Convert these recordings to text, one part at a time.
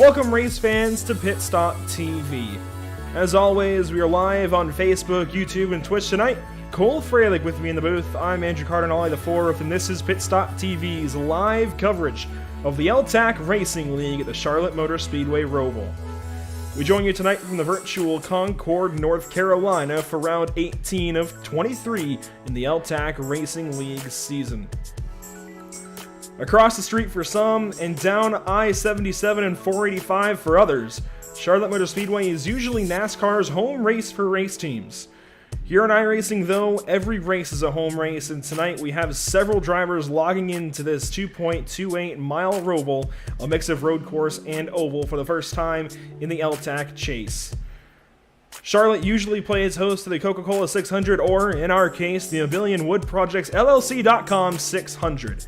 Welcome race fans to Pit Stop TV. As always, we are live on Facebook, YouTube, and Twitch tonight. Cole Freilich with me in the booth. I'm Andrew Cardinale IV, and this is Pit Stop TV's live coverage of the L-TAC Racing League at the Charlotte Motor Speedway Roval. We join you tonight from the virtual Concord, North Carolina for round 18 of 23 in the L-TAC Racing League season. Across the street for some, and down I-77 and 485 for others, Charlotte Motor Speedway is usually NASCAR's home race for race teams. Here on iRacing, though, every race is a home race, and tonight we have several drivers logging into this 2.28-mile Roval, a mix of road course and oval, for the first time in the L-TAC Chase. Charlotte usually plays host to the Coca-Cola 600, or, in our case, the Abillion Wood Project's LLC.com 600.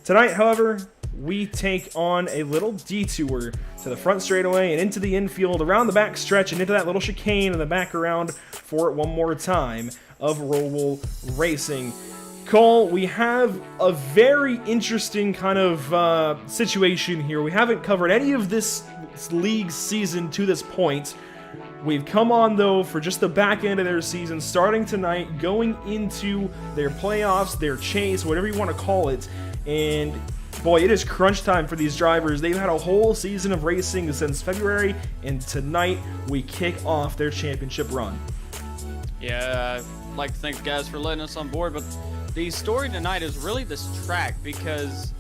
Tonight, however, we take on a little detour to the front straightaway and into the infield, around the back stretch, and into that little chicane in the background for one more time of Roval racing. Cole, we have a very interesting kind of situation here. We haven't covered any of this league season to this point. We've come on, though, for just the back end of their season, starting tonight, going into their playoffs, their chase, whatever you want to call it. And boy, it is crunch time for these drivers. They've had a whole season of racing since February, and tonight we kick off their championship run. Yeah, I'd like to thank the guys for letting us on board, but the story tonight is really this track, because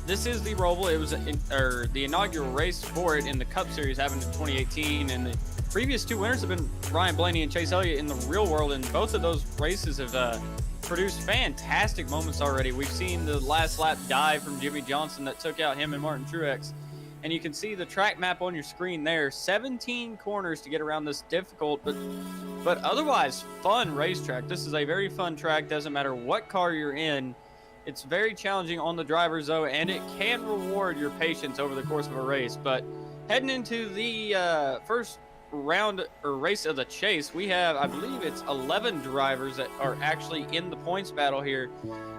this is the Roval. It was the inaugural race for it in the Cup Series, happened in 2018, and the previous two winners have been Ryan Blaney and Chase Elliott in the real world, and both of those races have produced fantastic moments already. We've seen the last lap dive from Jimmy Johnson that took out him and Martin Truex. And you can see the track map on your screen there. 17 corners to get around this difficult, but otherwise fun racetrack. This is a very fun track. Doesn't matter what car you're in. It's very challenging on the drivers, though, and it can reward your patience over the course of a race. But heading into the first round or race of the chase, we have, I believe it's 11 drivers that are actually in the points battle here.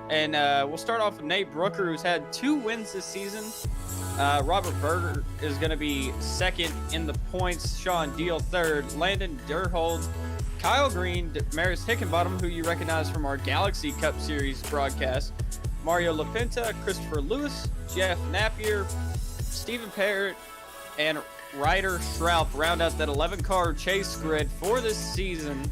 And we'll start off with Nate Brooker, who's had 2 wins this season. Robert Berger is going to be second in the points. Sean Deal third. Landon Durhold, Kyle Green, Maris Hickenbottom, who you recognize from our Galaxy Cup Series broadcast, Mario LaPinta, Christopher Lewis, Jeff Napier, Stephen Parrott, and Ryder Schraub round out that 11-car chase grid for this season.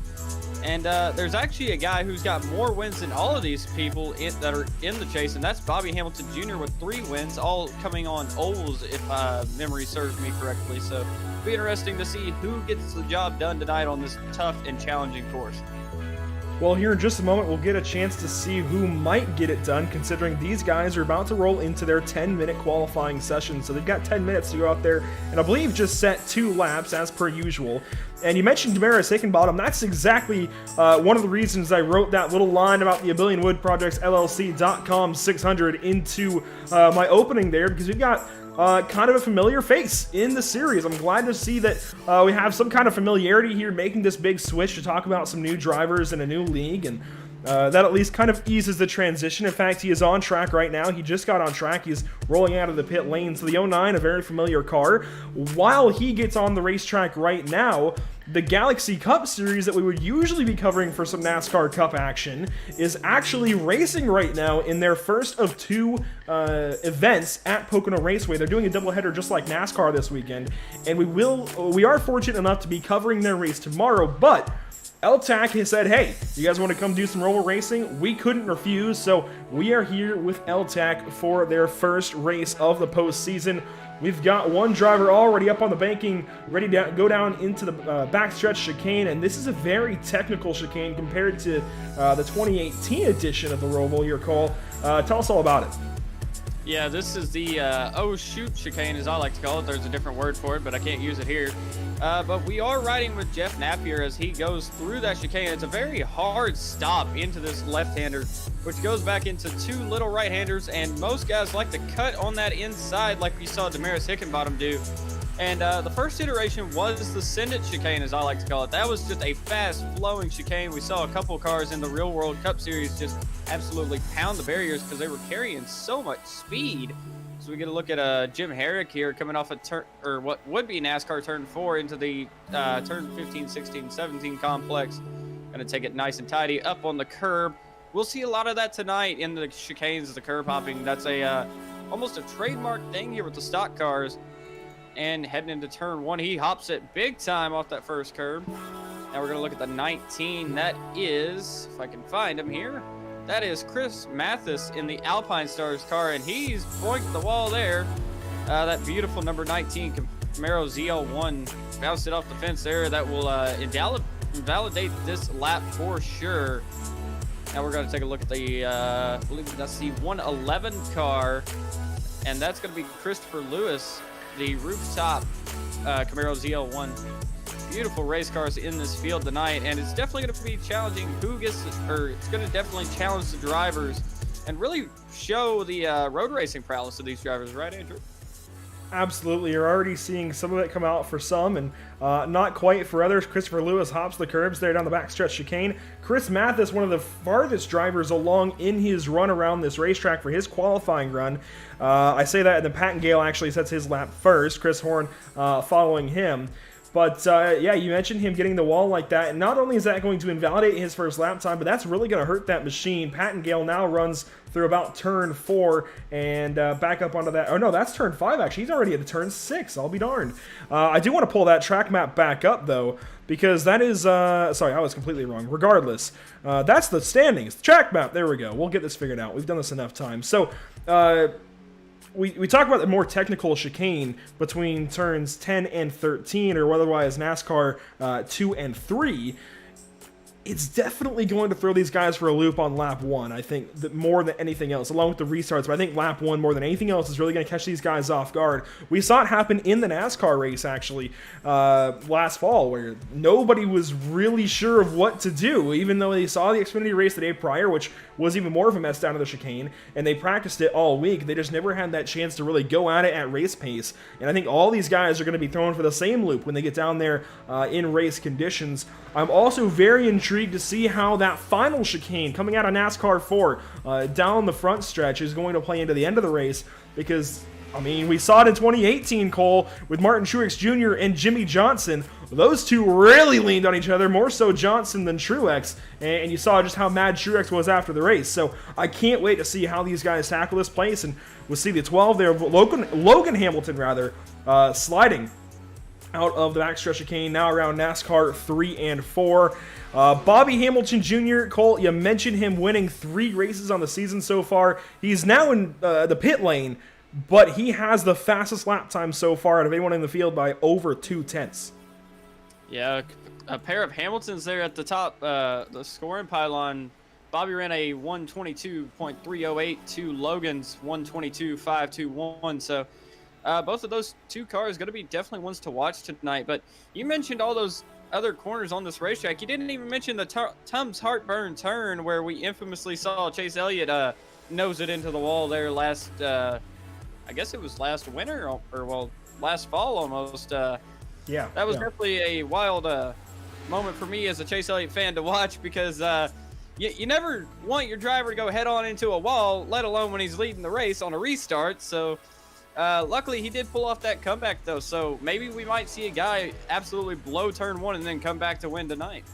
And there's actually a guy who's got more wins than all of these people that are in the chase, and that's Bobby Hamilton Jr. with 3 wins, all coming on ovals, if memory serves me correctly. So it'll be interesting to see who gets the job done tonight on this tough and challenging course. Well, here in just a moment, we'll get a chance to see who might get it done, considering these guys are about to roll into their 10-minute qualifying session. So they've got 10 minutes to go out there and I believe just set 2 laps as per usual. And you mentioned Damaris Hickenbottom. That's exactly one of the reasons I wrote that little line about the Abillion Wood Project's LLC.com 600 into my opening there, because we've got kind of a familiar face in the series. I'm glad to see that we have some kind of familiarity here, making this big switch to talk about some new drivers in a new league, and that at least kind of eases the transition. In fact, he is on track right now. He just got on track. He's rolling out of the pit lane. So the 09, a very familiar car. While he gets on the racetrack right now, the Galaxy Cup Series that we would usually be covering for some NASCAR Cup action is actually racing right now in their first of 2 events at Pocono Raceway. They're doing a doubleheader just like NASCAR this weekend, and we are fortunate enough to be covering their race tomorrow, but L-TAC has said, hey, you guys want to come do some Roval racing? We couldn't refuse, so we are here with L-TAC for their first race of the postseason. We've got one driver already up on the banking, ready to go down into the backstretch chicane, and this is a very technical chicane compared to the 2018 edition of the Roval here, Cole. Tell us all about it. Yeah, this is the oh shoot chicane, as I like to call it. There's a different word for it, but I can't use it here. But we are riding with Jeff Napier as he goes through that chicane. It's a very hard stop into this left-hander, which goes back into 2 little right-handers, and most guys like to cut on that inside like we saw Damaris Hickenbottom do. And the first iteration was the Send It chicane, as I like to call it. That was just a fast-flowing chicane. We saw a couple cars in the Real World Cup Series just absolutely pound the barriers because they were carrying so much speed. So we get a look at Jim Herrick here coming off a turn, or what would be NASCAR turn 4 into the turn 15, 16, 17 complex. Going to take it nice and tidy up on the curb. We'll see a lot of that tonight in the chicanes, the curb hopping. That's a almost a trademark thing here with the stock cars. And heading into turn 1, he hops it big time off that first curb. Now we're going to look at the 19. That is, if I can find him here, that is Chris Mathis in the Alpine Stars car, and he's boinked the wall there. That beautiful number 19 Camaro ZL1 bounced it off the fence there. That will invalidate this lap for sure. Now we're going to take a look at the, I believe that's the 111 car, and that's going to be Christopher Lewis, the rooftop Camaro ZL1. Beautiful race cars in this field tonight, and it's definitely going to be challenging who gets, or it's going to definitely challenge the drivers and really show the road racing prowess of these drivers, right, Andrew? Absolutely. You're already seeing some of it come out for some and not quite for others. Christopher Lewis hops the curbs there down the backstretch chicane. Chris Mathis, one of the farthest drivers along in his run around this racetrack for his qualifying run. I say that, and then Patton Gale actually sets his lap first. Chris Horn following him. But, yeah, you mentioned him getting the wall like that, and not only is that going to invalidate his first lap time, but that's really going to hurt that machine. Patton Gale now runs through about turn 4 and back up onto that. Oh, no, that's turn 5, actually. He's already at turn 6. I'll be darned. I do want to pull that track map back up, though, because that is, sorry, I was completely wrong. Regardless, that's the standings. The track map, there we go. We'll get this figured out. We've done this enough times. So, We talk about the more technical chicane between turns 10 and 13, or otherwise NASCAR 2 and 3. It's definitely going to throw these guys for a loop on lap 1, I think, that more than anything else, along with the restarts. But I think lap 1, more than anything else, is really going to catch these guys off guard. We saw it happen in the NASCAR race, actually, last fall, where nobody was really sure of what to do, even though they saw the Xfinity race the day prior, which was even more of a mess down to the chicane, and they practiced it all week. They just never had that chance to really go at it at race pace. And I think all these guys are going to be thrown for the same loop when they get down there in race conditions. I'm also very intrigued to see how that final chicane coming out of NASCAR 4 down the front stretch is going to play into the end of the race, because, I mean, we saw it in 2018, Cole, with Martin Truex Jr. and Jimmy Johnson. Those two really leaned on each other, more so Johnson than Truex, and you saw just how mad Truex was after the race. So I can't wait to see how these guys tackle this place, and we'll see the 12 there, Logan Hamilton, rather, sliding out of the backstretch chicane, now around NASCAR 3 and 4. Bobby Hamilton Jr., Cole, you mentioned him winning 3 races on the season so far. He's now in the pit lane, but he has the fastest lap time so far out of anyone in the field by over 2/10. Yeah, a pair of Hamiltons there at the top, the scoring pylon. Bobby ran a 122.308 to Logan's 122.521, so both of those two cars going to be definitely ones to watch tonight. But you mentioned all those other corners on this racetrack. You didn't even mention the Tums Heartburn turn where we infamously saw Chase Elliott nose it into the wall there last, I guess it was last winter, or well, last fall almost. Yeah, that was definitely a wild moment for me as a Chase Elliott fan to watch, because you never want your driver to go head on into a wall, let alone when he's leading the race on a restart. So luckily he did pull off that comeback though, so maybe we might see a guy absolutely blow turn 1 and then come back to win tonight.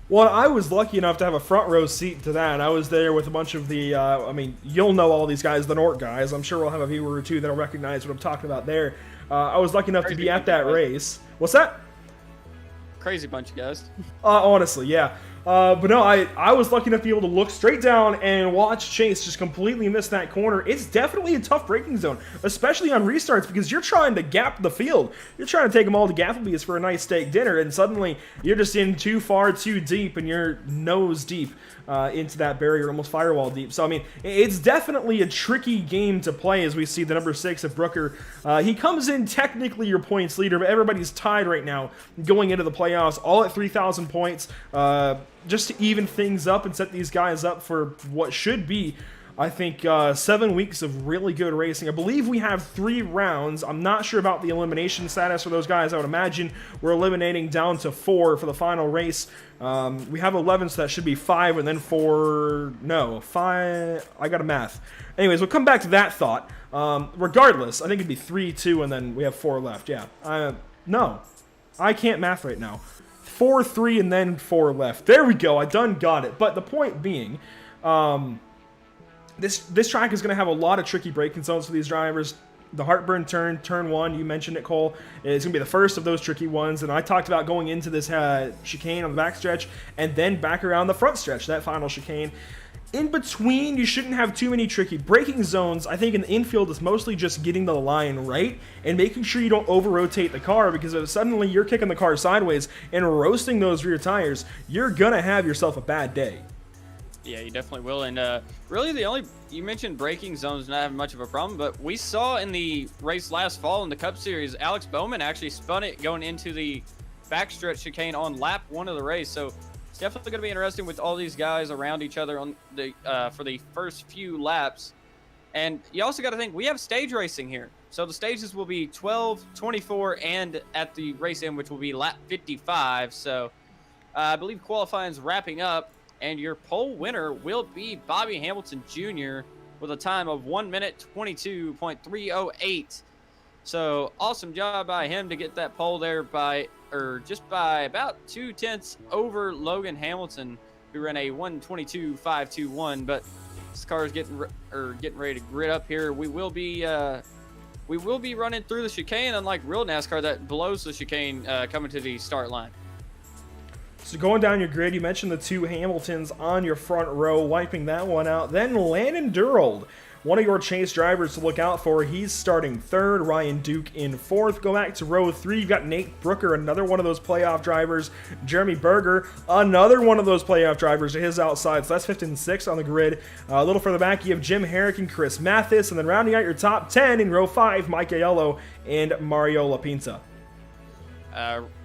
Well, I was lucky enough to have a front row seat to that. I was there with a bunch of the, I mean, you'll know all these guys, the Nort guys. I'm sure we'll have a viewer or two that'll recognize what I'm talking about there. I was lucky enough to be at that race. What's that? Crazy bunch of guys. Honestly, yeah. But no, I was lucky enough to be able to look straight down and watch Chase just completely miss that corner. It's definitely a tough braking zone, especially on restarts, because you're trying to gap the field. You're trying to take them all to Gaffleby's for a nice steak dinner, and suddenly you're just in too far, too deep, and you're nose deep into that barrier, almost firewall deep. So, I mean, it's definitely a tricky game to play, as we see the number 6 of Brooker. He comes in technically your points leader, but everybody's tied right now going into the playoffs, all at 3,000 points. Just to even things up and set these guys up for what should be, I think, 7 weeks of really good racing. I believe we have 3 rounds. I'm not sure about the elimination status for those guys. I would imagine we're eliminating down to 4 for the final race. We have 11, so that should be 5, and then 4... No, 5... I got a math. Anyways, we'll come back to that thought. Regardless, I think it'd be 3-2, and then we have 4 left. Yeah. No, I can't math right now. 4-3 and then 4 left. There we go. I done got it. But the point being, this track is going to have a lot of tricky braking zones for these drivers. The Heartburn turn 1, you mentioned it, Cole, is going to be the first of those tricky ones. And I talked about going into this chicane on the back stretch and then back around the front stretch, that final chicane. In between, you shouldn't have too many tricky braking zones. I think in the infield, it's mostly just getting the line right and making sure you don't over-rotate the car, because if suddenly you're kicking the car sideways and roasting those rear tires, you're going to have yourself a bad day. Yeah, you definitely will. And really you mentioned braking zones not having much of a problem, but we saw in the race last fall in the Cup Series, Alex Bowman actually spun it going into the backstretch chicane on lap 1 of the race. So it's definitely going to be interesting with all these guys around each other on the for the first few laps. And you also got to think, we have stage racing here. So the stages will be 12, 24, and at the race end, which will be lap 55. So I believe qualifying is wrapping up. And your pole winner will be Bobby Hamilton Jr. with a time of 1 minute 22.308. So awesome job by him to get that pole there just by about 0.2 over Logan Hamilton, who ran a 1:22.521. But this car is getting ready to grid up here. We will be running through the chicane, unlike real NASCAR that blows the chicane coming to the start line. So going down your grid, you mentioned the 2 Hamiltons on your front row, wiping that one out. Then Landon Durold, one of your chase drivers to look out for. He's starting 3rd, Ryan Duke in 4th. Go back to row 3, you've got Nate Brooker, another one of those playoff drivers. Jeremy Berger, another one of those playoff drivers to his outside. So that's 5th and 6th on the grid. A little further back, you have Jim Herrick and Chris Mathis. And then rounding out your top 10 in row 5, Mike Aiello and Mario Lapinta.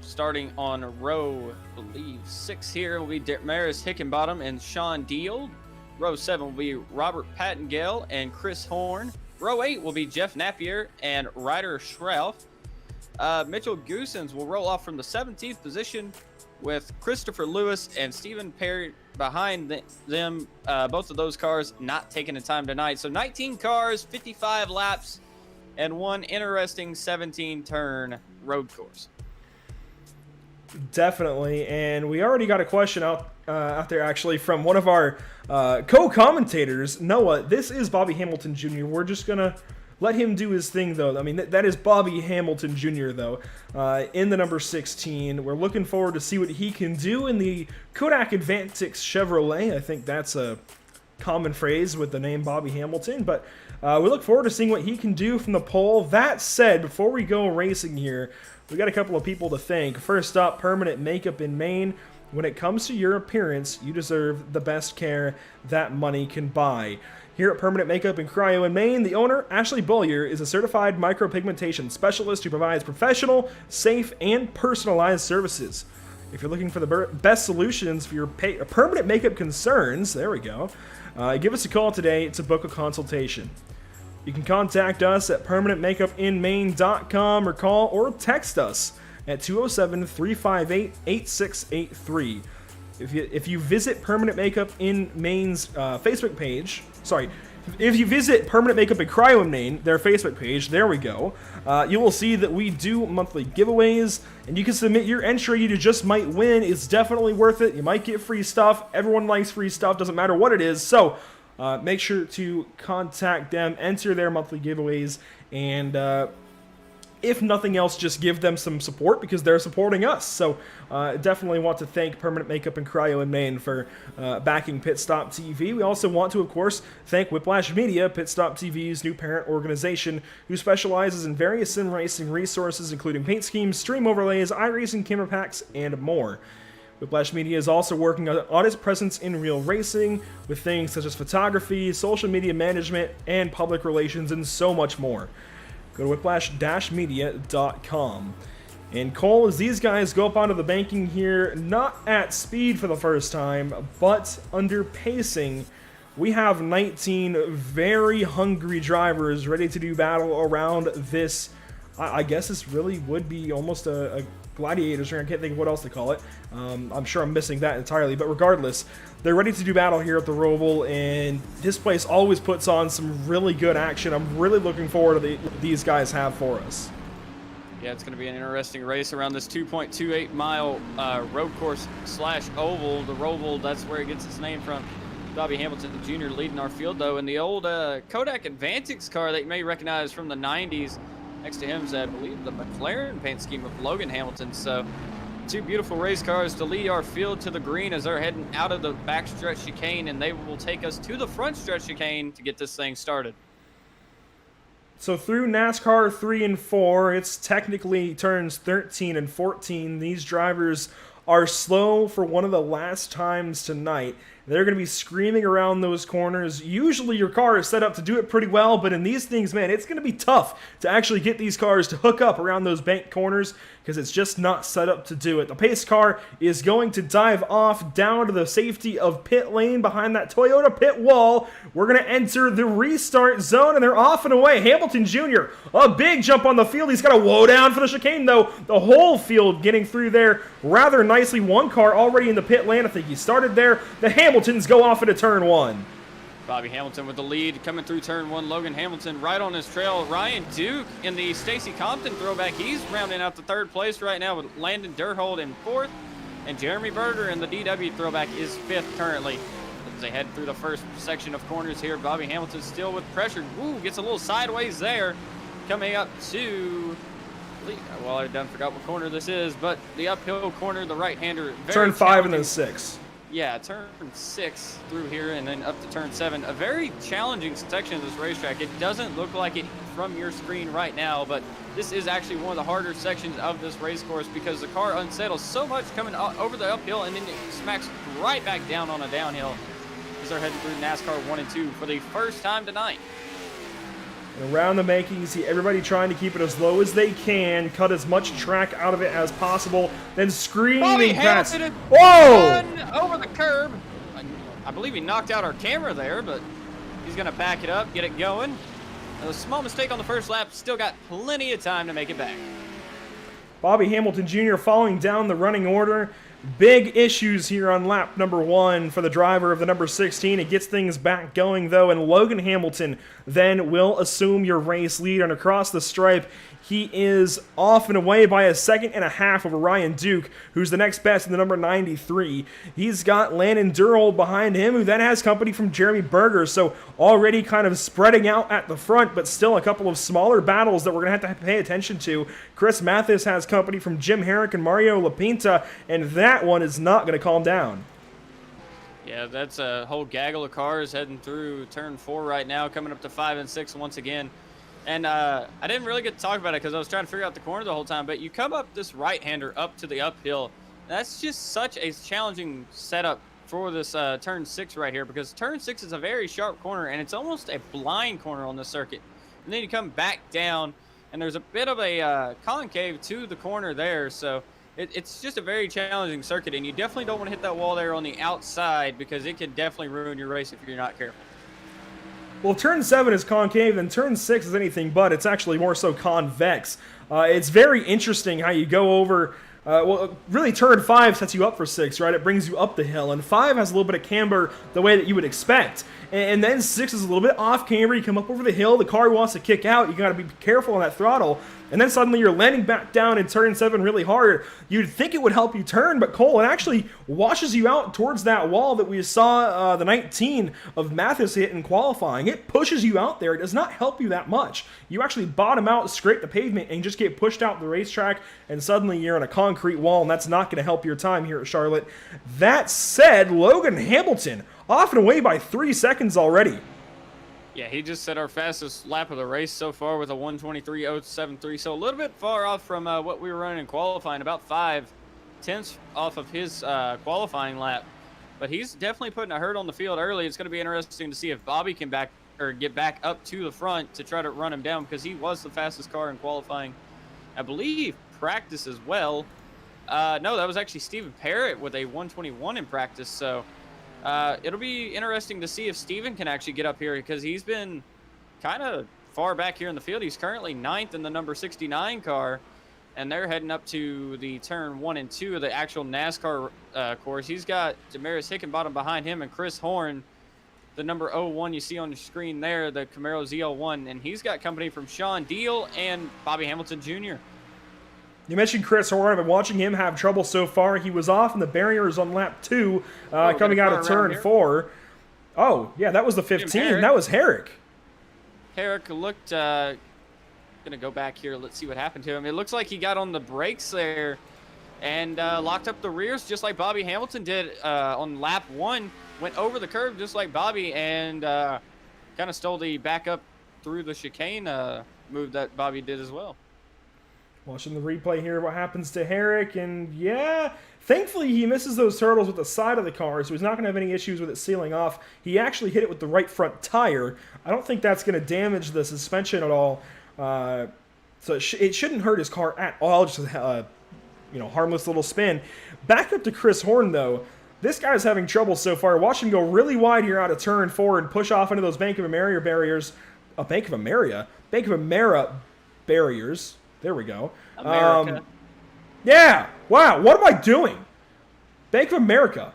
Starting on row, I believe, 6 here will be Maris Hickenbottom and Sean Deal. Row 7 will be Robert Pattengale and Chris Horn. Row 8 will be Jeff Napier and Ryder Schreff. Mitchell Goosens will roll off from the 17th position with Christopher Lewis and Stephen Perry behind them. Both of those cars not taking the time tonight. So 19 cars, 55 laps, and one interesting 17-turn road course. Definitely, and we already got a question out there actually from one of our co-commentators, Noah. This is Bobby Hamilton Jr. We're just gonna let him do his thing, though. I mean, that is Bobby Hamilton Jr. though, in the number 16. We're looking forward to see what he can do in the Kodak Advantix Chevrolet. I think that's a common phrase with the name Bobby Hamilton, but we look forward to seeing what he can do from the pole. That said, before we go racing here, we got a couple of people to thank. First up, Permanent Makeup in Maine. When it comes to your appearance, you deserve the best care that money can buy. Here at Permanent Makeup in Cryo in Maine, the owner, Ashley Bullier, is a certified micropigmentation specialist who provides professional, safe, and personalized services. If you're looking for the best solutions for your permanent makeup concerns, there we go, give us a call today to book a consultation. You can contact us at permanentmakeupinmaine.com or call or text us at 207-358-8683. If you visit Permanent Makeup in Maine's Facebook page, if you visit Permanent Makeup in Cryo in Maine, their Facebook page, there we go, you will see that we do monthly giveaways, and you can submit your entry. You just might win. It's definitely worth it. You might get free stuff. Everyone likes free stuff, doesn't matter what it is. So make sure to contact them, enter their monthly giveaways, and if nothing else, just give them some support because they're supporting us. So definitely want to thank Permanent Makeup and Cryo in Maine for backing Pit Stop TV. We also want to, of course, thank Whiplash Media, Pit Stop TV's new parent organization, who specializes in various sim racing resources, including paint schemes, stream overlays, iRacing camera packs, and more. Whiplash Media is also working on its presence in real racing with things such as photography, social media management, and public relations, and so much more. Go to whiplash-media.com. And Cole, as these guys go up onto the banking here, not at speed for the first time, but under pacing, we have 19 very hungry drivers ready to do battle around this. I guess this really would be almost a gladiators, or I can't think of what else to call it. I'm sure I'm missing that entirely, but regardless, they're ready to do battle here at the Roval, and this place always puts on some really good action. I'm really looking forward to these guys have for us. Yeah, it's going to be an interesting race around this 2.28 mile road course slash oval. The Roval, that's where it gets its name from. Bobby Hamilton Jr. leading our field, though, and the old Kodak Advantix car that you may recognize from the 90s. Next to him is, I believe, the McLaren paint scheme of Logan Hamilton. So, two beautiful race cars to lead our field to the green as they're heading out of the backstretch chicane, and they will take us to the front stretch chicane to get this thing started. So through NASCAR 3 and 4, it's technically turns 13 and 14. These drivers are slow for one of the last times tonight. They're going to be screaming around those corners. Usually your car is set up to do it pretty well, but in these things, man, it's going to be tough to actually get these cars to hook up around those bank corners because it's just not set up to do it. The pace car is going to dive off down to the safety of pit lane behind that Toyota pit wall. We're going to enter the restart zone, and they're off and away. Hamilton Jr., a big jump on the field. He's got a woe down for the chicane, though. The whole field getting through there rather nicely. One car already in the pit lane. I think he started there. The Hamiltons go off into turn 1. Bobby Hamilton with the lead coming through turn 1. Logan Hamilton right on his trail. Ryan Duke in the Stacy Compton throwback. He's rounding out the 3rd place right now with Landon Durhold in 4th. And Jeremy Berger in the DW throwback is 5th currently. As they head through the first section of corners here, Bobby Hamilton still with pressure. Woo, gets a little sideways there. Coming up to, well, I done forgot what corner this is, but the uphill corner, the right-hander. Turn 5 and then 6. Yeah, turn 6 through here and then up to turn 7. A very challenging section of this racetrack. It doesn't look like it from your screen right now, but this is actually one of the harder sections of this race course because the car unsettles so much coming over the uphill and then it smacks right back down on a downhill as they're heading through NASCAR 1 and 2 for the first time tonight. And around the making, you see everybody trying to keep it as low as they can, cut as much track out of it as possible, then screaming past. Whoa! Over the curb. I believe he knocked out our camera there, but he's going to back it up, get it going. A small mistake on the first lap, still got plenty of time to make it back. Bobby Hamilton Jr. falling down the running order. Big issues here on lap number 1 for the driver of the number 16. It gets things back going, though, and Logan Hamilton then will assume your race lead. And across the stripe, he is off and away by a 1.5 seconds over Ryan Duke, who's the next best in the number 93. He's got Landon Durhold behind him, who then has company from Jeremy Berger, so already kind of spreading out at the front, but still a couple of smaller battles that we're going to have to pay attention to. Chris Mathis has company from Jim Herrick and Mario Lapinta, and that one is not going to calm down. Yeah, that's a whole gaggle of cars heading through turn 4 right now, coming up to 5 and 6 once again. And I didn't really get to talk about it because I was trying to figure out the corner the whole time, but you come up this right-hander up to the uphill. That's just such a challenging setup for this turn 6 right here because turn 6 is a very sharp corner, and it's almost a blind corner on the circuit. And then you come back down, and there's a bit of a concave to the corner there, so it's just a very challenging circuit, and you definitely don't want to hit that wall there on the outside because it could definitely ruin your race if you're not careful. Well, turn 7 is concave, and turn 6 is anything but. It's actually more so convex. It's very interesting how you go over... well, really, turn 5 sets you up for 6, right? It brings you up the hill, and 5 has a little bit of camber the way that you would expect. And then 6 is a little bit off camber. You come up over the hill, the car wants to kick out. You got to be careful on that throttle. And then suddenly you're landing back down in turn 7 really hard. You'd think it would help you turn, but Cole, it actually washes you out towards that wall that we saw the 19 of Mathis hit in qualifying. It pushes you out there. It does not help you that much. You actually bottom out, scrape the pavement, and just get pushed out the racetrack, and suddenly you're on a concrete wall, and that's not going to help your time here at Charlotte. That said, Logan Hamilton off and away by 3 seconds already. Yeah, he just set our fastest lap of the race so far with a 1:23.073, so a little bit far off from what we were running in qualifying, about 5/10 off of his qualifying lap. But he's definitely putting a hurt on the field early. It's going to be interesting to see if Bobby can get back up to the front to try to run him down because he was the fastest car in qualifying. I believe practice as well. No, that was actually Stephen Parrott with a 1:21 in practice, so... it'll be interesting to see if Steven can actually get up here because he's been kind of far back here in the field. He's currently 9th in the number 69 car. and they're heading up to the turn 1 and 2 of the actual NASCAR course. He's got Damaris Hickenbottom behind him and Chris Horn, the number 01 you see on the screen there, the Camaro ZL1, and he's got company from Sean Deal and Bobby Hamilton Jr. You mentioned Chris Horn. I've been watching him have trouble so far. He was off in the barriers on lap 2, coming out of turn 4. Oh, yeah, that was the 15. That was Herrick. Herrick looked, going to go back here. Let's see what happened to him. It looks like he got on the brakes there and locked up the rears just like Bobby Hamilton did on lap 1. Went over the curve just like Bobby and kind of stole the back up through the chicane move that Bobby did as well. Watching the replay here, what happens to Herrick, and yeah, thankfully he misses those turtles with the side of the car, so he's not going to have any issues with it sealing off. He actually hit it with the right front tire. I don't think that's going to damage the suspension at all, so it shouldn't hurt his car at all, just a harmless little spin. Back up to Chris Horn, though. This guy's having trouble so far. Watch him go really wide here out of turn 4 and push off into those Bank of America barriers. Bank of America barriers. There we go. America. Yeah. Wow. What am I doing? Bank of America.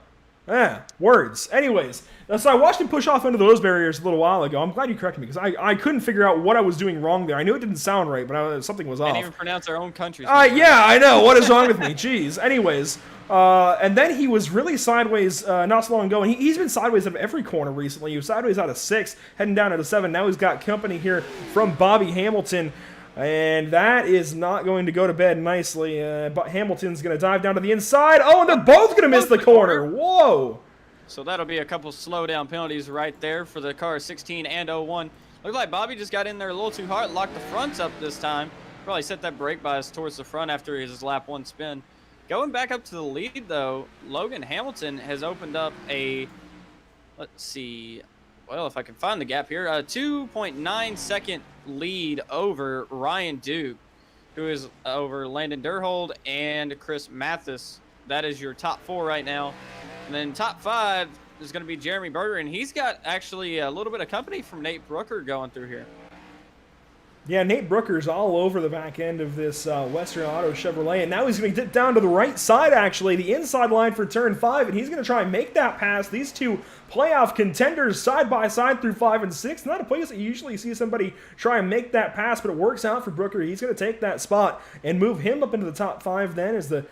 Words. Anyways, so I watched him push off into those barriers a little while ago. I'm glad you corrected me because I couldn't figure out what I was doing wrong there. I knew it didn't sound right, but something was off. Can't even pronounce our own country. Yeah, I know. What is wrong with me? Jeez. Anyways, and then he was really sideways not so long ago, and he's been sideways out of every corner recently. He was sideways out of 6, heading down out of 7. Now he's got company here from Bobby Hamilton. And that is not going to go to bed nicely. But Hamilton's going to dive down to the inside. Oh, and they're both going to miss the corner. Whoa. So that'll be a couple slow down penalties right there for the car 16 and 01. Looks like Bobby just got in there a little too hard, locked the fronts up this time. Probably set that brake bias towards the front after his lap 1 spin. Going back up to the lead, though, Logan Hamilton has opened up a, let's see, well, if I can find the gap here, a 2.9 second lead over Ryan Duke, who is over Landon Durhold and Chris Mathis. That is your top 4 right now. And then top 5 is going to be Jeremy Berger, and he's got actually a little bit of company from Nate Brooker going through here. Yeah, Nate Brooker's all over the back end of this Western Auto Chevrolet, and now he's going to dip down to the right side, actually, the inside line for turn 5, and he's going to try and make that pass. These two playoff contenders side by side through 5 and 6. Not a place that you usually see somebody try and make that pass, but it works out for Brooker. He's going to take that spot and move him up into the top 5 then as the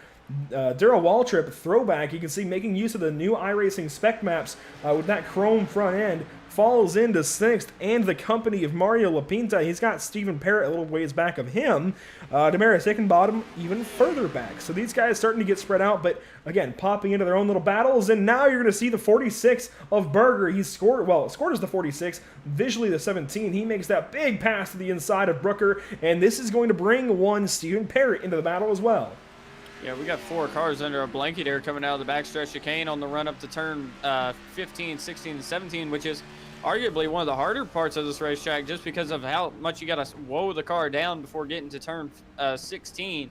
Darrell Waltrip throwback. You can see making use of the new iRacing spec maps with that chrome front end. Falls into 6th, and the company of Mario Lapinta. He's got Stephen Parrott a little ways back of him. Damaris Hickenbottom even further back. So these guys starting to get spread out, but again, popping into their own little battles. And now you're going to see the 46 of Berger. He's scored as the 46, visually the 17. He makes that big pass to the inside of Brooker, and this is going to bring one Stephen Parrott into the battle as well. Yeah, we got 4 cars under a blanket here coming out of the backstretch chicane on the run up to turn 15, 16, and 17, which is arguably one of the harder parts of this racetrack just because of how much you got to woe the car down before getting to turn 16.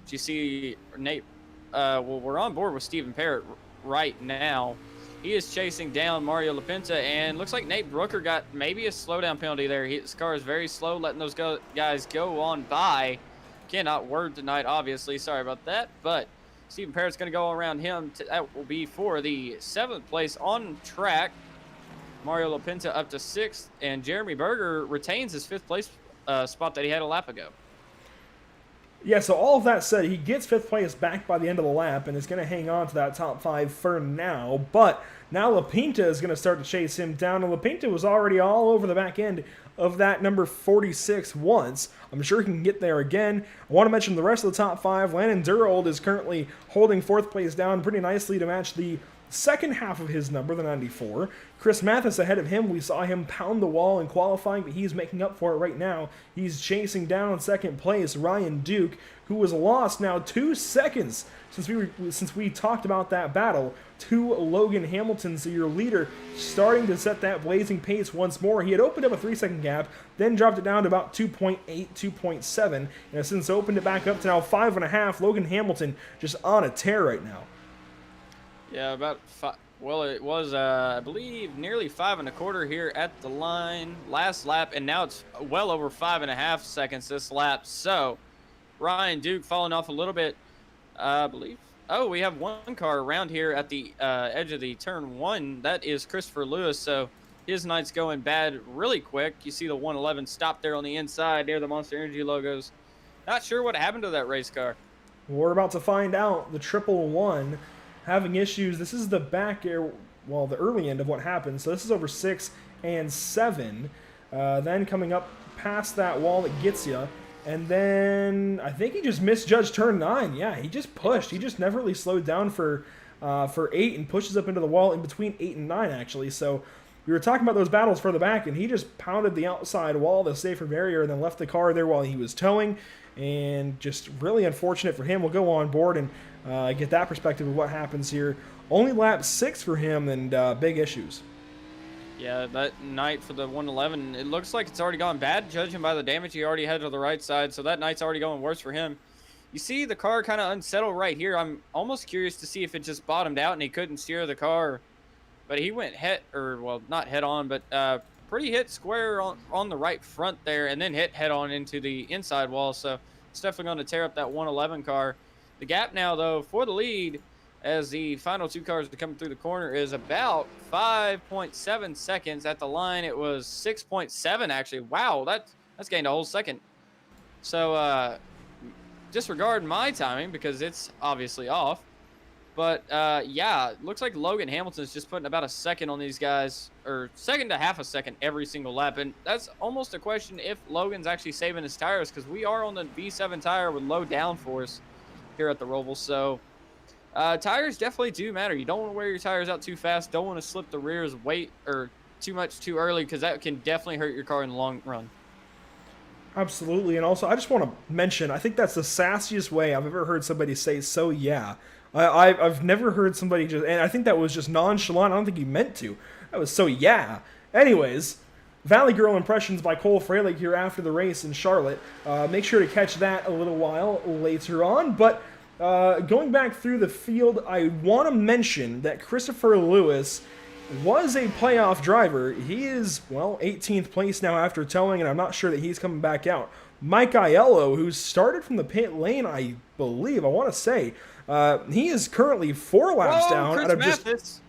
But you see Nate, well, we're on board with Stephen Parrott right now. He is chasing down Mario Lapinta, and looks like Nate Brooker got maybe a slowdown penalty there. His car is very slow, letting those guys go on by. Cannot word tonight, obviously. Sorry about that, but Stephen Parrott's going to go around him. That will be for the 7th place on track. Mario Lapinta up to 6th, and Jeremy Berger retains his 5th place spot that he had a lap ago. Yeah, so all of that said, he gets 5th place back by the end of the lap and is going to hang on to that top 5 for now. But now Lapinta is going to start to chase him down, and Lapinta was already all over the back end of that number 46 once. I'm sure he can get there again. I want to mention the rest of the top 5. Landon Durhold is currently holding 4th place down pretty nicely to match the second half of his number, the 94. Chris Mathis ahead of him. We saw him pound the wall in qualifying, but he's making up for it right now. He's chasing down in 2nd place Ryan Duke, who was lost now 2 seconds since we talked about that battle to Logan Hamilton. So your leader starting to set that blazing pace once more. He had opened up a 3-second gap, then dropped it down to about 2.8, 2.7, and has since opened it back up to now 5.5. Logan Hamilton just on a tear right now. Yeah, about 5. Well, it was, I believe, nearly 5 1/4 here at the line last lap, and now it's well over 5.5 seconds this lap. So Ryan Duke falling off a little bit, I believe. Oh, we have one car around here at the edge of the turn 1. That is Christopher Lewis. So his night's going bad really quick. You see the 111 stop there on the inside near the Monster Energy logos. Not sure what happened to that race car. We're about to find out. The 111 having issues. This is the back air, well, the early end of what happened. So this is over 6 and 7. Then coming up past that wall that gets you. And then I think he just misjudged turn 9. Yeah, he just pushed. He just never really slowed down for 8 and pushes up into the wall in between 8 and 9, actually. So we were talking about those battles further back, and he just pounded the outside wall, the safer barrier, and then left the car there while he was towing. And just really unfortunate for him. We'll go on board and get that perspective of what happens here. Only lap 6 for him, and big issues. Yeah, that night for the 111, it looks like it's already gone bad, judging by the damage he already had to the right side. So that night's already going worse for him. You see the car kind of unsettled right here. I'm almost curious to see if it just bottomed out and he couldn't steer the car. But he went not head on, but pretty hit square on the right front there, and then hit head on into the inside wall. So it's definitely going to tear up that 111 car. The gap now, though, for the lead, as the final 2 cars are coming through the corner, is about 5.7 seconds. At the line, it was 6.7, actually. Wow, that's gained a whole second. So disregard my timing because it's obviously off. But, yeah, it looks like Logan Hamilton's just putting about a second on these guys, or second to half a second every single lap. And that's almost a question if Logan's actually saving his tires, because we are on the V7 tire with low downforce here at the Roval. So tires definitely do matter. You don't want to wear your tires out too fast. Don't want to slip the rears too much too early, because that can definitely hurt your car in the long run. Absolutely. And also, I just want to mention, I think that's the sassiest way I've ever heard somebody say, so yeah. I've never heard somebody just, and I think that was just nonchalant. I don't think he meant to. That was so yeah. Anyways, Valley Girl impressions by Cole Freilich here after the race in Charlotte. Make sure to catch that a little while later on. But going back through the field, I want to mention that Christopher Lewis was a playoff driver. He is, 18th place now after towing, and I'm not sure that he's coming back out. Mike Aiello, who started from the pit lane, I want to say, he is currently 4 laps down. Chris Mathis,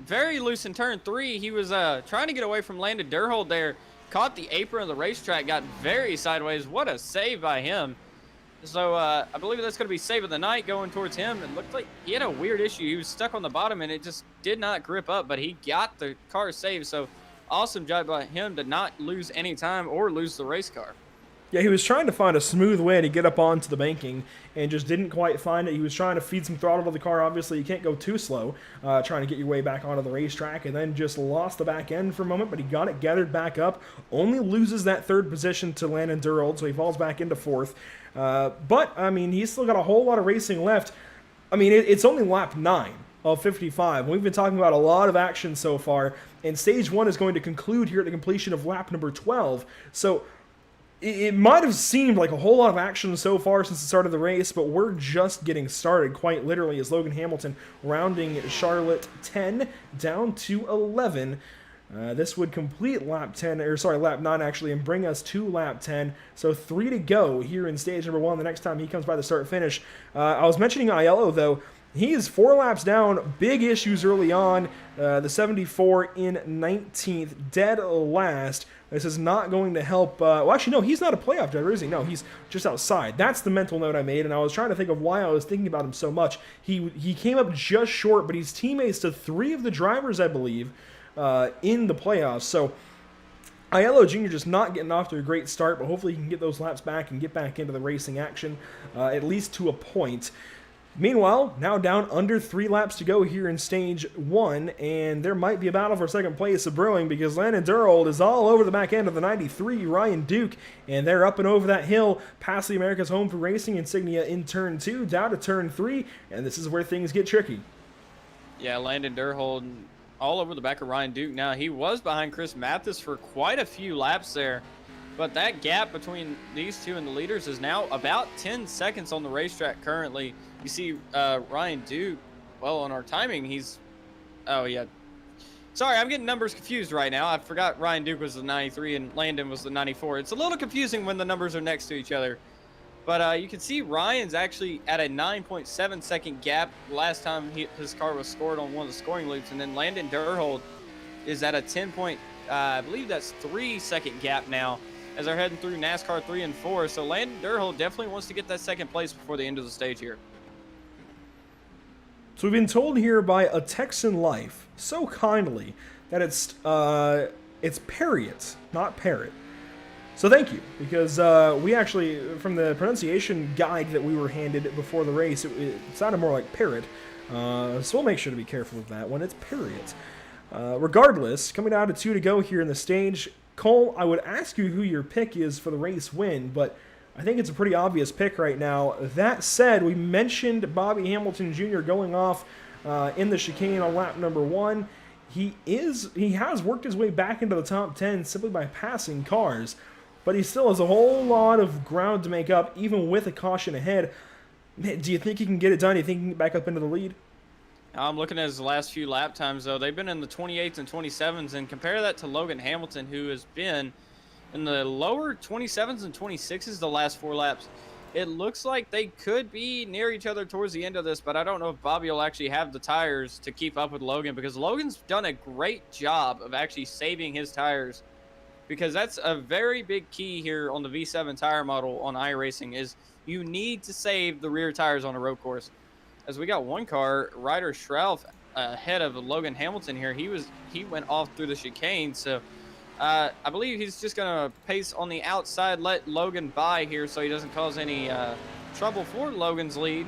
very loose in turn 3. He was trying to get away from Landon Durhold there, caught the apron of the racetrack, got very sideways. What a save by him. So I believe that's going to be save of the night going towards him. It looked like he had a weird issue. He was stuck on the bottom, and it just did not grip up, but he got the car saved. So awesome job by him to not lose any time or lose the race car. Yeah, he was trying to find a smooth way to get up onto the banking and just didn't quite find it. He was trying to feed some throttle to the car. Obviously, you can't go too slow trying to get your way back onto the racetrack, and then just lost the back end for a moment, but he got it gathered back up. Only loses that 3rd position to Landon Durhold, so he falls back into 4th. But, I mean, he's still got a whole lot of racing left. I mean, it's only lap 9 of 55. We've been talking about a lot of action so far, and Stage 1 is going to conclude here at the completion of lap number 12. So it might have seemed like a whole lot of action so far since the start of the race, but we're just getting started, quite literally, as Logan Hamilton rounding Charlotte 10 down to 11. This would complete lap 9 actually, and bring us to lap 10. So 3 to go here in stage number 1 the next time he comes by the start finish. I was mentioning Aiello, though. He is 4 laps down, big issues early on. The 74 in 19th, dead last. This is not going to help. Actually, no, he's not a playoff driver, is he? No, he's just outside. That's the mental note I made, and I was trying to think of why I was thinking about him so much. He came up just short, but he's teammates to 3 of the drivers, I believe, in the playoffs. So Aiello Jr. just not getting off to a great start, but hopefully he can get those laps back and get back into the racing action, at least to a point. Meanwhile, now down under 3 laps to go here in stage 1, and there might be a battle for second place brewing because Landon Durhold is all over the back end of the 93 Ryan Duke, and they're up and over that hill past the America's Home for Racing insignia in turn 2, down to turn 3, and this is where things get tricky. Yeah, Landon Durhold all over the back of Ryan Duke now. He was behind Chris Mathis for quite a few laps there, but that gap between these two and the leaders is now about 10 seconds on the racetrack currently. You see Ryan Duke, well, on our timing, oh, yeah. Sorry, I'm getting numbers confused right now. I forgot Ryan Duke was the 93 and Landon was the 94. It's a little confusing when the numbers are next to each other. But you can see Ryan's actually at a 9.7 second gap last time his car was scored on one of the scoring loops. And then Landon Durhold is at a 10 point, I believe that's 3 second gap now as they're heading through NASCAR 3 and 4. So Landon Durhold definitely wants to get that second place before the end of the stage here. So we've been told here by a Texan Life so kindly that it's Parrot, not Parrot. So thank you, because we actually, from the pronunciation guide that we were handed before the race, it sounded more like Parrot. So we'll make sure to be careful of that one. It's Parrot. Regardless, coming down to 2 to go here in the stage, Cole, I would ask you who your pick is for the race win, but I think it's a pretty obvious pick right now. That said, we mentioned Bobby Hamilton Jr. going off in the chicane on lap number 1. He has worked his way back into the top 10 simply by passing cars, but he still has a whole lot of ground to make up, even with a caution ahead. Do you think he can get it done? Do you think he can get back up into the lead? I'm looking at his last few lap times, though. They've been in the 28s and 27s, and compare that to Logan Hamilton, who has been in the lower 27s and 26s the last 4 laps. It looks like they could be near each other towards the end of this, but I don't know if Bobby will actually have the tires to keep up with Logan, because Logan's done a great job of actually saving his tires, because that's a very big key here on the V7 tire model on iRacing is you need to save the rear tires on a road course. As we got one car, Ryder Schrauf ahead of Logan Hamilton here. He went off through the chicane, so I believe he's just going to pace on the outside, let Logan by here so he doesn't cause any trouble for Logan's lead.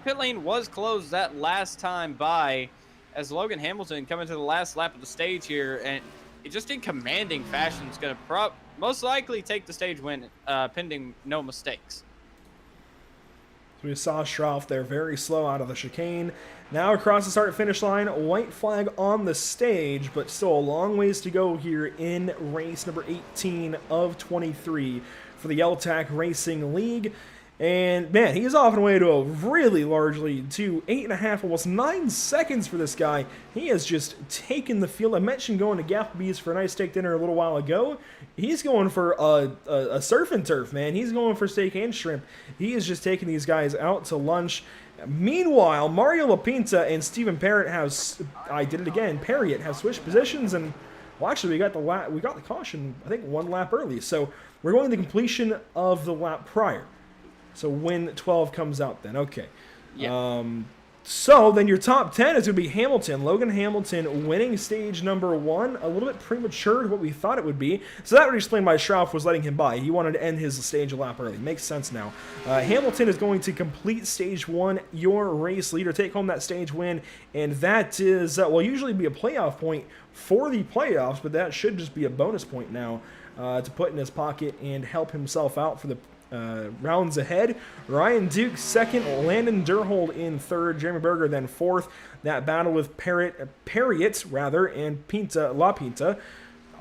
Pit lane was closed that last time by as Logan Hamilton coming to the last lap of the stage here, and just in commanding fashion is going to most likely take the stage win, pending no mistakes. So we saw Schrauf there very slow out of the chicane. Now across the start-finish line, white flag on the stage, but still a long ways to go here in race number 18 of 23 for the L-TAC Racing League. And man, he's off and away to a really large lead, too. 8.5, almost 9 seconds for this guy. He has just taken the field. I mentioned going to Gapplebee's for a nice steak dinner a little while ago. He's going for a surf and turf, man. He's going for steak and shrimp. He is just taking these guys out to lunch. Meanwhile, Mario Lapinta and Stephen Parrott have, Parrott have switched positions, and well, actually, we got the caution, I think, 1 lap early. So we're going to the completion of the lap prior. So when 12 comes out then. Okay. Yeah. So then your top 10 is going to be Hamilton. Logan Hamilton winning stage number 1. A little bit premature to what we thought it would be. So that would explain why Schrauf was letting him by. He wanted to end his stage a lap early. Makes sense now. Hamilton is going to complete stage 1, your race leader. Take home that stage win. And that is, will usually be a playoff point for the playoffs, but that should just be a bonus point now to put in his pocket and help himself out for the rounds ahead. Ryan Duke second, Landon Durhold in third, Jeremy Berger then fourth. That battle with Parrott, and La Pinta.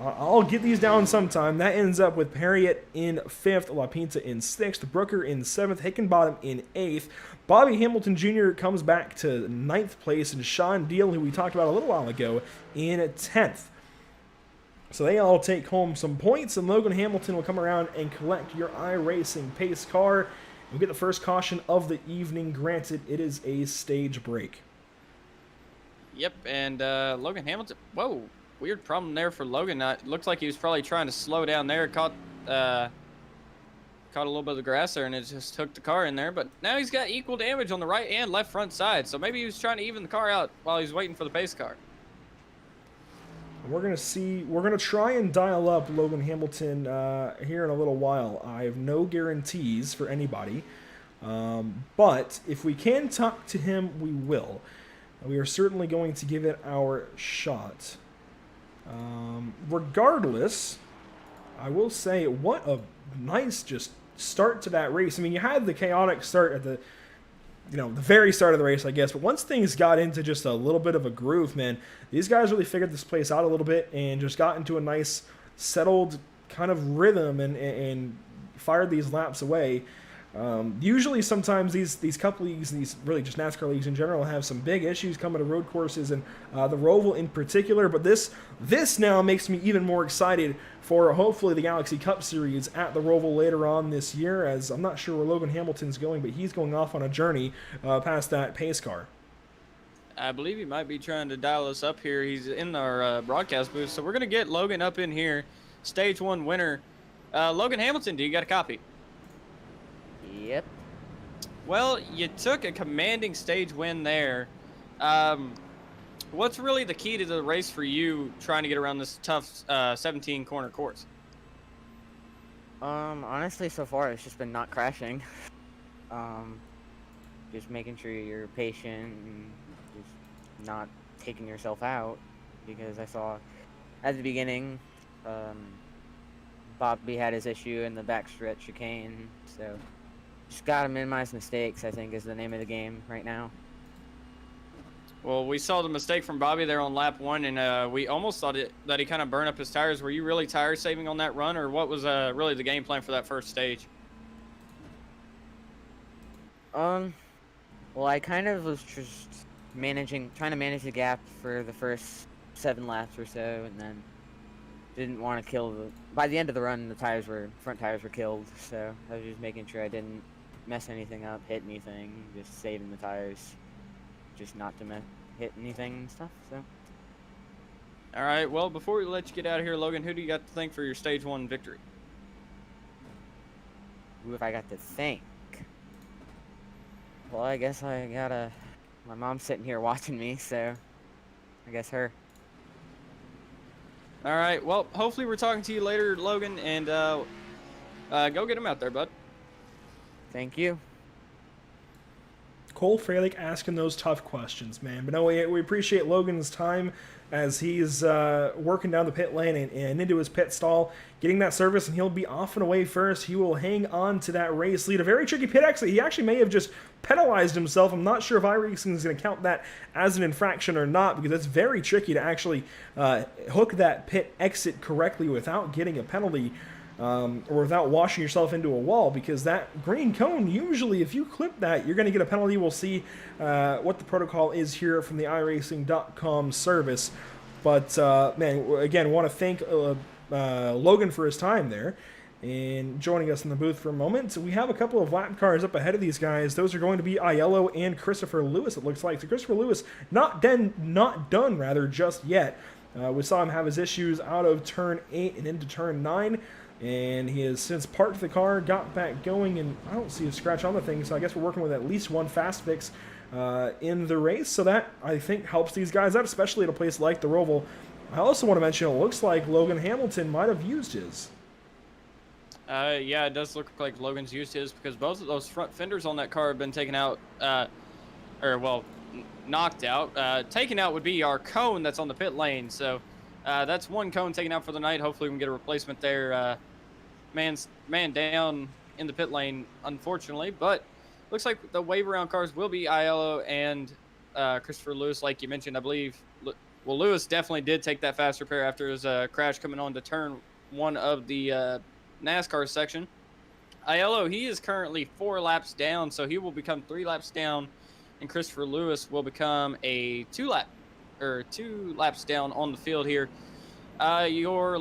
I'll get these down sometime. That ends up with Parrott in fifth, La Pinta in sixth, Brooker in seventh, Hickenbottom in eighth. Bobby Hamilton Jr. comes back to ninth place, and Sean Deal, who we talked about a little while ago, in 10th. So they all take home some points, and Logan Hamilton will come around and collect your iRacing pace car. We'll get the first caution of the evening. Granted, it is a stage break. Yep, and Logan Hamilton, whoa, weird problem there for Logan. It looks like he was probably trying to slow down there, caught a little bit of the grass there, and it just took the car in there. But now he's got equal damage on the right and left front side, so maybe he was trying to even the car out while he's waiting for the pace car. We're going to try and dial up Logan Hamilton here in a little while. I have no guarantees for anybody, but if we can talk to him, we will. We are certainly going to give it our shot. Regardless, I will say, what a nice just start to that race. I mean, you had the chaotic start at the very start of the race, I guess. But once things got into just a little bit of a groove, man, these guys really figured this place out a little bit and just got into a nice, settled kind of rhythm and fired these laps away. Usually, sometimes these cup leagues, these really just NASCAR leagues in general, have some big issues coming to road courses, and the Roval in particular. But this now makes me even more excited for hopefully the Galaxy Cup Series at the Roval later on this year, as I'm not sure where Logan Hamilton's going, but he's going off on a journey past that pace car. I believe he might be trying to dial us up here. He's in our broadcast booth, so we're going to get Logan up in here. Stage 1 winner. Logan Hamilton, do you got a copy? Yep. Well, you took a commanding stage win there. What's really the key to the race for you trying to get around this tough 17-corner course? Honestly, so far it's just been not crashing. Just making sure you're patient and just not taking yourself out, because I saw at the beginning, Bobby had his issue in the backstretch chicane, so just gotta minimize mistakes, I think, is the name of the game right now. Well, we saw the mistake from Bobby there on lap 1, and we almost thought that he kind of burned up his tires. Were you really tire saving on that run, or what was really the game plan for that first stage? Well, I kind of was just trying to manage the gap for the first 7 laps or so, and then didn't want to kill by the end of the run, the front tires were killed, so I was just making sure I didn't mess anything up, hit anything, just saving the tires, just not to hit anything and stuff, so. All right, well, before we let you get out of here, Logan, who do you got to thank for your stage 1 victory? Who have I got to thank? Well, I guess my mom's sitting here watching me, so I guess her. All right, well, hopefully we're talking to you later, Logan, and go get him out there, bud. Thank you. Cole Fralick asking those tough questions, man. But no, we appreciate Logan's time as he's working down the pit lane and into his pit stall, getting that service, and he'll be off and away first. He will hang on to that race lead. A very tricky pit exit. He actually may have just penalized himself. I'm not sure if iRacing is going to count that as an infraction or not, because it's very tricky to actually hook that pit exit correctly without getting a penalty. Or without washing yourself into a wall, because that green cone, usually if you clip that, you're going to get a penalty. We'll see what the protocol is here from the iRacing.com service. But, man, again, want to thank Logan for his time there and joining us in the booth for a moment. So we have a couple of lap cars up ahead of these guys. Those are going to be Aiello and Christopher Lewis, it looks like. So Christopher Lewis not done just yet. We saw him have his issues out of turn 8 and into turn 9. And he has since parked the car, got back going, and I don't see a scratch on the thing, so I guess we're working with at least one fast fix in the race, so that, I think, helps these guys out, especially at a place like the Roval. I also want to mention, it looks like Logan Hamilton might have used his. Yeah, it does look like Logan's used his, because both of those front fenders on that car have been taken out, knocked out. Taken out would be our cone that's on the pit lane, so that's one cone taken out for the night. Hopefully we can get a replacement there. Man down in the pit lane, unfortunately, but looks like the wave around cars will be Aiello and Christopher Lewis, like you mentioned, I believe. Well, Lewis definitely did take that fast repair after his crash coming on to turn 1 of the NASCAR section. Aiello, he is currently 4 laps down, so he will become 3 laps down, and Christopher Lewis will become a 2 laps down on the field here. Your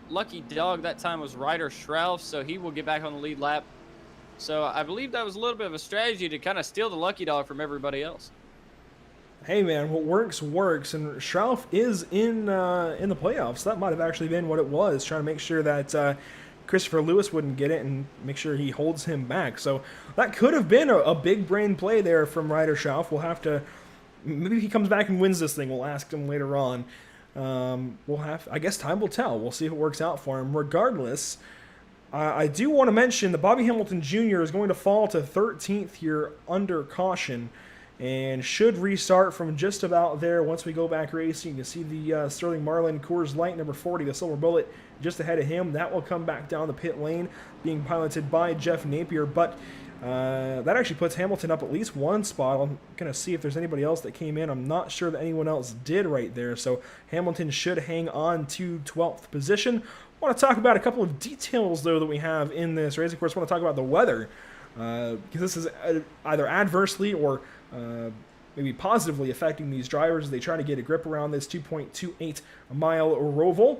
lucky dog that time was Ryder Schrauf, so he will get back on the lead lap. So I believe that was a little bit of a strategy to kind of steal the lucky dog from everybody else. Hey man, what works works, and Schrauf is in the playoffs. That might have actually been what it was, trying to make sure that Christopher Lewis wouldn't get it and make sure he holds him back. So that could have been a big brain play there from Ryder Schrauf. We'll have to, maybe he comes back and wins this thing. We'll ask him later on. I guess time will tell. We'll see if it works out for him. Regardless, I do want to mention that Bobby Hamilton Jr. is going to fall to 13th here under caution and should restart from just about there once we go back racing. You can see the Sterling Marlin Coors Light number 40, the Silver Bullet, just ahead of him. That will come back down the pit lane, being piloted by Jeff Napier, but that actually puts Hamilton up at least 1 spot. I'm going to see if there's anybody else that came in. I'm not sure that anyone else did right there, so Hamilton should hang on to 12th position. I want to talk about a couple of details, though, that we have in this race. Of course, I want to talk about the weather. because this is either adversely or maybe positively affecting these drivers as they try to get a grip around this 2.28 mile roval.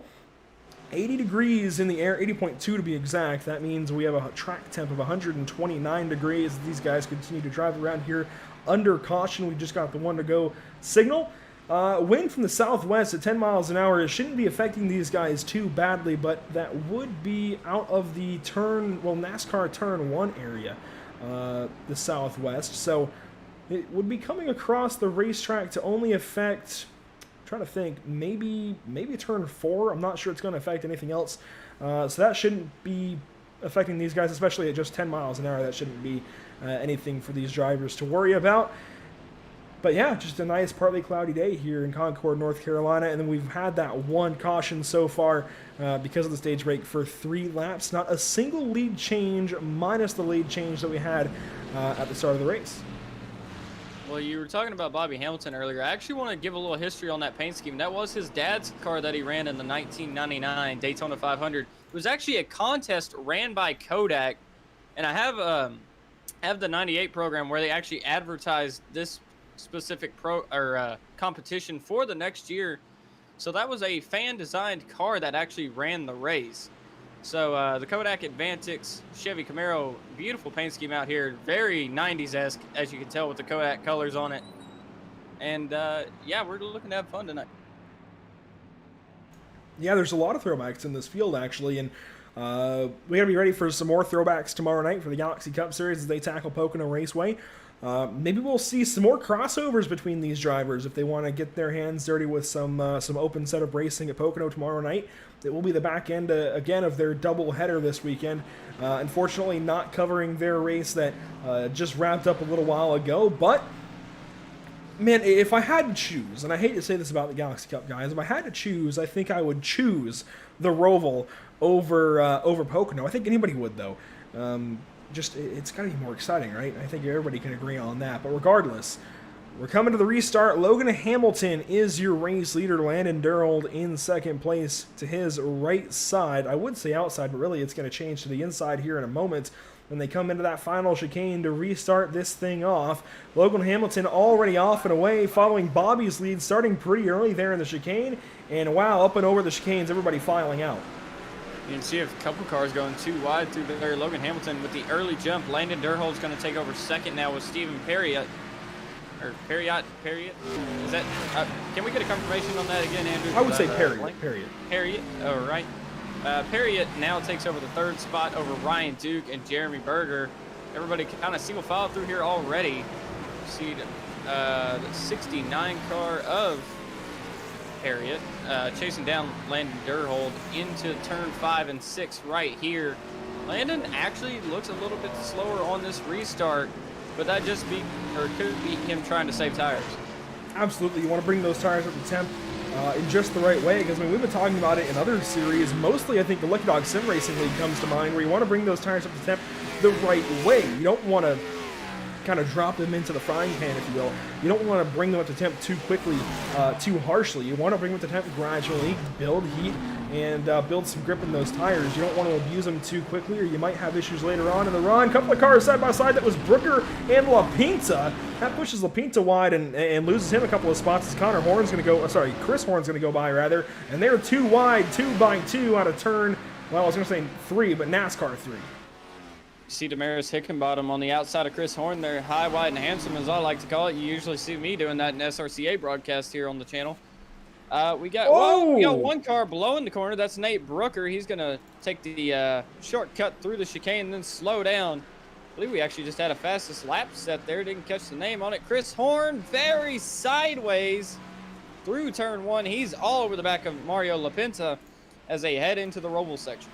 80 degrees in the air, 80.2 to be exact. That means we have a track temp of 129 degrees. These guys continue to drive around here under caution. We just got the 1 to go signal. Wind from the southwest at 10 miles an hour. It shouldn't be affecting these guys too badly, but that would be out of the turn, well, NASCAR turn 1 area, the southwest. So it would be coming across the racetrack to only affect, I'm trying to think, maybe turn 4. I'm not sure it's going to affect anything else. So that shouldn't be affecting these guys, especially at just 10 miles an hour. That shouldn't be anything for these drivers to worry about. But yeah, just a nice partly cloudy day here in Concord, North Carolina. And then we've had that 1 caution so far because of the stage break for 3 laps. Not a single lead change minus the lead change that we had at the start of the race. Well, you were talking about Bobby Hamilton earlier. I actually want to give a little history on that paint scheme. That was his dad's car that he ran in the 1999 Daytona 500. It was actually a contest ran by Kodak, and I have the 98 program where they actually advertised this specific competition for the next year. So that was a fan-designed car that actually ran the race. So the Kodak Advantix Chevy Camaro, beautiful paint scheme out here, very 90s-esque, as you can tell with the Kodak colors on it. And yeah, we're looking to have fun tonight. Yeah, there's a lot of throwbacks in this field, actually, and we got to be ready for some more throwbacks tomorrow night for the Galaxy Cup Series as they tackle Pocono Raceway. Maybe we'll see some more crossovers between these drivers if they want to get their hands dirty with some open setup racing at Pocono tomorrow night. It will be the back end, again, of their double header this weekend. Unfortunately, not covering their race that just wrapped up a little while ago, but man, if I had to choose, and I hate to say this about the Galaxy Cup guys, if I had to choose, I think I would choose the Roval over Pocono. I think anybody would, though. It's got to be more exciting, right? I think everybody can agree on that. But regardless, we're coming to the restart. Logan Hamilton is your race leader. Landon Durhold in second place to his right side. I would say outside, but really it's going to change to the inside here in a moment when they come into that final chicane to restart this thing off. Logan Hamilton already off and away, following Bobby's lead, starting pretty early there in the chicane. And wow, up and over the chicanes, everybody filing out. You can see a couple cars going too wide through there. Logan Hamilton with the early jump. Landon Durhold's going to take over second now with Stephen Perriott. Or Perriott? Is that? Can we get a confirmation on that again, Andrew? I would say Perriott. Perriott. Oh, right. Perriott now takes over the 3rd spot over Ryan Duke and Jeremy Berger. Everybody kind of single file through here already. See the 69 car of Perriott chasing down Landon Durhold into turn 5 and 6 right here. Landon actually looks a little bit slower on this restart, but that just could be him trying to save tires. Absolutely, you want to bring those tires up to temp in just the right way, because I mean, we've been talking about it in other series. Mostly, I think the Lucky Dog Sim Racing League comes to mind, where you want to bring those tires up to temp the right way. You don't want to kind of drop them into the frying pan, if you will. You don't want to bring them up to temp too quickly, too harshly. You want to bring them to temp gradually, build heat, and build some grip in those tires. You don't want to abuse them too quickly, or you might have issues later on in the run. Couple of cars side by side. That was Brooker and LaPinta. That pushes LaPinta wide and loses him a couple of spots as Chris Horn's going to go by, rather. And they're 2 wide, 2 by 2 out of turn, well, I was going to say 3, but NASCAR 3. You see Damaris Hickenbottom on the outside of Chris Horn there, high, wide, and handsome, as I like to call it. You usually see me doing that in SRCA broadcast here on the channel. We got 1 car below in the corner. That's Nate Brooker. He's going to take the shortcut through the chicane and then slow down. I believe we actually just had a fastest lap set there. Didn't catch the name on it. Chris Horn, very sideways through turn 1. He's all over the back of Mario LaPinta as they head into the Roval section.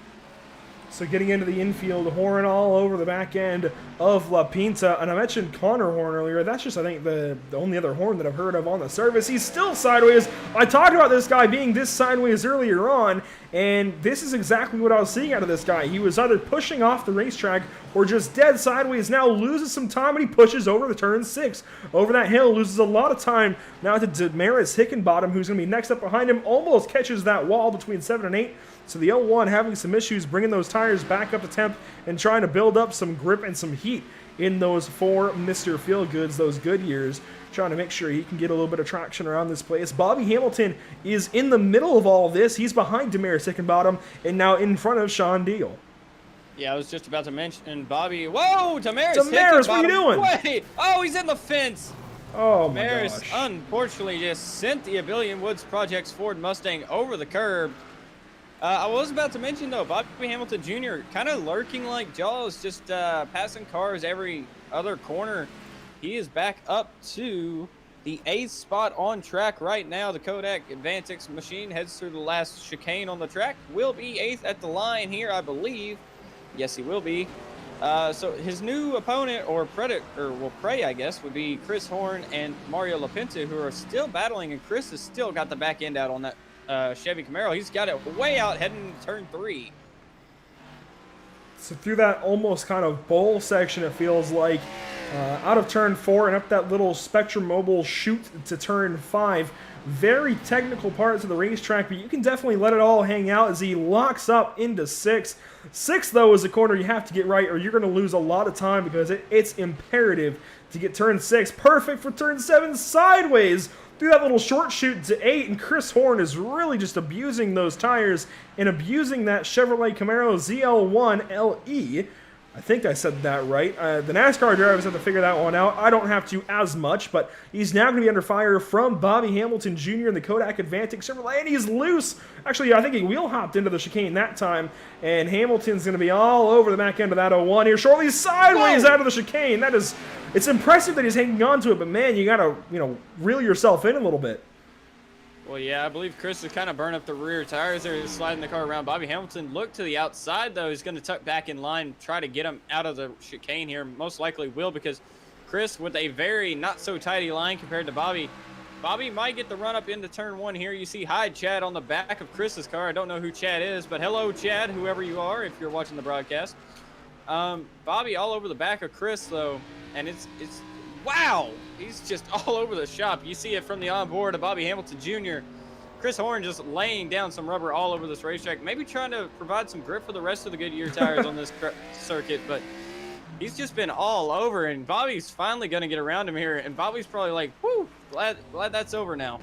So getting into the infield, Horn all over the back end of LaPinta. And I mentioned Connor Horn earlier. That's just, I think, the only other Horn that I've heard of on the service. He's still sideways. I talked about this guy being this sideways earlier on, and this is exactly what I was seeing out of this guy. He was either pushing off the racetrack or just dead sideways. Now loses some time, and he pushes over the turn 6. Over that hill, loses a lot of time. Now to Damaris Hickenbottom, who's going to be next up behind him. Almost catches that wall between 7 and 8. So the L1 having some issues bringing those tires back up to temp and trying to build up some grip and some heat in those 4 Mr. Feelgoods, those Goodyears, trying to make sure he can get a little bit of traction around this place. Bobby Hamilton is in the middle of all of this. He's behind Damaris Hickenbottom and now in front of Sean Deal. Yeah, I was just about to mention Bobby. Whoa, Damaris, what are you doing? Wait, oh, he's in the fence. Oh my Damaris gosh. unfortunately just sent the Abillion Woods Project's Ford Mustang over the curb. I was about to mention, though, Bobby Hamilton Jr. kind of lurking like Jaws, just passing cars every other corner. He is back up to the 8th spot on track right now. The Kodak Advantix machine heads through the last chicane on the track. Will be 8th at the line here, I believe. Yes, he will be. So his new opponent, or prey, I guess, would be Chris Horn and Mario LaPinta, who are still battling, and Chris has still got the back end out on that Chevy Camaro. He's got it way out heading to turn 3. So through that almost kind of bowl section, it feels like, out of turn 4 and up that little Spectrum Mobile chute to turn 5. Very technical parts of the racetrack, but you can definitely let it all hang out as he locks up into 6. 6, though, is a corner you have to get right or you're going to lose a lot of time because it's imperative to get turn 6. Perfect for turn 7 sideways through that little short chute to 8, and Chris Horn is really just abusing those tires and abusing that Chevrolet Camaro ZL1 LE. I think I said that right. The NASCAR drivers have to figure that one out. I don't have to as much, but he's now going to be under fire from Bobby Hamilton Jr. in the Kodak Advantix Chevrolet, and he's loose. Actually, I think he wheel hopped into the chicane that time, and Hamilton's going to be all over the back end of that 01 here shortly, sideways out of the chicane. It's impressive that he's hanging on to it, but man, you got to, reel yourself in a little bit. Well, yeah, I believe Chris has kind of burned up the rear tires there, sliding the car around. Bobby Hamilton looked to the outside, though. He's going to tuck back in line, try to get him out of the chicane here. Most likely will, because Chris, with a very not-so-tidy line compared to Bobby, Bobby might get the run-up into turn 1 here. You see Hyde Chad on the back of Chris's car. I don't know who Chad is, but hello, Chad, whoever you are, if you're watching the broadcast. Bobby all over the back of Chris, though, and it's wow! He's just all over the shop. You see it from the onboard of Bobby Hamilton Jr. Chris Horn just laying down some rubber all over this racetrack, maybe trying to provide some grip for the rest of the Goodyear tires on this circuit, but he's just been all over, and Bobby's finally going to get around him here, and Bobby's probably like, whew, glad that's over now.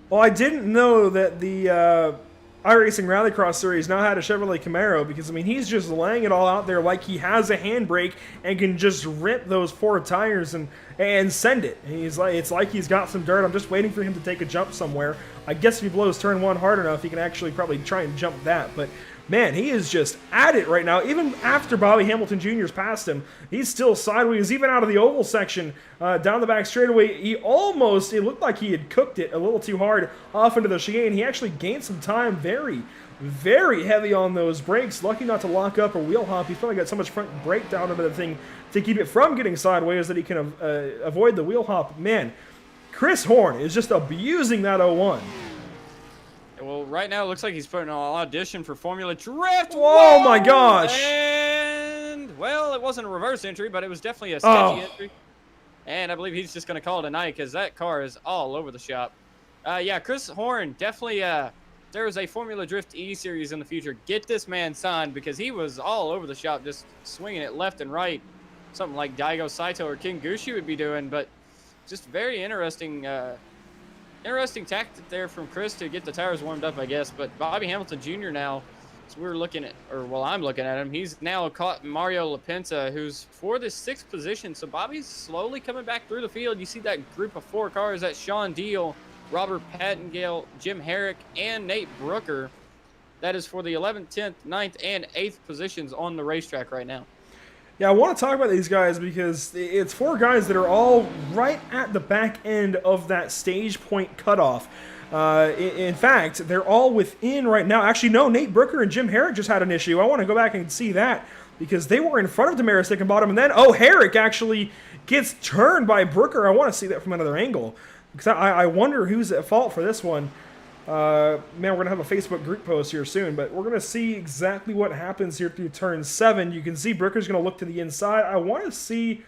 Well, I didn't know that the iRacing Rallycross Series now had a Chevrolet Camaro because, he's just laying it all out there like he has a handbrake and can just rip those 4 tires and send it. And it's like he's got some dirt. I'm just waiting for him to take a jump somewhere. I guess if he blows turn 1 hard enough, he can actually probably try and jump that. But man, he is just at it right now. Even after Bobby Hamilton Jr.'s passed him, he's still sideways, even out of the oval section, down the back straightaway. It looked like he had cooked it a little too hard off into the chicane. He actually gained some time, very, very heavy on those brakes. Lucky not to lock up or wheel hop. He's probably got so much front brake down into the thing to keep it from getting sideways that he can avoid the wheel hop. Man, Chris Horn is just abusing that 01. Well, right now it looks like he's putting an audition for Formula Drift. Whoa, my gosh! And, well, it wasn't a reverse entry, but it was definitely a sketchy entry. And I believe he's just going to call it a night because that car is all over the shop. Yeah, Chris Horn, definitely, there is a Formula Drift E-Series in the future. Get this man signed because he was all over the shop just swinging it left and right. Something like Daigo Saito or King Gushi would be doing, but just very interesting interesting tactic there from Chris to get the tires warmed up, I guess. But Bobby Hamilton Jr. now, so I'm looking at him, he's now caught Mario LaPinta, who's for the 6th position. So Bobby's slowly coming back through the field. You see that group of 4 cars, that Sean Deal, Robert Pattengale, Jim Herrick, and Nate Brooker. That is for the 11th, 10th, 9th, and 8th positions on the racetrack right now. Yeah, I want to talk about these guys because it's 4 guys that are all right at the back end of that stage point cutoff. In fact, they're all within right now. Actually, no, Nate Brooker and Jim Herrick just had an issue. I want to go back and see that because they were in front of Damaris Hickenbottom, and then, Herrick actually gets turned by Brooker. I want to see that from another angle because I wonder who's at fault for this one. Man, we're going to have a Facebook group post here soon, but we're going to see exactly what happens here through turn 7. You can see Brooker's going to look to the inside. I want to see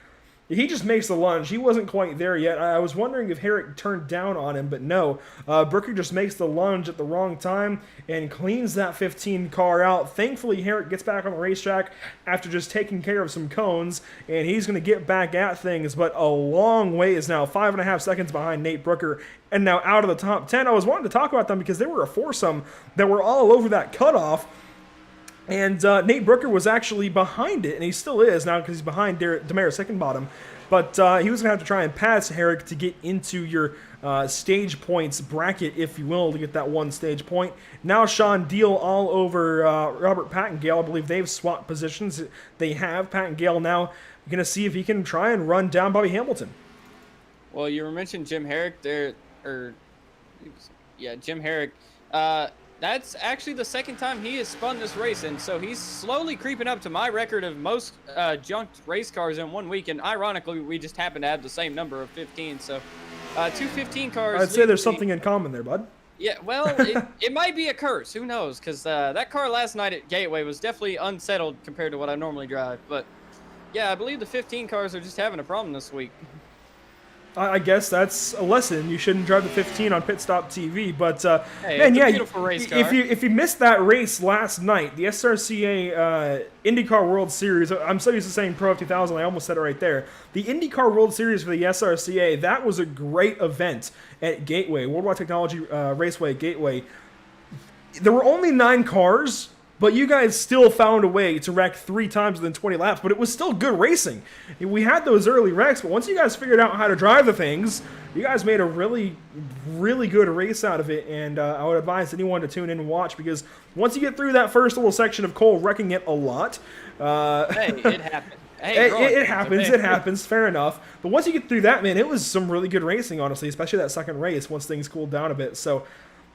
He just makes the lunge. He wasn't quite there yet. I was wondering if Herrick turned down on him, but no. Brooker just makes the lunge at the wrong time and cleans that 15 car out. Thankfully, Herrick gets back on the racetrack after just taking care of some cones, and he's going to get back at things, but a long ways now. 5.5 seconds behind Nate Brooker, and now out of the top 10. I was wanting to talk about them because they were a foursome that were all over that cutoff. And Nate Brooker was actually behind it, and he still is now because he's behind Damaris Hickenbottom. But he was going to have to try and pass Herrick to get into your stage points bracket, if you will, to get that one stage point. Now Sean Deal all over Robert Pattengale. I believe they've swapped positions. They have. Pattengale now going to see if he can try and run down Bobby Hamilton. Well, you were mentioning Jim Herrick there, Jim Herrick. That's actually the second time he has spun this race, and so he's slowly creeping up to my record of most junked race cars in 1 week, and ironically, we just happen to have the same number of 15, so 2 15 cars. I'd say there's something in common there, bud. Yeah, well, it might be a curse. Who knows? Because that car last night at Gateway was definitely unsettled compared to what I normally drive, but yeah, I believe the 15 cars are just having a problem this week. I guess that's a lesson. You shouldn't drive the 15 on Pit Stop TV. But hey, man, it's yeah, a beautiful race car. If you missed that race last night, the SRCA IndyCar World Series. I'm so used to saying Pro 2000, I almost said it right there. The IndyCar World Series for the SRCA. That was a great event at Gateway, Worldwide Technology Raceway Gateway. There were only 9 cars. But you guys still found a way to wreck 3 times within 20 laps, but it was still good racing. We had those early wrecks, but once you guys figured out how to drive the things, you guys made a really, really good race out of it, and I would advise anyone to tune in and watch, because once you get through that first little section of Cole wrecking it a lot... hey, it happened. Hey, it happens, it happens, fair enough. But once you get through that, man, it was some really good racing, honestly, especially that second race once things cooled down a bit, so...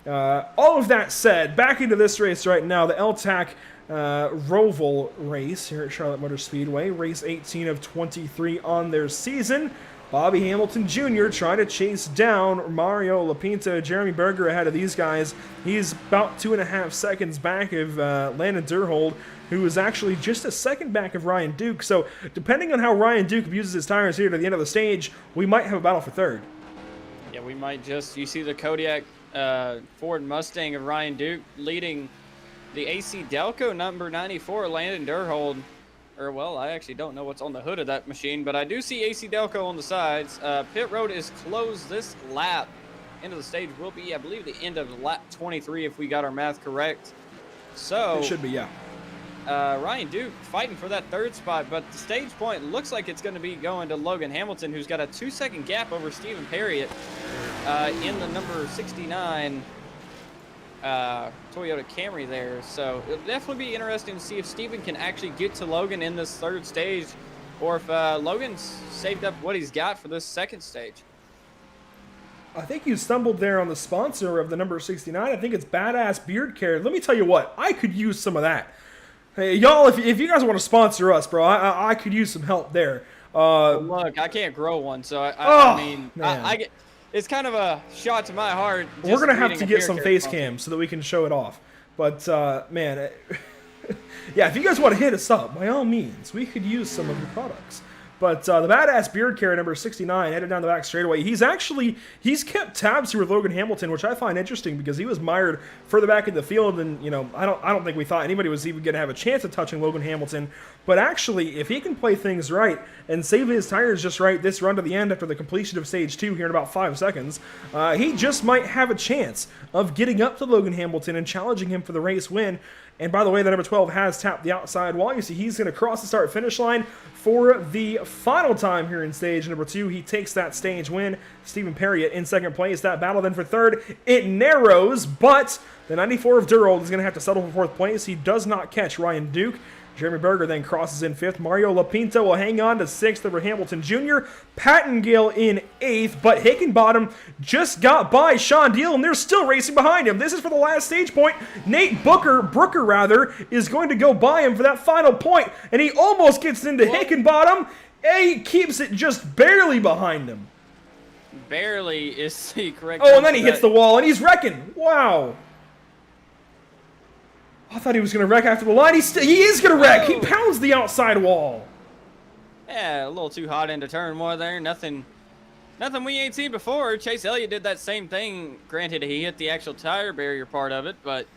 all of that said, back into this race right now, the L-TAC Roval race here at Charlotte Motor Speedway, race 18 of 23 on their season. Bobby Hamilton Jr. trying to chase down Mario Lapinto, Jeremy Berger ahead of these guys. He's about 2.5 seconds back of Landon Durhold, who is actually just a second back of Ryan Duke. So depending on how Ryan Duke abuses his tires here to the end of the stage, we might have a battle for third. Yeah, we might just, you see the Kodiak Ford Mustang of Ryan Duke leading the AC Delco number 94, Landon Durhold. Or, well, I actually don't know what's on the hood of that machine, but I do see AC Delco on the sides. Pit road is closed this lap. End of the stage will be, I believe, the end of lap 23 if we got our math correct. So it should be, yeah. Ryan Duke fighting for that third spot, but the stage point looks like it's going to be going to Logan Hamilton, who's got a 2-second gap over Stephen Perriott in the number 69 Toyota Camry there. So it'll definitely be interesting to see if Stephen can actually get to Logan in this third stage, or if Logan's saved up what he's got for this second stage. I think you stumbled there on the sponsor of the number 69. I think it's Badass Beard Care. Let me tell you what, I could use some of that. Hey, y'all, if you guys want to sponsor us, bro, I could use some help there. Look, I can't grow one, so I mean, I get, it's kind of a shot to my heart. We're going to have to get some face cams so that we can show it off. But, man, yeah, if you guys want to hit us up, by all means, we could use some of your products. But the Badass Beard Care number 69 headed down the back straightaway. He's kept tabs here with Logan Hamilton, which I find interesting because he was mired further back in the field, and you know I don't think we thought anybody was even going to have a chance of touching Logan Hamilton. But actually, if he can play things right and save his tires just right this run to the end after the completion of stage 2 here in about 5 seconds, he just might have a chance of getting up to Logan Hamilton and challenging him for the race win. And by the way, the number 12 has tapped the outside wall. You see he's going to cross the start-finish line for the final time here in stage number 2. He takes that stage win. Stephen Perriott in second place. That battle then for third. It narrows, but the 94 of Durhold is going to have to settle for 4th place. He does not catch Ryan Duke. Jeremy Berger then crosses in 5th. Mario Lapinto will hang on to 6th over Hamilton Jr. Pattengale in 8th, but Hickenbottom just got by Sean Deal, and they're still racing behind him. This is for the last stage point. Nate Brooker is going to go by him for that final point, and he almost gets into Hickenbottom. He keeps it just barely behind him. Barely is the correct. Oh, and then he hits the wall, and he's wrecking. Wow. I thought he was going to wreck after the line. He is going to wreck. He pounds the outside wall. Yeah, a little too hot into turn 1 there. Nothing we ain't seen before. Chase Elliott did that same thing. Granted, he hit the actual tire barrier part of it, but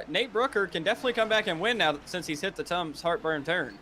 Nate Brooker can definitely come back and win now since he's hit the Tums heartburn turn.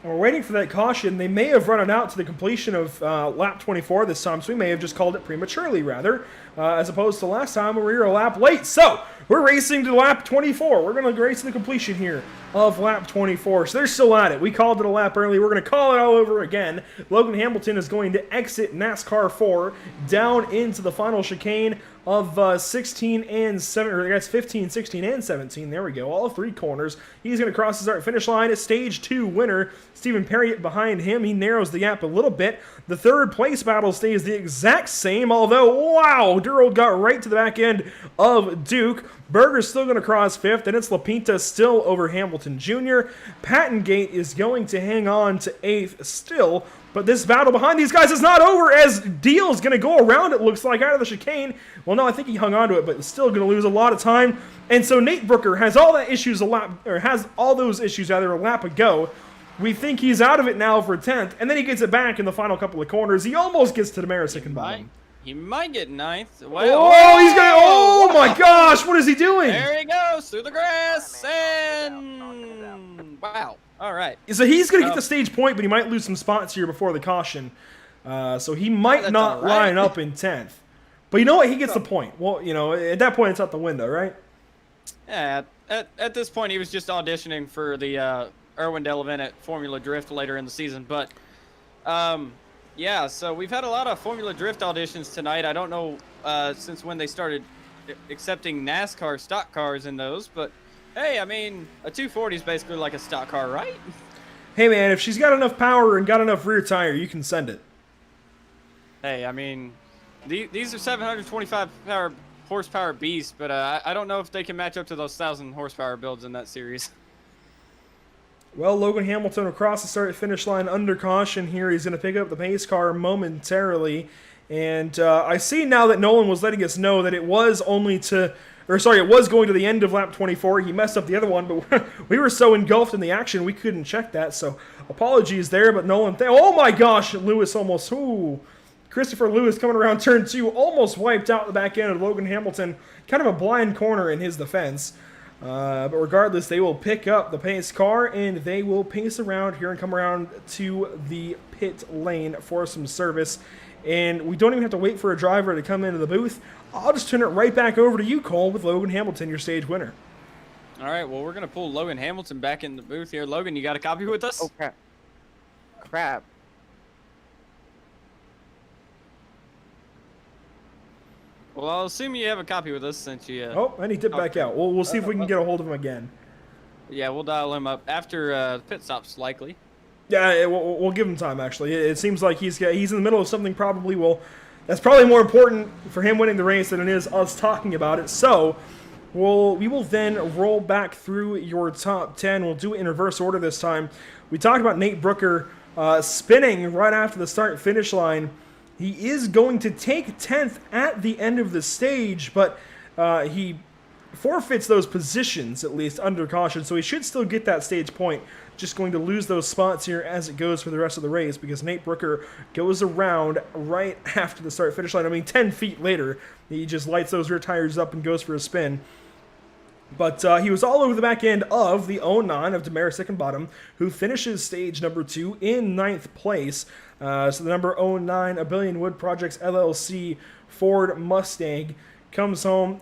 And we're waiting for that caution. They may have run it out to the completion of lap 24 this time, so we may have just called it prematurely, rather, as opposed to last time where we were a lap late. So, we're racing to lap 24. We're going to race to the completion here of lap 24. So they're still at it. We called it a lap early. We're going to call it all over again. Logan Hamilton is going to exit NASCAR 4 down into the final chicane of 16 and 7, or I guess 15, 16, and 17. There we go. All 3 corners. He's going to cross the start-finish line. A Stage 2 winner. Stephen Perriott behind him. He narrows the gap a little bit. The third place battle stays the exact same, although, wow, Durold got right to the back end of Duke. Berger's still going to cross 5th, and it's LaPinta still over Hamilton Jr. Pattengate is going to hang on to 8th still, but this battle behind these guys is not over as Deal's going to go around, it looks like, out of the chicane. Well, no, I think he hung on to it, but still going to lose a lot of time. And so Nate Brooker has all that issues a lap ago. We think he's out of it now for 10th, and then he gets it back in the final couple of corners. He almost gets to the Hickenbottom bottom. He might get 9th. Well, he's going to... Oh, my gosh. What is he doing? There he goes through the grass. And... Wow. All right. So he's going to get the stage point, but he might lose some spots here before the caution. So he might not line up in 10th. But you know what? He gets the point. Well, you know, at that point, it's out the window, right? Yeah. At this point, he was just auditioning for the Irwin Dell event at Formula Drift later in the season. But... yeah, so we've had a lot of Formula Drift auditions tonight. I don't know since when they started accepting NASCAR stock cars in those, but hey, I mean, a 240 is basically like a stock car, right? Hey, man, if she's got enough power and got enough rear tire, you can send it. Hey, I mean, these are 725 horsepower beasts, but I don't know if they can match up to those 1,000 horsepower builds in that series. Well, Logan Hamilton across the start-finish line under caution here. He's going to pick up the pace car momentarily. And I see now that Nolan was letting us know that it was going to the end of lap 24. He messed up the other one, but we were so engulfed in the action we couldn't check that. So apologies there, but Nolan... Oh my gosh, Lewis almost... Ooh. Christopher Lewis coming around turn 2 almost wiped out the back end of Logan Hamilton. Kind of a blind corner in his defense. But regardless, they will pick up the pace car and they will pace around here and come around to the pit lane for some service. And we don't even have to wait for a driver to come into the booth. I'll just turn it right back over to you, Cole, with Logan Hamilton, your stage winner. All right, well, we're going to pull Logan Hamilton back in the booth here. Logan, you got a copy with us? Oh, crap. Well, I'll assume you have a copy with us since you... and he dipped back out. We'll see if we can get a hold of him again. Yeah, we'll dial him up after the pit stops, likely. Yeah, we'll give him time, actually. It seems like he's in the middle of something probably. Well, that's probably more important for him winning the race than it is us talking about it. So we will then roll back through your top 10. We'll do it in reverse order this time. We talked about Nate Brooker spinning right after the start-finish line. He is going to take 10th at the end of the stage, but he forfeits those positions, at least, under caution, so he should still get that stage point. Just going to lose those spots here as it goes for the rest of the race, because Nate Brooker goes around right after the start-finish line. I mean, 10 feet later, he just lights those rear tires up and goes for a spin. But he was all over the back end of the 09 of Damaris Hickenbottom, who finishes stage number 2 in 9th place. So the number 09, A Billion Wood Projects LLC Ford Mustang comes home,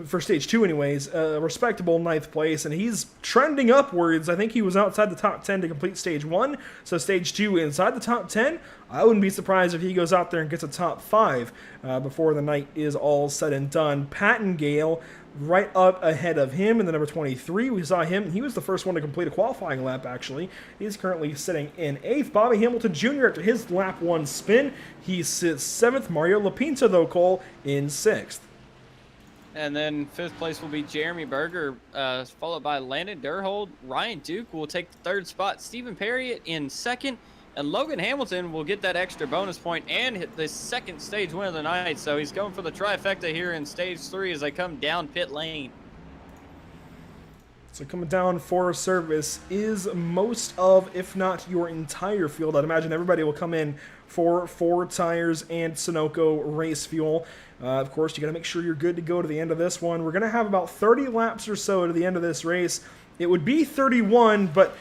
for stage 2 anyways, a respectable 9th place, and he's trending upwards. I think he was outside the top 10 to complete stage 1, so stage 2 inside the top 10. I wouldn't be surprised if he goes out there and gets a top 5 before the night is all said and done. Pattengale right up ahead of him in the number 23. We saw him. He was the first one to complete a qualifying lap, actually. He's currently sitting in 8th. Bobby Hamilton Jr. after his lap 1 spin. He sits 7th. Mario Lapinta, though, Cole, in 6th. And then 5th place will be Jeremy Berger, followed by Landon Durhold. Ryan Duke will take the 3rd spot. Stephen Perriott in 2nd. And Logan Hamilton will get that extra bonus point and hit the 2nd stage win of the night. So he's going for the trifecta here in stage 3 as they come down pit lane. So coming down for service is most of, if not your entire field. I'd imagine everybody will come in for 4 tires and Sunoco race fuel. Of course, you got to make sure you're good to go to the end of this one. We're going to have about 30 laps or so to the end of this race. It would be 31, but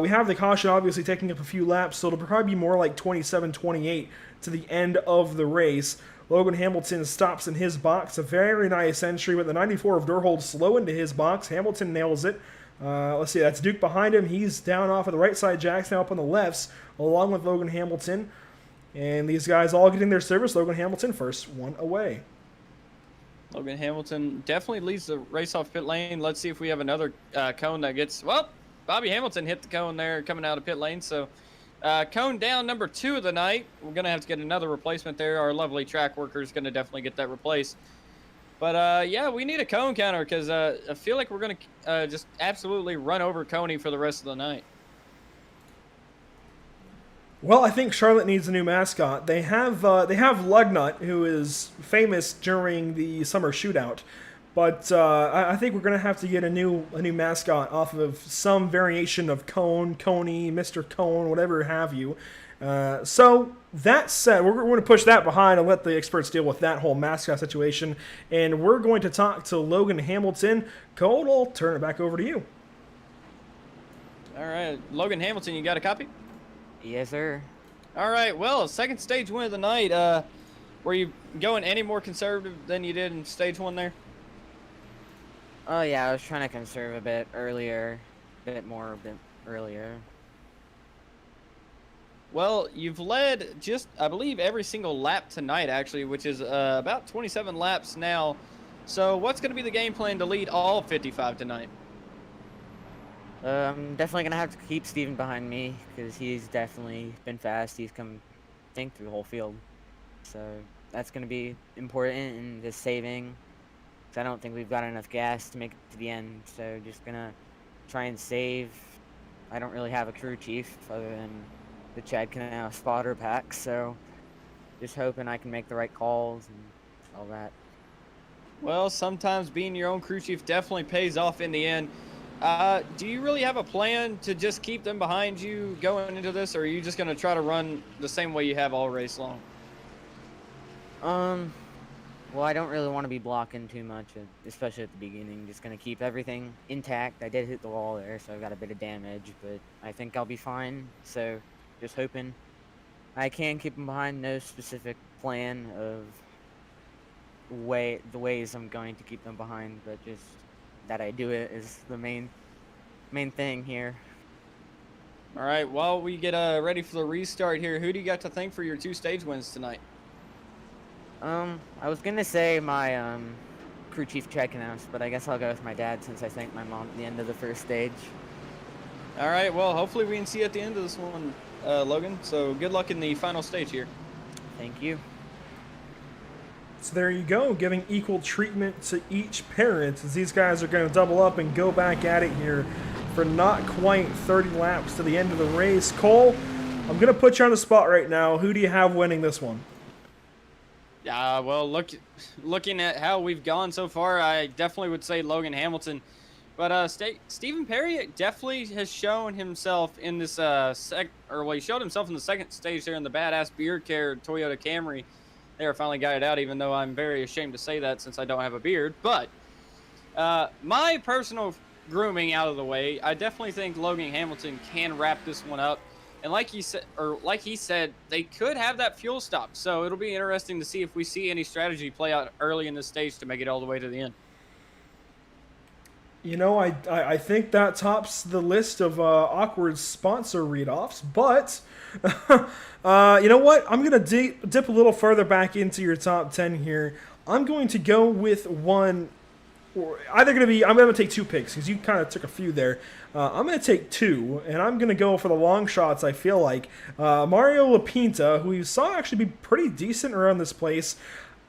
we have the caution obviously taking up a few laps, so it'll probably be more like 27, 28 to the end of the race. Logan Hamilton stops in his box. A very nice entry with the 94 of Durhold slow into his box. Hamilton nails it. Let's see, that's Duke behind him. He's down off of the right side. Jack's now up on the lefts, along with Logan Hamilton. And these guys all getting their service. Logan Hamilton first one away. Logan Hamilton definitely leads the race off pit lane. Let's see if we have another cone that gets... Well, Bobby Hamilton hit the cone there coming out of pit lane, so... cone down number 2 of the night. We're going to have to get another replacement there. Our lovely track worker is going to definitely get that replaced. But, yeah, we need a cone counter because I feel like we're going to just absolutely run over Coney for the rest of the night. Well, I think Charlotte needs a new mascot. They have Lugnut, who is famous during the summer shootout. But I think we're going to have to get a new mascot off of some variation of Cone, Coney, Mr. Cone, whatever have you. So that said, we're going to push that behind and let the experts deal with that whole mascot situation. And we're going to talk to Logan Hamilton. Cole, I'll turn it back over to you. All right, Logan Hamilton, you got a copy? Yes, sir. All right, well, second stage win of the night. Were you going any more conservative than you did in stage 1 there? Oh yeah, I was trying to conserve a bit earlier, a bit earlier. Well, you've led just, I believe, every single lap tonight, actually, which is about 27 laps now. So what's going to be the game plan to lead all 55 tonight? I'm definitely going to have to keep Steven behind me, because he's definitely been fast. He's come, I think, through the whole field. So that's going to be important in the saving. I don't think we've got enough gas to make it to the end, so just gonna try and save. I don't really have a crew chief other than the Chad Canal spotter pack, so just hoping I can make the right calls and all that. Well, sometimes being your own crew chief definitely pays off in the end. Do you really have a plan to just keep them behind you going into this, or are you just gonna try to run the same way you have all race long? Well, I don't really want to be blocking too much, especially at the beginning. Just going to keep everything intact. I did hit the wall there, so I got a bit of damage, but I think I'll be fine. So, just hoping I can keep them behind. No specific plan of the ways I'm going to keep them behind, but just that I do it is the main thing here. All right, while we get ready for the restart here, who do you got to thank for your 2 stage wins tonight? I was gonna say my, crew chief checking us, but I guess I'll go with my dad since I thanked my mom at the end of the first stage. All right, well, hopefully we can see you at the end of this one, Logan. So good luck in the final stage here. Thank you. So there you go, giving equal treatment to each parent as these guys are going to double up and go back at it here for not quite 30 laps to the end of the race. Cole, I'm going to put you on the spot right now. Who do you have winning this one? Well, looking at how we've gone so far, I definitely would say Logan Hamilton. But Stephen Perry definitely has shown himself in this he showed himself in the second stage there in the badass beard care Toyota Camry. They are finally got it out, even though I'm very ashamed to say that since I don't have a beard. But my personal grooming out of the way, I definitely think Logan Hamilton can wrap this one up. And like he said, they could have that fuel stop. So it'll be interesting to see if we see any strategy play out early in this stage to make it all the way to the end. You know, I think that tops the list of awkward sponsor read-offs, but you know what? I'm going to dip a little further back into your top 10 here. I'm going to go with one, or I'm going to take 2 picks because you kind of took a few there. I'm going to take 2, and I'm going to go for the long shots, I feel like. Mario Lapinta, who you saw actually be pretty decent around this place.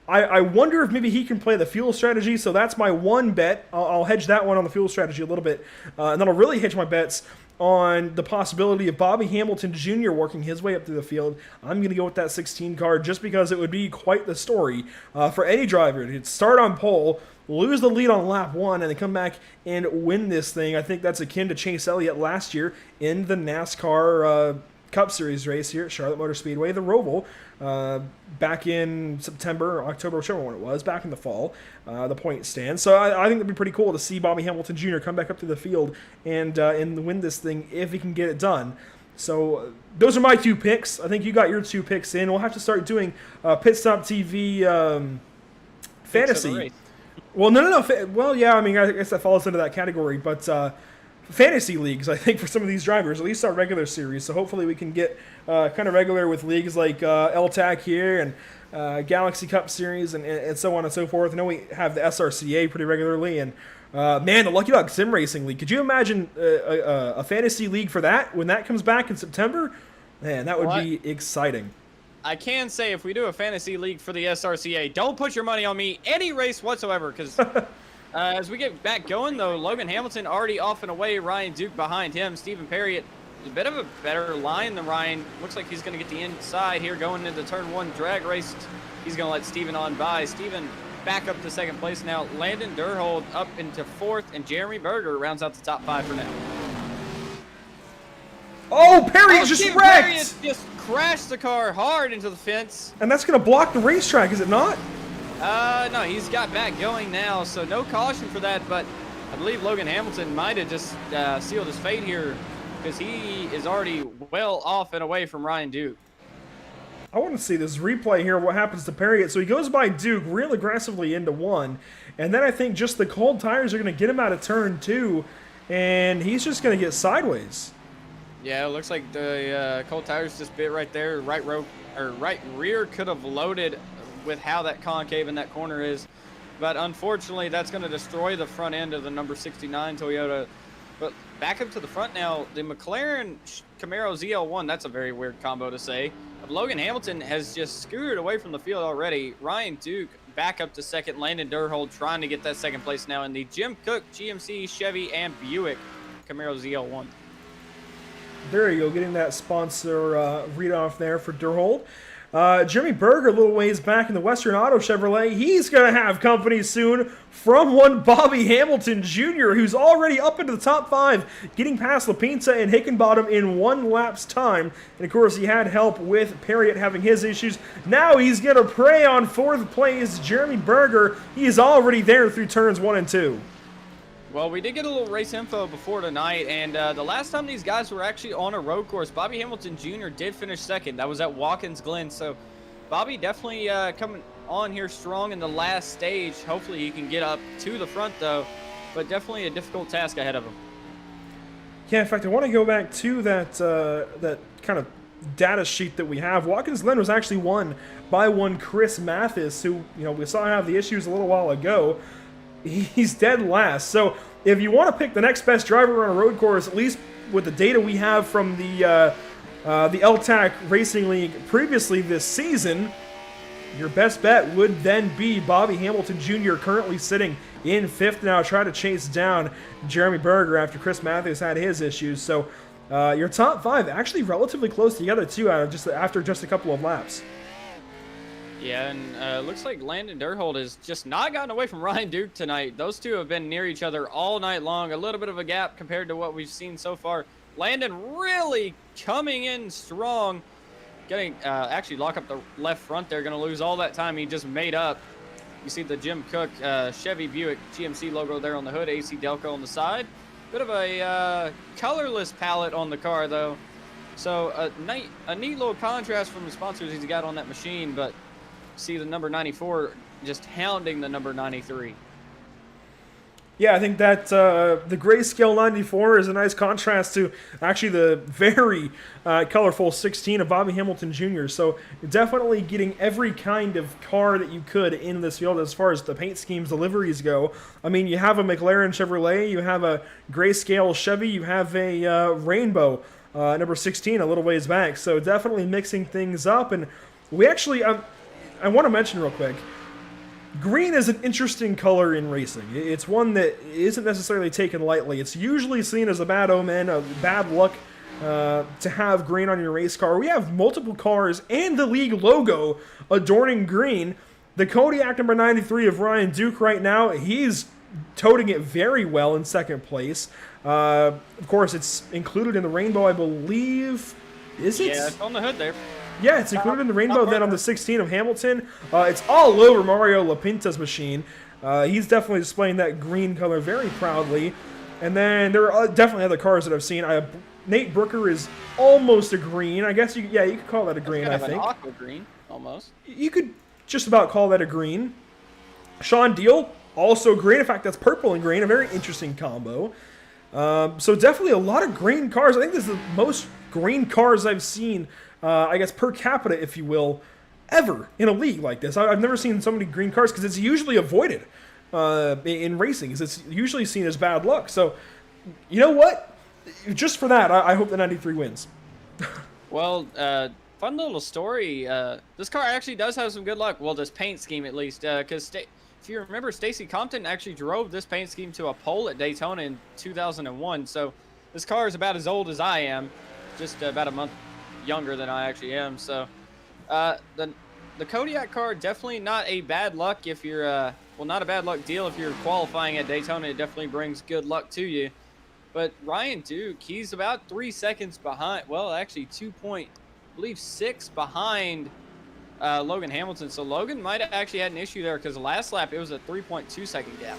I wonder if maybe he can play the fuel strategy, so that's my one bet. I'll hedge that one on the fuel strategy a little bit, and then I'll really hedge my bets on the possibility of Bobby Hamilton Jr. working his way up through the field. I'm going to go with that 16 car just because it would be quite the story for any driver to start on pole, lose the lead on lap 1, and then come back and win this thing. I think that's akin to Chase Elliott last year in the NASCAR Cup Series race here at Charlotte Motor Speedway, the Roval, back in September, October, whichever one it was, back in the fall, the point stand. So I think it'd be pretty cool to see Bobby Hamilton Jr. come back up to the field and win this thing if he can get it done. So those are my 2 picks. I think you got your 2 picks in. We'll have to start doing Pit Stop TV fantasy. Well, no. Well, yeah, I mean, I guess that falls into that category, but fantasy leagues, I think, for some of these drivers, at least our regular series. So hopefully we can get kind of regular with leagues like L-TAC here and Galaxy Cup Series and so on and so forth. I know we have the SRCA pretty regularly. And, man, the Lucky Dog Sim Racing League. Could you imagine a fantasy league for that when that comes back in September? Man, that would be exciting. I can say if we do a fantasy league for the SRCA, don't put your money on me any race whatsoever, because as we get back going, though, Logan Hamilton already off and away, Ryan Duke behind him. Stephen Perriott, a bit of a better line than Ryan. Looks like he's going to get the inside here going into turn 1 drag race. He's going to let Stephen on by. Stephen back up to 2nd place now. Landon Durhold up into 4th, and Jeremy Berger rounds out the top 5 for now. Oh, Perriott just wrecked! Perriott just crashed the car hard into the fence. And that's going to block the racetrack, is it not? No, he's got back going now, so no caution for that, but I believe Logan Hamilton might have just sealed his fate here because he is already well off and away from Ryan Duke. I want to see this replay here of what happens to Perriott. So he goes by Duke real aggressively into 1, and then I think just the cold tires are going to get him out of turn 2, and he's just going to get sideways. Yeah, it looks like the cold tires just bit right there. Right rear could have loaded with how that concave in that corner is, but unfortunately that's going to destroy the front end of the number 69 Toyota. But back up to the front now, the McLaren Camaro ZL1, that's a very weird combo to say. But Logan Hamilton has just scooted away from the field already. Ryan Duke back up to 2nd. Landon Durhold trying to get that 2nd place now in the Jim Cook GMC, Chevy, and Buick Camaro ZL1. There you go, getting that sponsor read off there for Durhold. Jimmy Berger, a little ways back in the Western Auto Chevrolet. He's going to have company soon from one Bobby Hamilton Jr., who's already up into the top 5, getting past LaPinta and Hickenbottom in 1 lap's time. And, of course, he had help with Perriott having his issues. Now he's going to prey on 4th place, Jeremy Berger. He is already there through turns 1 and 2. Well, we did get a little race info before tonight, and the last time these guys were actually on a road course, Bobby Hamilton Jr. did finish 2nd. That was at Watkins Glen, so Bobby definitely coming on here strong in the last stage. Hopefully he can get up to the front, though, but definitely a difficult task ahead of him. Yeah, in fact, I want to go back to that kind of data sheet that we have. Watkins Glen was actually won by one Chris Mathis, who, you know, we saw have the issues a little while ago. He's dead last. So if you want to pick the next best driver on a road course, at least with the data we have from the L-TAC Racing League previously this season, your best bet would then be Bobby Hamilton Jr., currently sitting in 5th now, trying to chase down Jeremy Berger after Chris Matthews had his issues. So your top 5 actually relatively close together too, after just a couple of laps. Yeah, and looks like Landon Durhold has just not gotten away from Ryan Duke tonight. Those two have been near each other all night long. A little bit of a gap compared to what we've seen so far. Landon really coming in strong. Getting actually lock up the left front there. Going to lose all that time he just made up. You see the Jim Cook Chevy Buick GMC logo there on the hood. AC Delco on the side. Bit of a colorless palette on the car, though. So a neat little contrast from the sponsors he's got on that machine, but see the number 94 just hounding the number 93. Yeah, I think that the grayscale 94 is a nice contrast to actually the very colorful 16 of Bobby Hamilton Jr. So definitely getting every kind of car that you could in this field as far as the paint schemes, the liveries go. I mean, you have a McLaren Chevrolet, you have a grayscale Chevy, you have a rainbow number 16 a little ways back. So definitely mixing things up. And we actually... I want to mention real quick, green is an interesting color in racing. It's one that isn't necessarily taken lightly. It's usually seen as a bad omen, a bad luck to have green on your race car. We have multiple cars and the league logo adorning green. The Kodiak number 93 of Ryan Duke right now, he's toting it very well in second place. Of course, it's included in the rainbow, I believe. Is it? Yeah, it's on the hood there. Yeah, it's included in the rainbow then on the 16 of Hamilton. It's all over Mario Lapinta's machine. He's definitely displaying that green color very proudly. And then there are definitely other cars that I've seen. Nate Brooker is almost a green. I guess you could call that a green, I think. An aqua green, almost. You could just about call that a green. Sean Deal, also green. In fact, that's purple and green, a very interesting combo. So definitely a lot of green cars. I think this is the most green cars I've seen, I guess per capita, if you will, ever in a league like this. I've never seen so many green cars because it's usually avoided in racing. It's usually seen as bad luck. So, you know what? Just for that, I hope the 93 wins. Well, fun little story. This car actually does have some good luck. Well, this paint scheme at least, because if you remember, Stacey Compton actually drove this paint scheme to a pole at Daytona in 2001. So this car is about as old as I am, just about a month younger than I actually am. So the Kodiak car, definitely not a bad luck if you're well, not a bad luck deal if you're qualifying at Daytona. It definitely brings good luck to you. But Ryan Duke, he's about 3 seconds behind. Well, actually 2.6 behind Logan Hamilton. So Logan might have actually had an issue there because the last lap it was a 3.2 second gap.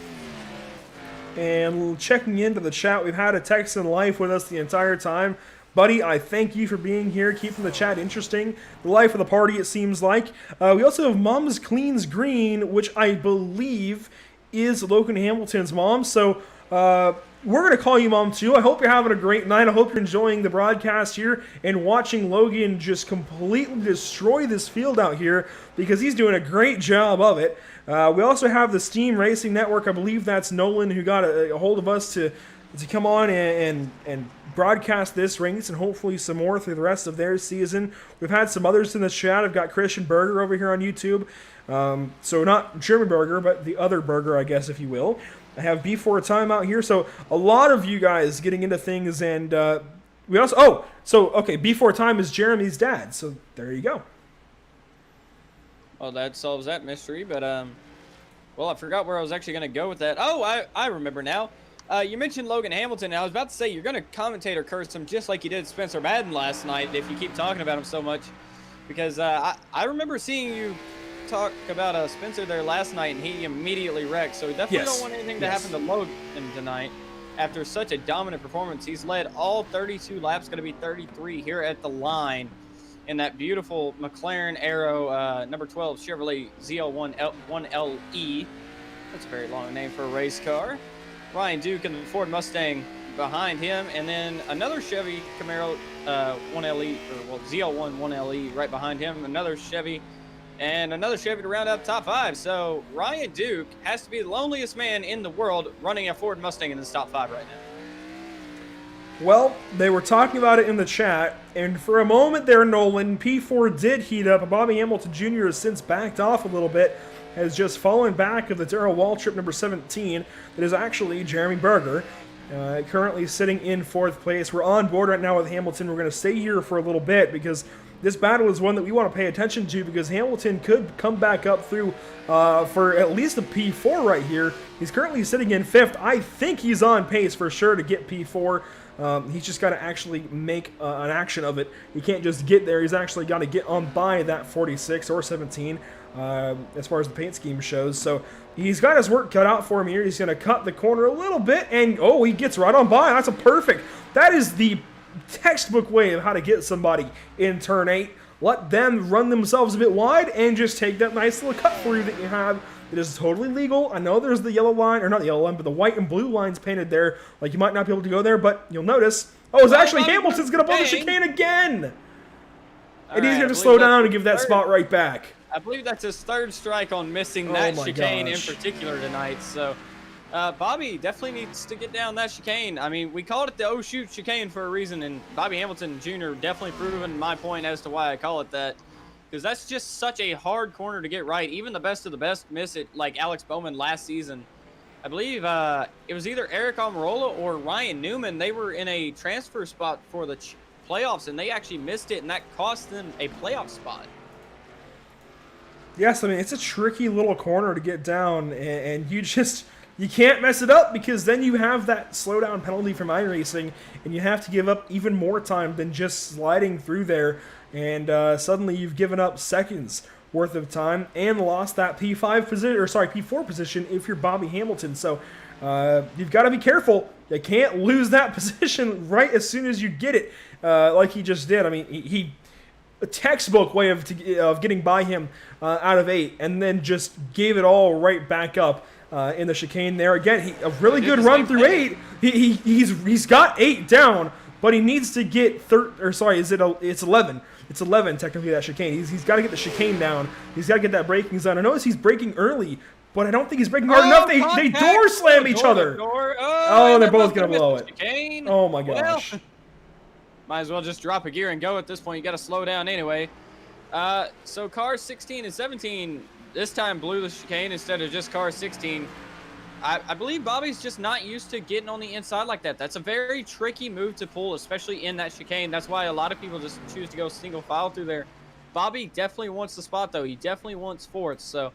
And checking into the chat, we've had a Texan Life with us the entire time. Buddy, I thank you for being here, keeping the chat interesting. The life of the party, it seems like. We also have Mom's Cleans Green, which I believe is Logan Hamilton's mom. So we're going to call you Mom, too. I hope you're having a great night. I hope you're enjoying the broadcast here and watching Logan just completely destroy this field out here because he's doing a great job of it. We also have the Steam Racing Network. I believe that's Nolan who got a hold of us to come on and broadcast this race and hopefully some more through the rest of their season. We've had some others in the chat. I've got Christian Berger over here on YouTube. So not German Burger, but the other burger, I guess, if you will. I have B4 Time out here. So a lot of you guys getting into things. And we also... okay, B4 Time is Jeremy's dad. So there you go. Well, that solves that mystery. But, well, I forgot where I was actually going to go with that. Oh, I remember now. You mentioned Logan Hamilton. I was about to say you're going to commentator curse him just like you did Spencer Madden last night if you keep talking about him so much. Because I remember seeing you talk about Spencer there last night, and he immediately wrecked. So we definitely don't want anything to happen to Logan tonight. After such a dominant performance, he's led all 32 laps, going to be 33 here at the line in that beautiful McLaren Aero number 12 Chevrolet ZL1LE. That's a very long name for a race car. Ryan Duke and the Ford Mustang behind him, and then another Chevy Camaro 1LE, or well, ZL1 1LE right behind him, another Chevy, and another Chevy to round out top 5. So Ryan Duke has to be the loneliest man in the world running a Ford Mustang in this top 5 right now. Well, they were talking about it in the chat, and for a moment there, Nolan, P4 did heat up. Bobby Hamilton Jr. has since backed off a little bit, has just fallen back of the Darrell Waltrip number 17. That is actually Jeremy Berger, currently sitting in 4th place. We're on board right now with Hamilton. We're going to stay here for a little bit because this battle is one that we want to pay attention to because Hamilton could come back up through for at least a P4 right here. He's currently sitting in 5th. I think he's on pace for sure to get P4. He's just got to actually make an action of it. He can't just get there. He's actually got to get on by that 46 or 17 as far as the paint scheme shows. So he's got his work cut out for him here. He's going to cut the corner a little bit, and oh, he gets right on by. That's a perfect. That is the textbook way of how to get somebody in turn 8. Let them run themselves a bit wide and just take that nice little cut for you that you have. It is totally legal. I know there's the yellow line, or not the yellow line, but the white and blue lines painted there. Like, you might not be able to go there, but you'll notice. Oh, it's actually Hamilton's going to blow the chicane again. And he's going to slow down and give that spot right back. I believe that's his 3rd strike on missing that chicane in particular tonight. So Bobby definitely needs to get down that chicane. I mean, we called it the oh shoot chicane for a reason, and Bobby Hamilton Jr. definitely proven my point as to why I call it that. because that's just such a hard corner to get right. Even the best of the best miss it, like Alex Bowman last season. I believe it was either Eric Almirola or Ryan Newman. They were in a transfer spot for the playoffs, and they actually missed it, and that cost them a playoff spot. Yes, I mean, it's a tricky little corner to get down, and you can't mess it up, because then you have that slowdown penalty from iRacing, and you have to give up even more time than just sliding through there, and suddenly you've given up seconds worth of time and lost that P5 position, or sorry, P4 position if you're Bobby Hamilton. So you've got to be careful. You can't lose that position right as soon as you get it, like he just did. I mean, he a textbook way of getting by him out of 8, and then just gave it all right back up in the chicane there. Again, a really good run through 8. He's got 8 down, but he needs to get it's 11. It's 11 technically, that chicane. He's got to get the chicane down. He's got to get that braking zone. I notice he's braking early, but I don't think he's braking hard enough. They door slam each other. Oh, they're both going to blow it. Chicane. Oh my gosh. Well, might as well just drop a gear and go at this point. You got to slow down anyway. So cars 16 and 17 this time blew the chicane instead of just car 16. I believe Bobby's just not used to getting on the inside like that. That's a very tricky move to pull, especially in that chicane. That's why a lot of people just choose to go single file through there. Bobby definitely wants the spot, though. He definitely wants fourth. So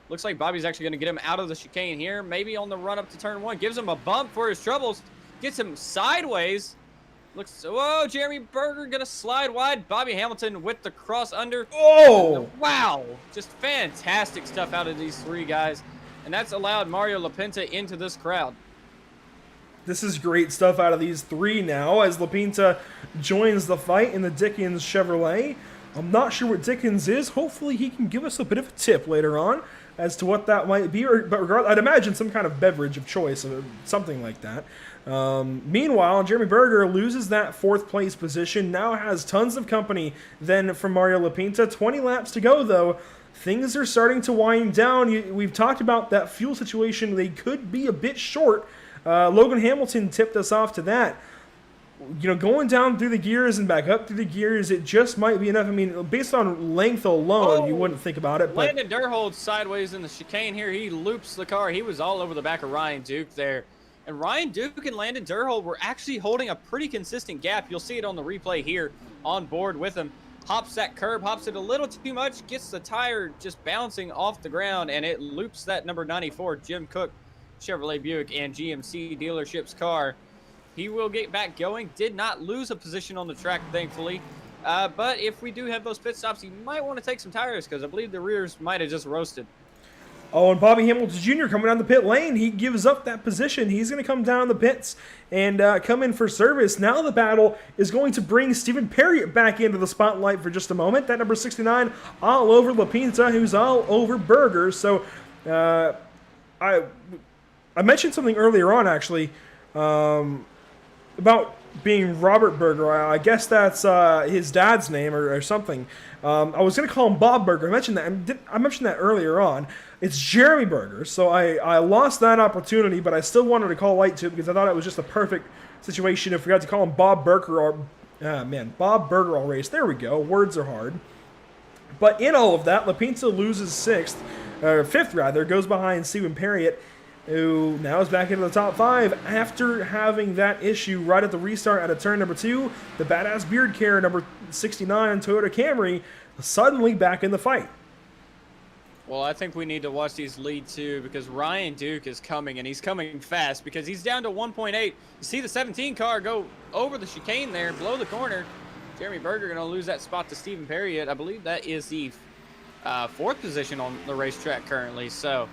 looks like Bobby's actually going to get him out of the chicane here. Maybe on the run up to turn 1. Gives him a bump for his troubles. Gets him sideways. Whoa, Jeremy Berger going to slide wide. Bobby Hamilton with the cross under. Oh! Wow. Just fantastic stuff out of these 3 guys. And that's allowed Mario Lapinta into this crowd. This is great stuff out of these 3 now, as Lapinta joins the fight in the Dickens Chevrolet. I'm not sure what Dickens is. Hopefully he can give us a bit of a tip later on as to what that might be. But regardless, I'd imagine some kind of beverage of choice, or something like that. Meanwhile, Jeremy Berger loses that 4th place position, now has tons of company then from Mario Lapinta. 20 laps to go, though. Things are starting to wind down. We've talked about that fuel situation. They could be a bit short. Logan Hamilton tipped us off to that. Going down through the gears and back up through the gears, it just might be enough. I mean, based on length alone, you wouldn't think about it. But Landon Durhold sideways in the chicane here. He loops the car. He was all over the back of Ryan Duke there. And Ryan Duke and Landon Durhold were actually holding a pretty consistent gap. You'll see it on the replay here on board with him. Hops that curb, hops it a little too much, gets the tire just bouncing off the ground, and it loops that number 94 Jim Cook Chevrolet Buick and GMC dealership's car. He will get back going. Did not lose a position on the track, thankfully. But if we do have those pit stops, you might want to take some tires, because I believe the rears might have just roasted. Oh, and Bobby Hamilton Jr. coming down the pit lane. He gives up that position. He's going to come down the pits and come in for service. Now the battle is going to bring Stephen Perriott back into the spotlight for just a moment. That number 69 all over Lapinta, who's all over Berger. So I mentioned something earlier on, actually, about being Robert Berger. I guess that's his dad's name or something. I was going to call him Bob Berger. I mentioned that earlier on. It's Jeremy Berger, so I lost that opportunity, but I still wanted to call light to it because I thought it was just a perfect situation. If we had to call him Bob Berger or Bob Berger all race. There we go. Words are hard. But in all of that, Lapinta loses 5th rather, goes behind Stephen Perriott, who now is back into the top 5 after having that issue right at the restart out of turn number 2. The badass beard care number 69 Toyota Camry suddenly back in the fight. Well, I think we need to watch these lead 2 because Ryan Duke is coming, and he's coming fast because he's down to 1.8. You see the 17 car go over the chicane there, blow the corner. Jeremy Berger going to lose that spot to Stephen Perriott. I believe that is the 4th position on the racetrack currently. So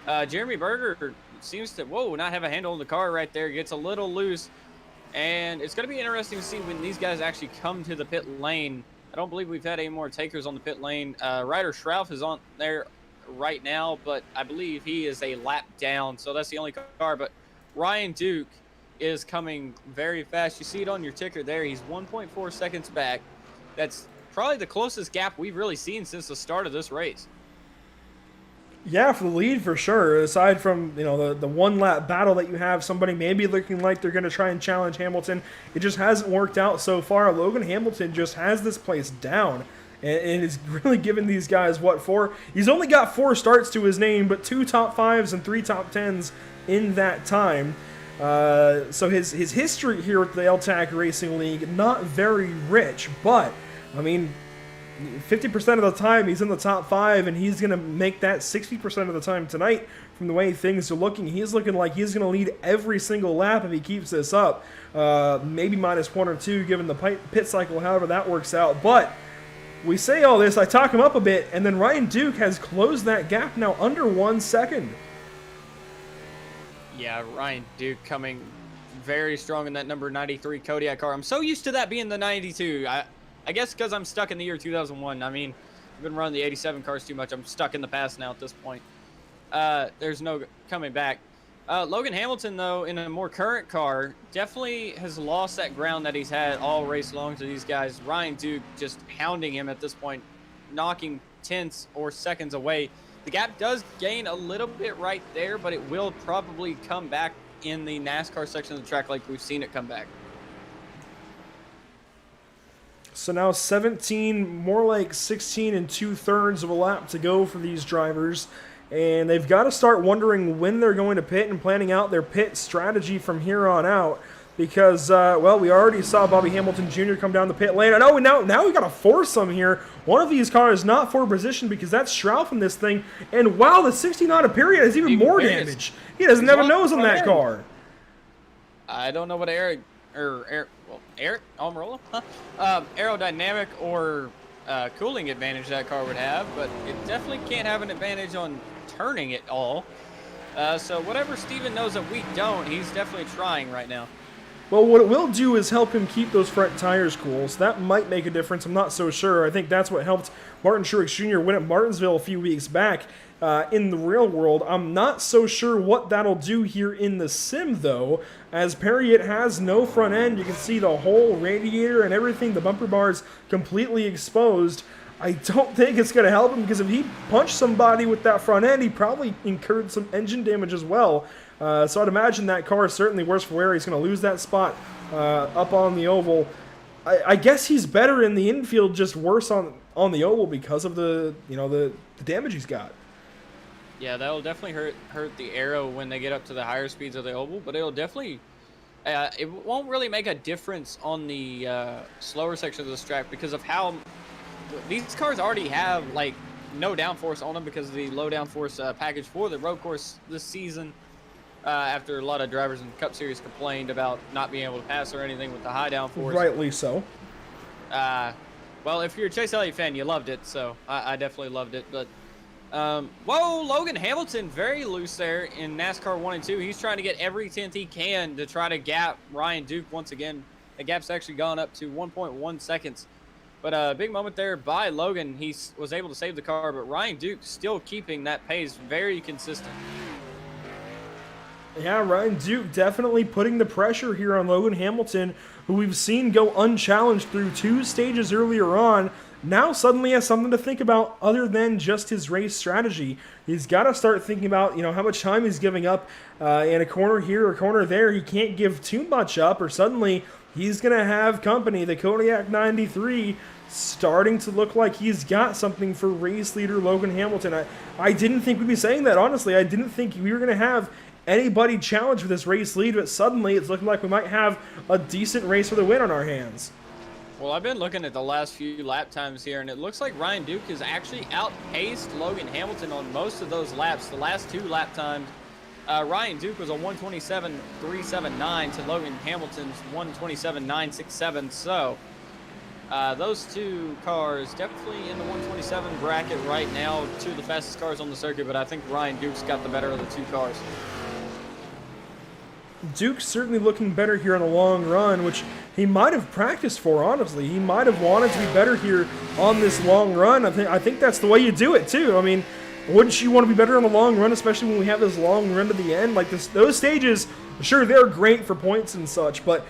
Jeremy Berger seems to, not have a handle on the car right there. Gets a little loose. And it's going to be interesting to see when these guys actually come to the pit lane. I don't believe we've had any more takers on the pit lane. Ryder Schrauf is on there right now, but I believe he is a lap down, so that's the only car. But Ryan Duke is coming very fast. You see it on your ticker there. He's 1.4 seconds back. That's probably the closest gap we've really seen since the start of this race. Yeah, for the lead for sure. Aside from the 1 lap battle that you have, somebody maybe looking like they're going to try and challenge Hamilton, it just hasn't worked out so far. Logan Hamilton just has this place down, and is really giving these guys he's only got 4 starts to his name, but 2 top 5s and 3 top 10s in that time. So his history here with the L-TAC Racing League, not very rich, but I mean, 50% of the time he's in the top 5, and he's going to make that 60% of the time tonight. From the way things are looking, he's looking like he's going to lead every single lap if he keeps this up. Maybe minus 1 or 2 given the pit cycle, however that works out. But we say all this, I talk him up a bit, and then Ryan Duke has closed that gap now under 1 second. Yeah, Ryan Duke coming very strong in that number 93 Kodiak car. I'm so used to that being the 92. I guess because I'm stuck in the year 2001. I mean, I've been running the 87 cars too much. I'm stuck in the past now at this point. There's no coming back. Logan Hamilton, though, in a more current car, definitely has lost that ground that he's had all race long to these guys. Ryan Duke just hounding him at this point, knocking tenths or seconds away. The gap does gain a little bit right there, but it will probably come back in the NASCAR section of the track like we've seen it come back. So now 17, more like 16 2/3 of a lap to go for these drivers. And they've got to start wondering when they're going to pit and planning out their pit strategy from here on out. Because, well, we already saw Bobby Hamilton Jr. come down the pit lane. And now we got to force them here. One of these cars not for position because that's Shroud from this thing. And wow, the 69 Period has even more damage. He doesn't have a nose on that car. I don't know what Eric Almirola? Aerodynamic or cooling advantage that car would have, but it definitely can't have an advantage on turning it all. So whatever Steven knows that we don't, he's definitely trying right now. Well, what it will do is help him keep those front tires cool, so that might make a difference. I'm not so sure. I think that's what helped Martin Truex Jr. win at Martinsville a few weeks back in the real world. I'm not so sure what that'll do here in the sim, though, as Perriott has no front end. You can see the whole radiator and everything, the bumper bars completely exposed. I don't think it's going to help him because if he punched somebody with that front end, he probably incurred some engine damage as well. So I'd imagine that car is certainly worse for wear. He's going to lose that spot up on the oval. I guess he's better in the infield, just worse on the oval because of the damage he's got. Yeah, that'll definitely hurt the aero when they get up to the higher speeds of the oval, but it'll definitely it won't really make a difference on the slower section of this track because of how these cars already have like no downforce on them because of the low downforce package for the road course this season. After a lot of drivers in the Cup Series complained about not being able to pass or anything with the high downforce. Rightly so. Well, if you're a Chase Elliott fan, you loved it, so I definitely loved it. But whoa, Logan Hamilton very loose there in NASCAR 1 and 2. He's trying to get every tenth he can to try to gap Ryan Duke once again. The gap's actually gone up to 1.1 seconds. But a big moment there by Logan. He was able to save the car, but Ryan Duke still keeping that pace very consistent. Yeah, Ryan Duke definitely putting the pressure here on Logan Hamilton, who we've seen go unchallenged through 2 stages earlier on. Now suddenly has something to think about other than just his race strategy. He's got to start thinking about, how much time he's giving up in a corner here or corner there. He can't give too much up or suddenly he's going to have company. The Kodiak 93 starting to look like he's got something for race leader Logan Hamilton. I didn't think we'd be saying that, honestly. I didn't think we were going to have anybody challenge for this race lead, but suddenly it's looking like we might have a decent race for the win on our hands. Well, I've been looking at the last few lap times here, and it looks like Ryan Duke has actually outpaced Logan Hamilton on most of those laps. The last 2 lap times, Ryan Duke was a 127.379 to Logan Hamilton's 127.967. So those 2 cars definitely in the 127 bracket right now. 2 of the fastest cars on the circuit, but I think Ryan Duke's got the better of the 2 cars. Duke's certainly looking better here on the long run, which he might have practiced for, honestly. He might have wanted to be better here on this long run. I think that's the way you do it, too. I mean, wouldn't you want to be better on the long run, especially when we have this long run to the end? Like those stages, sure, they're great for points and such, but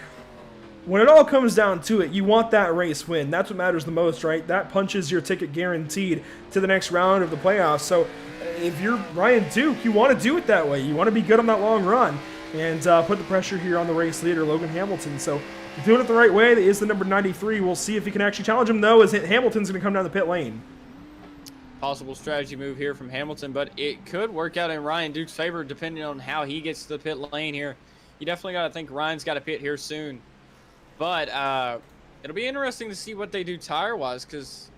when it all comes down to it, you want that race win. That's what matters the most, right? That punches your ticket guaranteed to the next round of the playoffs. So if you're Ryan Duke, you want to do it that way. You want to be good on that long run and put the pressure here on the race leader, Logan Hamilton. So doing it the right way. That is the number 93. We'll see if he can actually challenge him, though, as Hamilton's going to come down the pit lane. Possible strategy move here from Hamilton, but it could work out in Ryan Duke's favor depending on how he gets to the pit lane here. You definitely got to think Ryan's got to pit here soon. But it'll be interesting to see what they do tire-wise, because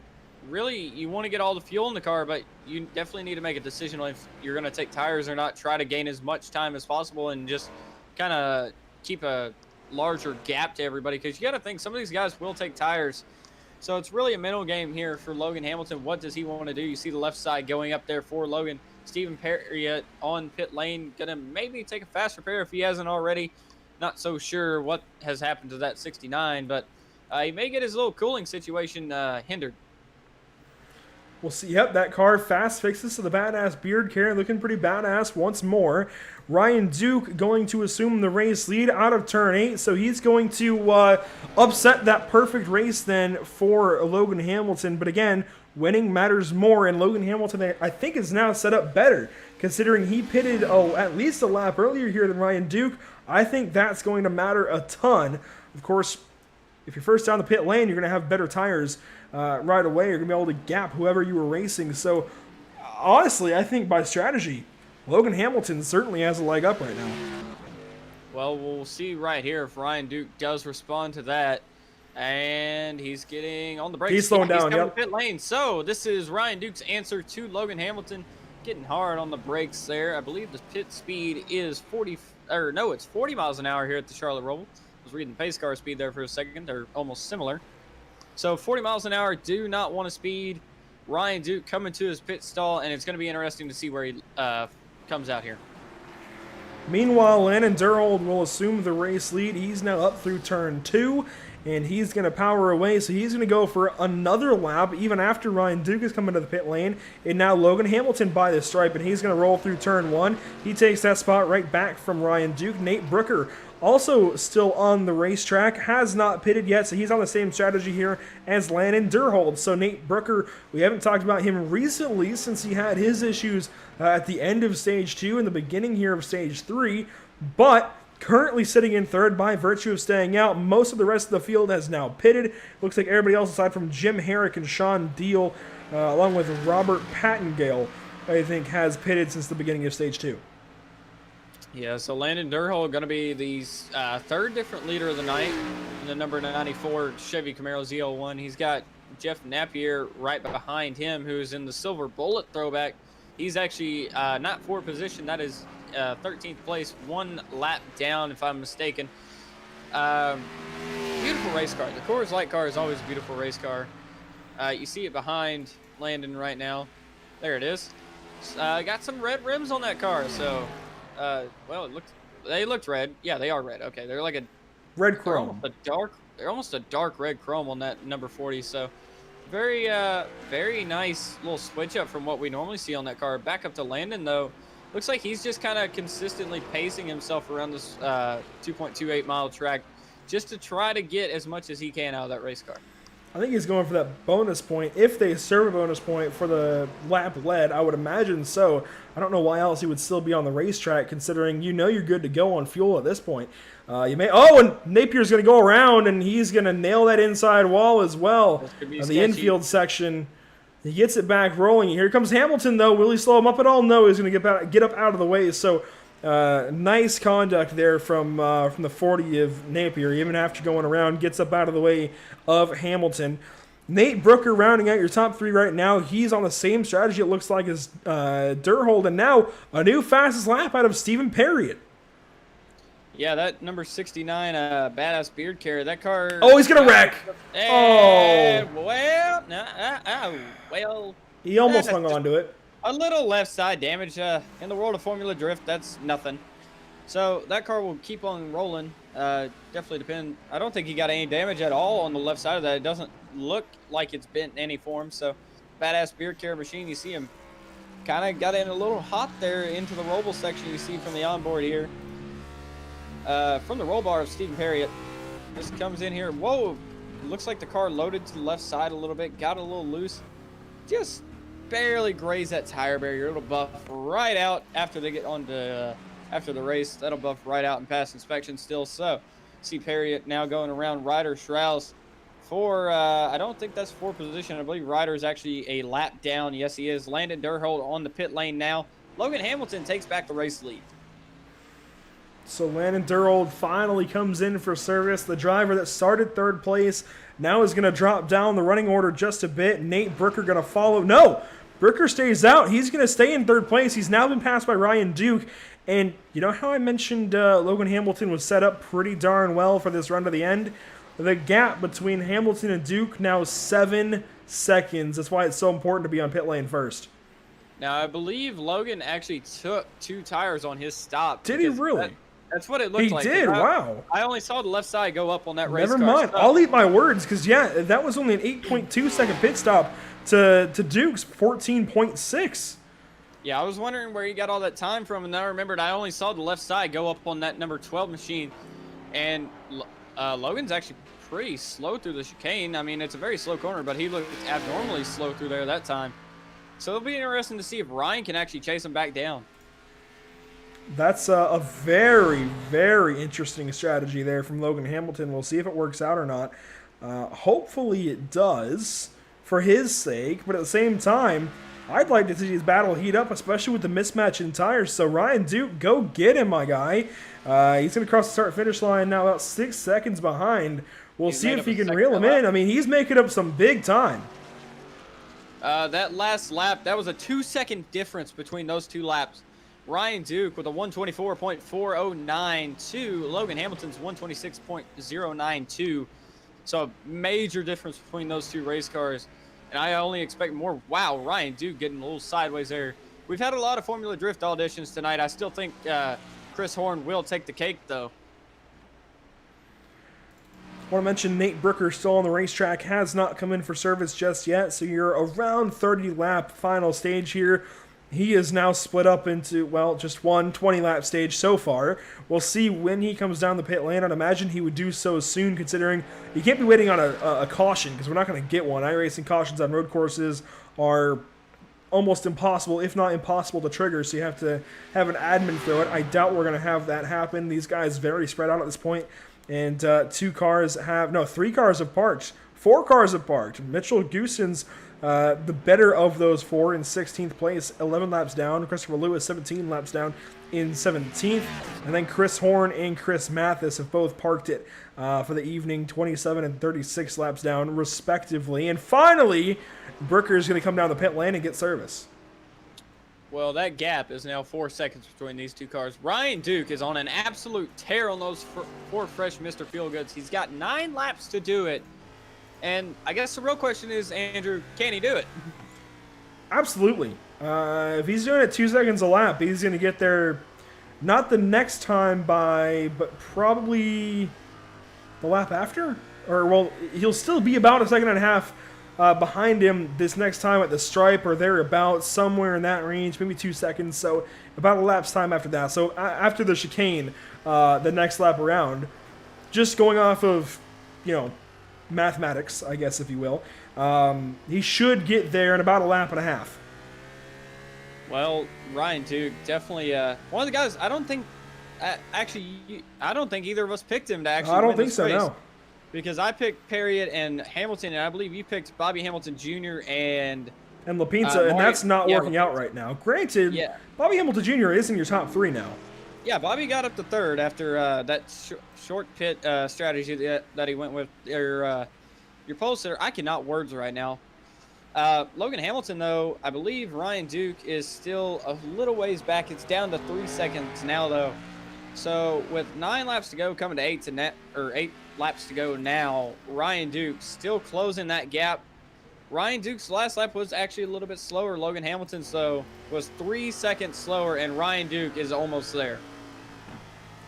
really you want to get all the fuel in the car, but you definitely need to make a decision on if you're going to take tires or not. Try to gain as much time as possible and just kind of keep a larger gap to everybody, because you got to think some of these guys will take tires. So it's really a mental game here for Logan Hamilton. What does he want to do? You see the left side going up there for Logan. Stephen Perry on pit lane, going to maybe take a fast repair if he hasn't already. Not so sure what has happened to that 69, but he may get his little cooling situation hindered. We'll see. Yep, that car fast fixes to the badass beard carrier, looking pretty badass once more. Ryan Duke going to assume the race lead out of turn 8, so he's going to upset that perfect race then for Logan Hamilton. But again, winning matters more, and Logan Hamilton, I think, is now set up better, considering he pitted at least a lap earlier here than Ryan Duke. I think that's going to matter a ton. Of course, if you're first down the pit lane, you're going to have better tires right away. You're going to be able to gap whoever you were racing. So, honestly, I think by strategy, Logan Hamilton certainly has a leg up right now. Well, we'll see right here if Ryan Duke does respond to that. And he's getting on the brakes. He's slowing down, He's yep. the pit lane. So, this is Ryan Duke's answer to Logan Hamilton. Getting hard on the brakes there. I believe the pit speed is 40 miles an hour here at the Charlotte Roval. I was reading pace car speed there for a second. They're almost similar. So 40 miles an hour, do not want to speed. Ryan Duke coming to his pit stall, and it's going to be interesting to see where he comes out here. Meanwhile, Landon Durhold will assume the race lead. He's now up through turn 2, and he's going to power away. So he's going to go for another lap, even after Ryan Duke has come into the pit lane. And now Logan Hamilton by the stripe, and he's going to roll through turn 1. He takes that spot right back from Ryan Duke. Nate Brooker also still on the racetrack, has not pitted yet, so he's on the same strategy here as Landon Durhold. So Nate Brooker, we haven't talked about him recently since he had his issues at the end of Stage 2 and the beginning here of Stage 3, but currently sitting in third by virtue of staying out. Most of the rest of the field has now pitted. Looks like everybody else aside from Jim Herrick and Sean Deal, along with Robert Pattengale, I think, has pitted since the beginning of Stage 2. Yeah, so Landon Durhold going to be the third different leader of the night in the number 94 Chevy Camaro ZL1. He's got Jeff Napier right behind him, who is in the Silver Bullet throwback. He's actually not for position. That is 13th place, one lap down, if I'm mistaken. Beautiful race car. The Coors Light car is always a beautiful race car. You see it behind Landon right now. There it is. Got some red rims on that car, so... well, they looked red. Yeah, they are red. Okay, they're like a red chrome. They're almost a dark red chrome on that number 40. So, very nice little switch up from what we normally see on that car. Back up to Landon though. Looks like he's just kind of consistently pacing himself around this 2.28 mile track, just to try to get as much as he can out of that race car. I think he's going for that bonus point. If they serve a bonus point for the lap led, I would imagine so. I don't know why else he would still be on the racetrack, considering you're good to go on fuel at this point. And Napier's going to go around, and he's going to nail that inside wall as well. The infield section. He gets it back rolling. Here comes Hamilton, though. Will he slow him up at all? No, he's going to get up out of the way. So nice conduct there from the 40 of Napier. Even after going around, gets up out of the way of Hamilton. Nate Brooker rounding out your top 3 right now. He's on the same strategy, it looks like, as Durhold. And now a new fastest lap out of Stephen Perry. Yeah, that number 69 badass beard carrier. That car... Oh, he's going to wreck. Well, he almost hung on to it. A little left side damage. In the world of Formula Drift, that's nothing. So that car will keep on rolling. Definitely depend. I don't think he got any damage at all on the left side of that. It doesn't look like it's bent in any form. So badass beard carrier machine. You see him kind of got in a little hot there into the Roval section. You see from the onboard here. From the roll bar of Stephen Perry, just comes in here. Whoa! Looks like the car loaded to the left side a little bit. Got a little loose. Just barely grazed that tire barrier. It'll buff right out after they get on to after the race. That'll buff right out and pass inspection still. So See Perriott now going around Ryder Strauss for, I don't think that's for position. I believe Ryder is actually a lap down. Yes, he is. Landon Durhold on the pit lane now. Logan Hamilton takes back the race lead. So Landon Durhold finally comes in for service. The driver that started third place now is going to drop down the running order just a bit. Nate Brooker going to follow. No! Brooker stays out. He's going to stay in third place. He's now been passed by Ryan Duke. And you know how I mentioned Logan Hamilton was set up pretty darn well for this run to the end? The gap between Hamilton and Duke now 7 seconds. That's why it's so important to be on pit lane first. Now, I believe Logan actually took 2 tires on his stop. Did he really? That's what it looked like. He did, wow. I only saw the left side go up on that race car. Never mind. I'll eat my words because, yeah, that was only an 8.2 second pit stop to Duke's 14.6. Yeah, I was wondering where he got all that time from, and then I remembered I only saw the left side go up on that number 12 machine. And Logan's actually pretty slow through the chicane. I mean, it's a very slow corner, but he looked abnormally slow through there that time. So it'll be interesting to see if Ryan can actually chase him back down. That's a very, very interesting strategy there from Logan Hamilton. We'll see if it works out or not. Hopefully it does for his sake, but at the same time, I'd like to see his battle heat up, especially with the mismatch in tires. So Ryan Duke, go get him, my guy. He's going to cross the start-finish line now about 6 seconds behind. We'll see if he can reel him in. I mean, he's making up some big time. That last lap, that was a 2-second difference between those 2 laps. Ryan Duke with a 124.409 to Logan Hamilton's 126.092. So a major difference between those 2 race cars. And I only expect more. Wow, Ryan Duke getting a little sideways there. We've had a lot of Formula Drift auditions tonight. I still think Chris Horn will take the cake, though. I want to mention Nate Brooker still on the racetrack, has not come in for service just yet. So you're around 30 lap final stage here. He is now split up into, well, just one 20-lap stage so far. We'll see when he comes down the pit lane. I'd imagine he would do so soon, considering you can't be waiting on a caution, because we're not going to get one. iRacing cautions on road courses are almost impossible, if not impossible, to trigger, so you have to have an admin throw it. I doubt we're going to have that happen. These guys very spread out at this point, and 3 cars have parked. 4 cars have parked. Mitchell Goosens, the better of those 4 in 16th place, 11 laps down. Christopher Lewis, 17 laps down in 17th. And then Chris Horn and Chris Mathis have both parked it for the evening, 27 and 36 laps down, respectively. And finally, Brooker is going to come down the pit lane and get service. Well, that gap is now 4 seconds between these 2 cars. Ryan Duke is on an absolute tear on those 4 fresh Mr. Feelgoods. He's got 9 laps to do it. And I guess the real question is, Andrew, can he do it? Absolutely. If he's doing it 2 seconds a lap, he's going to get there not the next time but probably the lap after. Or, well, he'll still be about a second and a half behind him this next time at the stripe or thereabouts, somewhere in that range, maybe 2 seconds. So about a lap's time after that. So after the chicane, the next lap around, just going off of, mathematics, I guess, if you will, he should get there in about a lap and a half. Well, Ryan Duke, definitely one of the guys. I don't think either of us picked him to actually win this race. No. Because I picked Perriott and Hamilton, and I believe you picked Bobby Hamilton Jr. and Lapinsa, and that's not working out right now. Granted, Bobby Hamilton Jr. is in your top 3 now. Yeah, Bobby got up to 3rd after that short pit strategy that he went with. Your pole sitter, I cannot words right now. Logan Hamilton, though, I believe Ryan Duke is still a little ways back. It's down to 3 seconds now, though. So with 9 laps to go, coming to 8 laps to go now, Ryan Duke still closing that gap. Ryan Duke's last lap was actually a little bit slower. Logan Hamilton's, though, was 3 seconds slower, and Ryan Duke is almost there.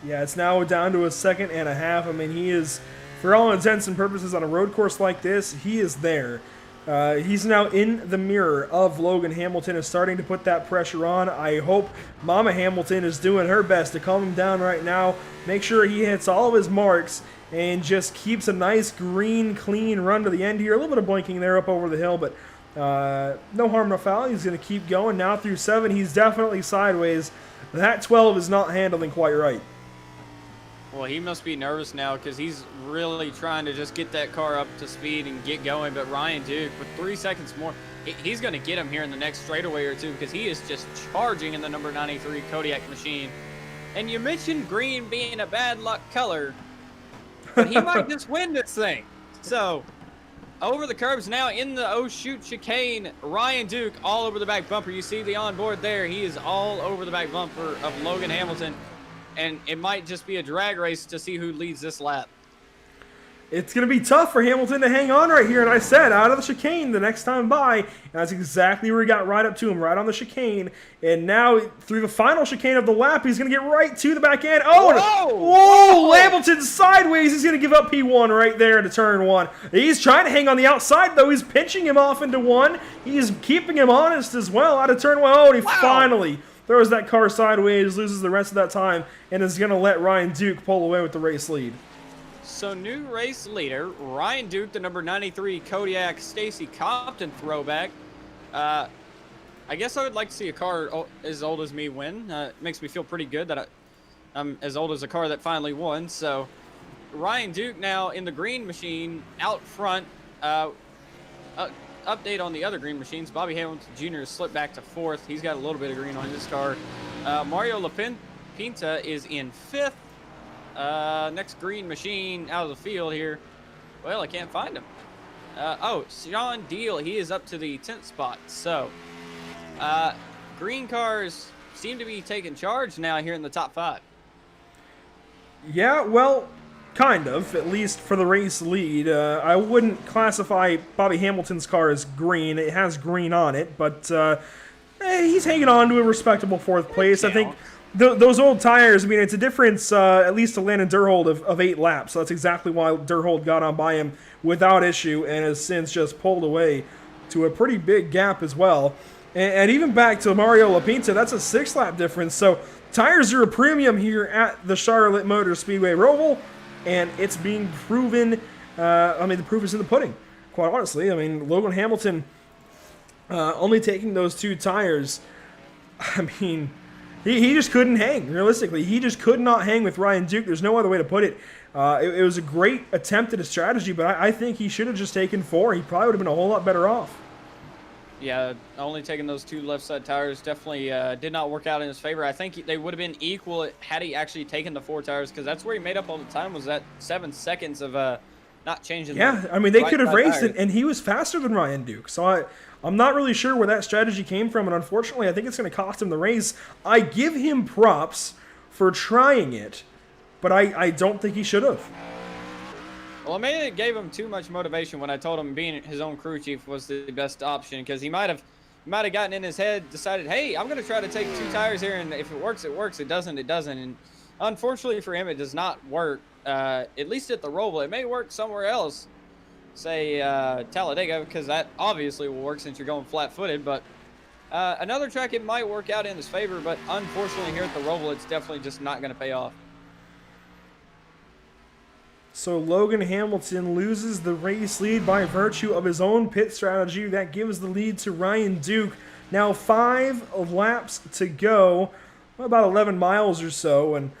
Yeah, it's now down to a second and a half. I mean, he is, for all intents and purposes, on a road course like this, he is there. He's now in the mirror of Logan Hamilton, is starting to put that pressure on. I hope Mama Hamilton is doing her best to calm him down right now, make sure he hits all of his marks, and just keeps a nice green, clean run to the end here. A little bit of blinking there up over the hill, but no harm, no foul. He's going to keep going now through 7. He's definitely sideways. That 12 is not handling quite right. Well, he must be nervous now because he's really trying to just get that car up to speed and get going. But Ryan Duke, with 3 seconds more, he's going to get him here in the next straightaway or two because he is just charging in the number 93 Kodiak machine. And you mentioned green being a bad luck color, but he might just win this thing. So, over the curbs now in the oh shoot chicane, Ryan Duke all over the back bumper. You see the onboard there. He is all over the back bumper of Logan Hamilton. And it might just be a drag race to see who leads this lap. It's going to be tough for Hamilton to hang on right here. And I said, out of the chicane the next time by. And that's exactly where he got right up to him, right on the chicane. And now, through the final chicane of the lap, he's going to get right to the back end. Oh, whoa! Hamilton sideways. He's going to give up P1 right there into turn 1. He's trying to hang on the outside, though. He's pinching him off into 1. He's keeping him honest as well out of turn 1. Oh, and he finally throws that car sideways, loses the rest of that time, and is going to let Ryan Duke pull away with the race lead. So new race leader, Ryan Duke, the number 93 Kodiak Stacy Compton throwback. I guess I would like to see a car as old as me win. It makes me feel pretty good that I'm as old as a car that finally won. So Ryan Duke now in the green machine out front. Update on the other green machines. Bobby Hamilton Jr. has slipped back to 4th. He's got a little bit of green on his car. Mario Lapinta is in 5th. Next green machine out of the field here. Well, I can't find him. Oh, Sean Deal, he is up to the 10th spot. So, green cars seem to be taking charge now here in the top 5. Yeah, well, kind of, at least for the race lead. I wouldn't classify Bobby Hamilton's car as green. It has green on it, but he's hanging on to a respectable 4th place. I think those old tires, I mean, it's a difference, at least to Landon Durhold, of 8 laps. So that's exactly why Durhold got on by him without issue and has since just pulled away to a pretty big gap as well. And even back to Mario Lapinta, that's a 6-lap difference. So tires are a premium here at the Charlotte Motor Speedway Roval, and it's being proven. I mean, the proof is in the pudding, quite honestly. I mean, Logan Hamilton only taking those 2 tires, I mean, he just couldn't hang, realistically. He just could not hang with Ryan Duke. There's no other way to put it. It was a great attempt at a strategy, but I think he should have just taken 4. He probably would have been a whole lot better off. Yeah, only taking those 2 left side tires definitely did not work out in his favor. I think they would have been equal had he actually taken the 4 tires, because that's where he made up all the time, was that 7 seconds of not changing. Yeah, I mean, they could have raced it, and he was faster than Ryan Duke. So I'm not really sure where that strategy came from, and unfortunately, I think it's going to cost him the race. I give him props for trying it, but I don't think he should have. Well, I mean, it gave him too much motivation when I told him being his own crew chief was the best option, because he might have gotten in his head, decided, hey, I'm going to try to take 2 tires here, and if it works, it works. It doesn't, it doesn't. And unfortunately for him, it does not work, at least at the Roval. It may work somewhere else, say Talladega, because that obviously will work since you're going flat-footed. But another track, it might work out in his favor, but unfortunately here at the Roval, it's definitely just not going to pay off. So Logan Hamilton loses the race lead by virtue of his own pit strategy. That gives the lead to Ryan Duke. Now 5 laps to go, about 11 miles or so, and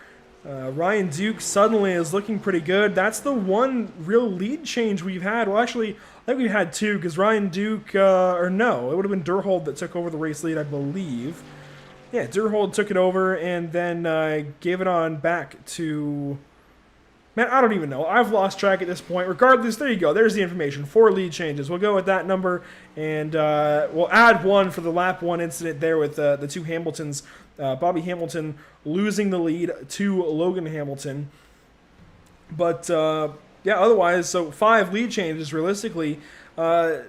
Ryan Duke suddenly is looking pretty good. That's the one real lead change we've had. Well, actually, I think we've had 2, because Ryan Duke, or no, it would have been Durhold that took over the race lead, I believe. Yeah, Durhold took it over and then gave it on back to... Man, I don't even know. I've lost track at this point. Regardless, there you go. There's the information. 4 lead changes. We'll go with that number, and we'll add 1 for the lap 1 incident there with the 2 Hamiltons. Bobby Hamilton losing the lead to Logan Hamilton. But, yeah, otherwise, so 5 lead changes realistically. But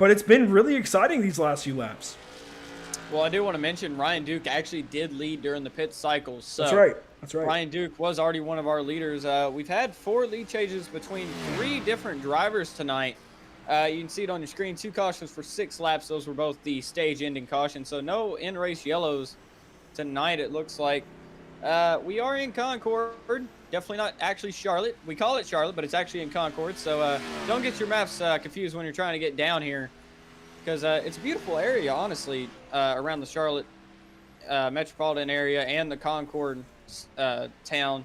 it's been really exciting these last few laps. Well, I do want to mention Ryan Duke actually did lead during the pit cycles. So That's right. That's right. Ryan Duke was already one of our leaders. We've had 4 lead changes between 3 different drivers tonight. You can see it on your screen. 2 cautions for 6 laps. Those were both the stage-ending cautions. So no in-race yellows tonight, it looks like. We are in Concord. Definitely not actually Charlotte. We call it Charlotte, but it's actually in Concord. So don't get your maps confused when you're trying to get down here, because it's a beautiful area, honestly, around the Charlotte metropolitan area and the Concord town.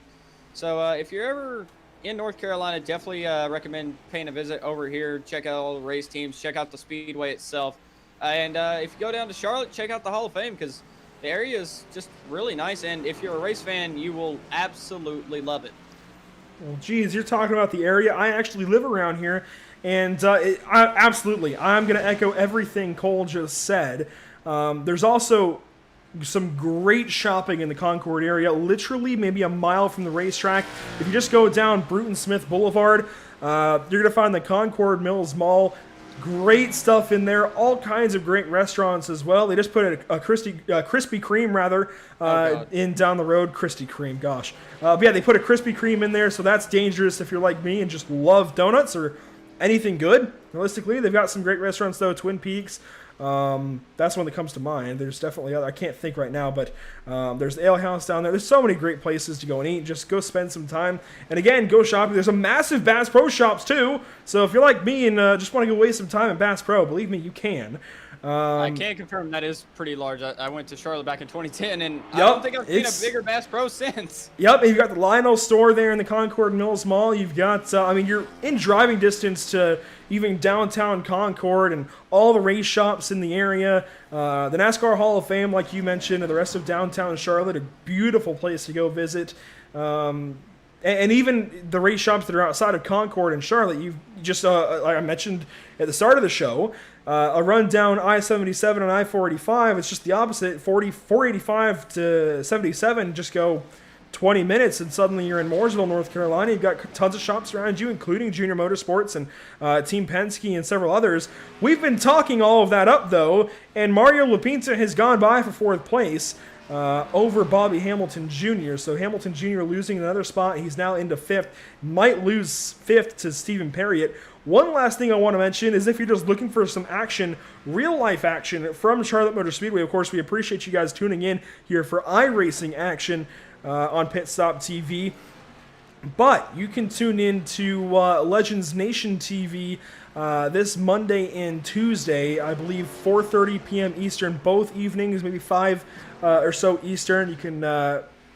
So if you're ever in North Carolina, definitely recommend paying a visit over here. Check out all the race teams. Check out the speedway itself. And if you go down to Charlotte, check out the Hall of Fame because the area is just really nice. And if you're a race fan, you will absolutely love it. Well, geez, you're talking about the area. I actually live around here, and absolutely, I'm going to echo everything Cole just said. There's also some great shopping in the Concord area, literally maybe a mile from the racetrack. If you just go down Bruton Smith Boulevard, you're going to find the Concord Mills Mall. Great stuff in there, all kinds of great restaurants as well. They just put a Krispy Kreme in down the road. Krispy Kreme, gosh. But yeah, they put a Krispy Kreme in there, so that's dangerous if you're like me and just love donuts or anything good. Realistically, they've got some great restaurants though. Twin Peaks, that's one that comes to mind. There's definitely other. I can't think right now, but there's the Ale House down there. There's so many great places to go and eat. Just go spend some time. And again, go shopping. There's a massive Bass Pro Shops too. So if you're like me and just want to go waste some time at Bass Pro, believe me, you can. I can confirm that is pretty large. I went to Charlotte back in 2010, and I don't think I've seen a bigger Bass Pro since. Yep, and you've got the Lionel store there in the Concord Mills Mall. You've got, I mean, you're in driving distance to even downtown Concord and all the race shops in the area. The NASCAR Hall of Fame, like you mentioned, and the rest of downtown Charlotte, a beautiful place to go visit. And even the race shops that are outside of Concord and Charlotte, you've just, like I mentioned at the start of the show, a run down I-77 and I-485, it's just the opposite. 485 to 77, just go 20 minutes, and suddenly you're in Mooresville, North Carolina. You've got tons of shops around you, including Junior Motorsports and Team Penske and several others. We've been talking all of that up, though, and Mario Lapinta has gone by for fourth place over Bobby Hamilton Jr. So Hamilton Jr. losing another spot. He's now into fifth. Might lose fifth to Stephen Perriott. One last thing I want to mention is if you're just looking for some action, real-life action from Charlotte Motor Speedway, of course, we appreciate you guys tuning in here for iRacing action on Pit Stop TV. But you can tune in to Legends Nation TV this Monday and Tuesday, I believe 4:30 p.m. Eastern, both evenings, maybe 5 or so Eastern. You can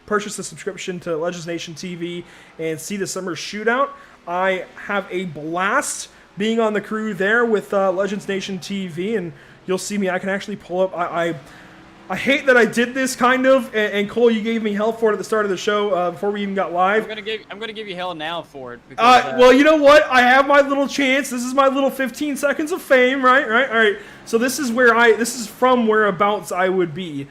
purchase the subscription to Legends Nation TV and see the summer shootout. I have a blast being on the crew there with Legends Nation TV, and you'll see me. I can actually pull up. I hate that I did this kind of, and Cole, you gave me hell for it at the start of the show before we even got live. I'm gonna give you hell now for it. Because, well, you know what? I have my little chance. This is my little 15 seconds of fame, right? All right. So this is from whereabouts I would be.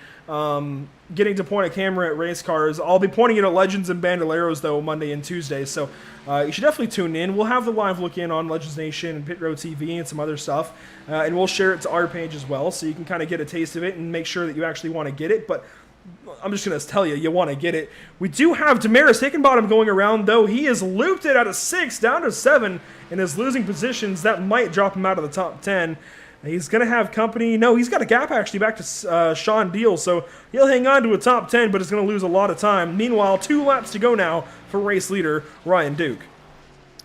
Getting to point a camera at race cars. I'll be pointing it at Legends and Bandoleros, though, Monday and Tuesday. So you should definitely tune in. We'll have the live look in on Legends Nation and Pit Road TV and some other stuff. And we'll share it to our page as well, so you can kind of get a taste of it and make sure that you actually want to get it. But I'm just going to tell you, you want to get it. We do have Damaris Hickenbottom going around, though. He has looped it out of 6 down to 7 in his losing positions. That might drop him out of the top 10. He's going to have company. No, he's got a gap actually back to Sean Deal, so he'll hang on to a top 10, but is going to lose a lot of time. Meanwhile, 2 laps to go now for race leader Ryan Duke.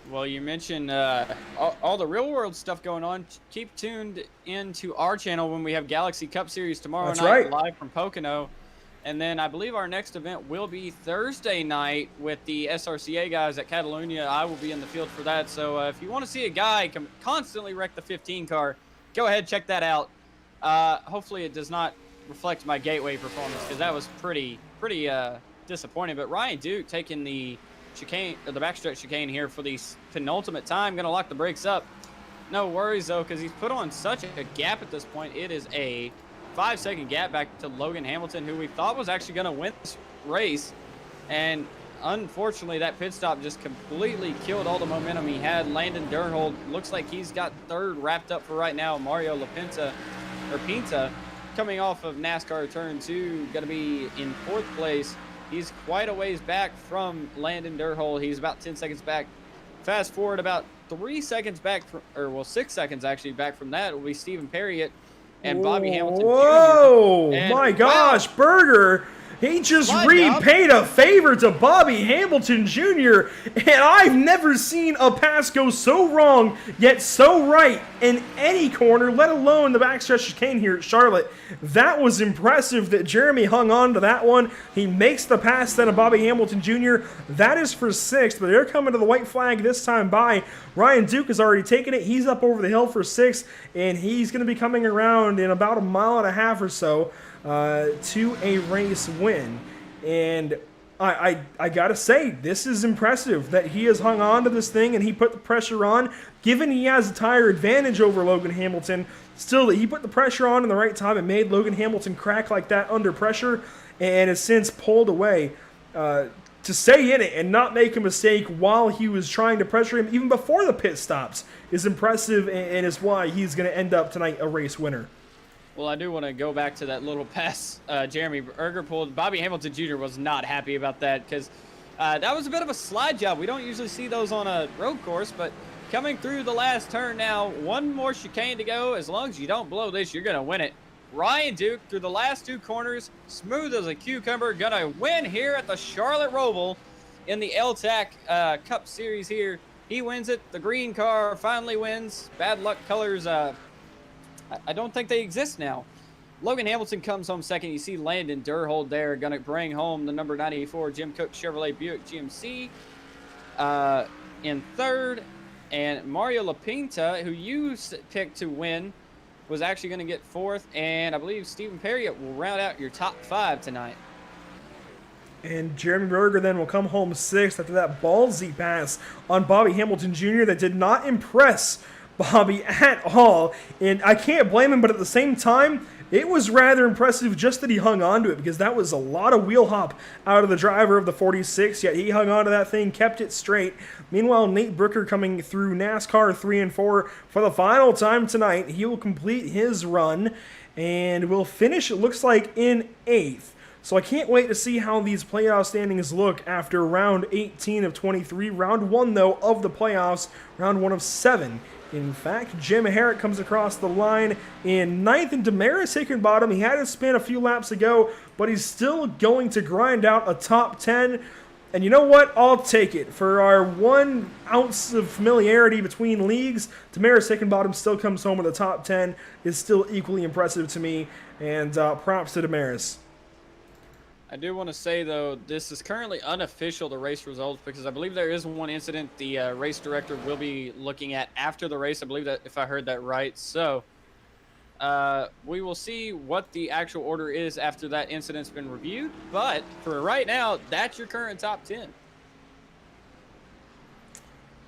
Well, you mentioned all the real-world stuff going on. Keep tuned into our channel when we have Galaxy Cup Series tomorrow night live from Pocono. And then I believe our next event will be Thursday night with the SRCA guys at Catalunya. I will be in the field for that. So if you want to see a guy constantly wreck the 15 car, go ahead, check that out. Hopefully it does not reflect my gateway performance because that was pretty disappointing. But Ryan Duke taking the chicane, or the backstretch chicane here for the penultimate time. Going to lock the brakes up. No worries, though, because he's put on such a gap at this point. It is a 5-second gap back to Logan Hamilton, who we thought was actually going to win this race. And unfortunately, that pit stop just completely killed all the momentum he had. Landon Durnhold looks like he's got third wrapped up for right now. Mario Pinta, coming off of NASCAR Turn 2, going to be in 4th place. He's quite a ways back from Landon Durnhold. He's about 10 seconds back. Fast forward about 3 seconds back, 6 seconds actually back from that will be Stephen Perriott and Bobby Hamilton. Whoa! Jr. My gosh, Berger! He just Slide repaid a favor to Bobby Hamilton Jr., and I've never seen a pass go so wrong, yet so right in any corner, let alone the backstretch chicane here at Charlotte. That was impressive that Jeremy hung on to that one. He makes the pass then to Bobby Hamilton Jr. That is for 6th, but they're coming to the white flag this time by. Ryan Duke has already taken it. He's up over the hill for 6th, and he's going to be coming around in about a mile and a half or so to a race win. And I gotta say, this is impressive that he has hung on to this thing and he put the pressure on. Given he has a tire advantage over Logan Hamilton, still he put the pressure on in the right time and made Logan Hamilton crack like that under pressure, and has since pulled away. To stay in it and not make a mistake while he was trying to pressure him even before the pit stops is impressive, and is why he's going to end up tonight a race winner. Well, I do want to go back to that little pass Jeremy Berger pulled. Bobby Hamilton Jr. was not happy about that because that was a bit of a slide job. We don't usually see those on a road course, but coming through the last turn now, one more chicane to go. As long as you don't blow this, you're going to win it. Ryan Duke through the last 2 corners, smooth as a cucumber, going to win here at the Charlotte Roval in the L-TAC Cup Series here. He wins it. The green car finally wins. Bad luck colors, I don't think they exist now. Logan Hamilton comes home second. You see Landon Durhold there, going to bring home the number 94 Jim Cook Chevrolet Buick GMC in third. And Mario LaPinta, who you picked to win, was actually going to get 4th. And I believe Stephen Perry will round out your top 5 tonight. And Jeremy Berger then will come home 6th after that ballsy pass on Bobby Hamilton Jr. that did not impress Bobby at all. And I can't blame him, but at the same time, it was rather impressive just that he hung on to it, because that was a lot of wheel hop out of the driver of the 46, yet he hung on to that thing, kept it straight. Meanwhile, Nate Brooker coming through NASCAR 3 and 4 for the final time tonight. He will complete his run and will finish, it looks like, in 8th. So I can't wait to see how these playoff standings look after round 18 of 23. Round 1, though, of the playoffs. Round 1 of 7. In fact, Jim Herrick comes across the line in 9th, and Damaris Hickenbottom, he had his spin a few laps ago, but he's still going to grind out a top 10. And you know what? I'll take it. For our 1 ounce of familiarity between leagues, Damaris Hickenbottom still comes home with a top 10. Is still equally impressive to me, and props to Damaris. I do want to say, though, this is currently unofficial, the race results, because I believe there is one incident the race director will be looking at after the race. I believe that, if I heard that right. So we will see what the actual order is after that incident's been reviewed. But for right now, that's your current top 10.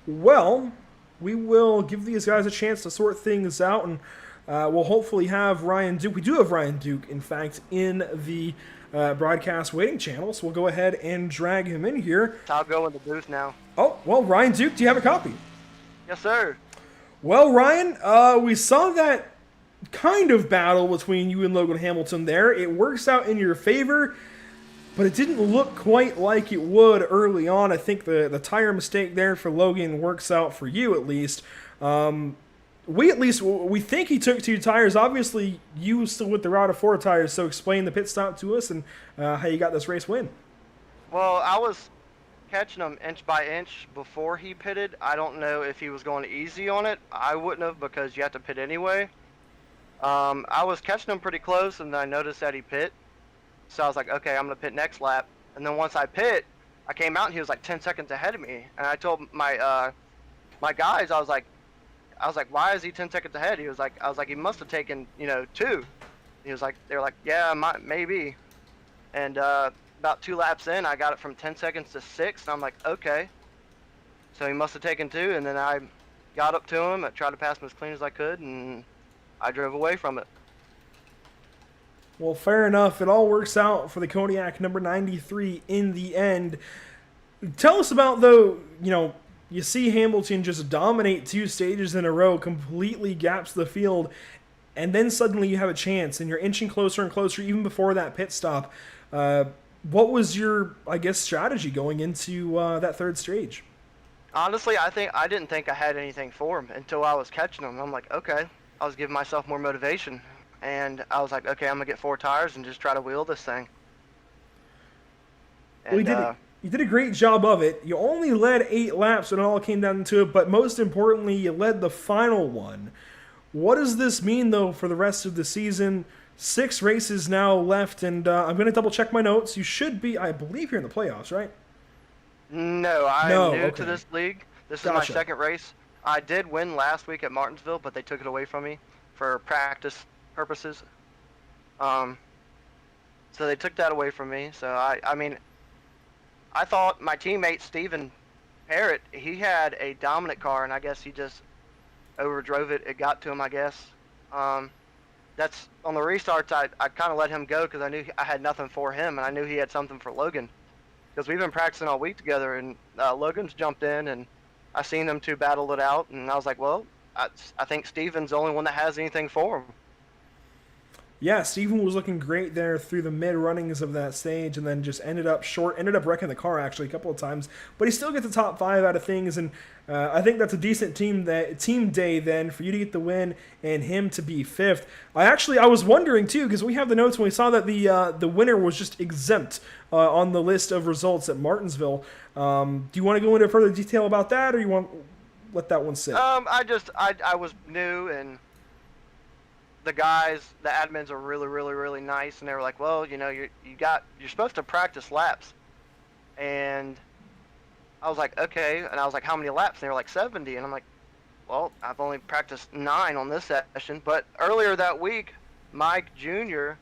Well, we will give these guys a chance to sort things out, and we'll hopefully have Ryan Duke. We do have Ryan Duke, in fact, in the broadcast waiting channel, so we'll go ahead and drag him in here. I'll go in the booth now. Oh, well, Ryan Duke, do you have a copy? Yes, sir. Well, Ryan, we saw that kind of battle between you and Logan Hamilton there. It works out in your favor, but it didn't look quite like it would early on. I think the tire mistake there for Logan works out for you, at least. We think he took 2 tires. Obviously, you still with the route of 4 tires, so explain the pit stop to us and how you got this race win. Well, I was catching him inch by inch before he pitted. I don't know if he was going easy on it. I wouldn't have, because you have to pit anyway. I was catching him pretty close, and then I noticed that he pit. So I was like, okay, I'm going to pit next lap. And then once I pit, I came out, and he was like 10 seconds ahead of me. And I told my my guys, I was like, why is he 10 seconds ahead? I was like, he must have taken, 2. He was like, they were like, yeah, maybe. And about 2 laps in, I got it from 10 seconds to 6, and I'm like, okay. So he must have taken 2, and then I got up to him, I tried to pass him as clean as I could, and I drove away from it. Well, fair enough. It all works out for the Kodiak number 93 in the end. Tell us about, though, you see Hamilton just dominate 2 stages in a row, completely gaps the field, and then suddenly you have a chance, and you're inching closer and closer even before that pit stop. What was your, strategy going into that 3rd stage? Honestly, I didn't think I had anything for him until I was catching him. I'm like, okay. I was giving myself more motivation, and I was like, okay, I'm going to get 4 tires and just try to wheel this thing. Well, And you did a great job of it. You only led 8 laps when it all came down to it, but most importantly, you led the final one. What does this mean, though, for the rest of the season? 6 races now left, and I'm going to double check my notes. You should be, I believe, you're in the playoffs, right? no, I'm No, new okay. to this league. This is Gotcha. my second race. I did win last week at Martinsville, but they took it away from me for practice purposes. So they took that away from me. So I mean, I thought my teammate Steven Parrott, he had a dominant car, and I guess he just overdrove it. It got to him, I guess. That's on the restarts. I kind of let him go because I knew I had nothing for him, and I knew he had something for Logan. Because we've been practicing all week together, and Logan's jumped in, and I seen them two battle it out, and I was like, well, I think Steven's the only one that has anything for him. Yeah, Steven was looking great there through the mid runnings of that stage, and then just ended up wrecking the car actually a couple of times. But he still gets a top 5 out of things, and I think that's a decent team day then for you to get the win and him to be 5th. I was wondering too, because we have the notes when we saw that the winner was just exempt on the list of results at Martinsville. Do you want to go into further detail about that, or you want to let that one sit? I was new, and the guys, the admins are really, really, really nice, and they were like, well, you know, you're supposed to practice laps. And I was like, okay. And I was like, how many laps? And they were like 70. And I'm like, well, I've only practiced 9 on this session. But earlier that week, Mike Jr.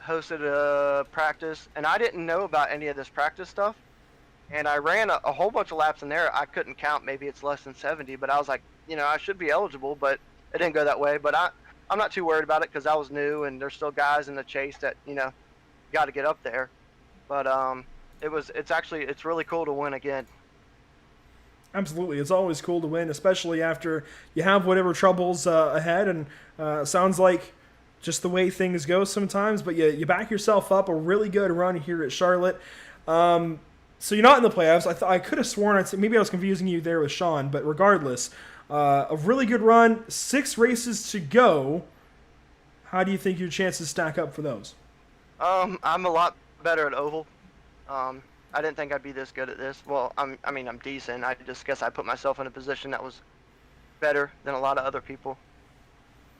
hosted a practice, and I didn't know about any of this practice stuff. And I ran a whole bunch of laps in there. I couldn't count. Maybe it's less than 70. But I was like, you know, I should be eligible, but it didn't go that way. But I'm not too worried about it because I was new, and there's still guys in the chase that, you know, got to get up there. But it's really cool to win again. Absolutely. It's always cool to win, especially after you have whatever troubles ahead, and sounds like just the way things go sometimes, but you back yourself up. A really good run here at Charlotte. So you're not in the playoffs. I could have sworn, maybe I was confusing you there with Sean, but regardless, a really good run, 6 races to go. How do you think your chances stack up for those? I'm a lot better at oval. I didn't think I'd be this good at this. Well, I'm decent. I just guess I put myself in a position that was better than a lot of other people.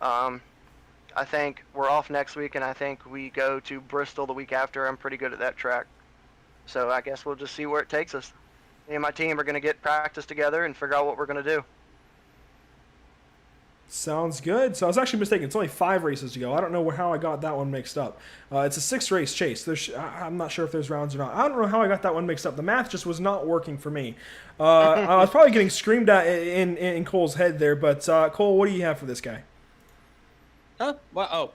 I think we're off next week, and I think we go to Bristol the week after. I'm pretty good at that track. So I guess we'll just see where it takes us. Me and my team are going to get practice together and figure out what we're going to do. Sounds good. So I was actually mistaken. It's only 5 races to go. I don't know how I got that one mixed up. It's a 6-race chase. I'm not sure if there's rounds or not. I don't know how I got that one mixed up. The math just was not working for me. I was probably getting screamed at in Cole's head there. But Cole, what do you have for this guy? Huh? Well,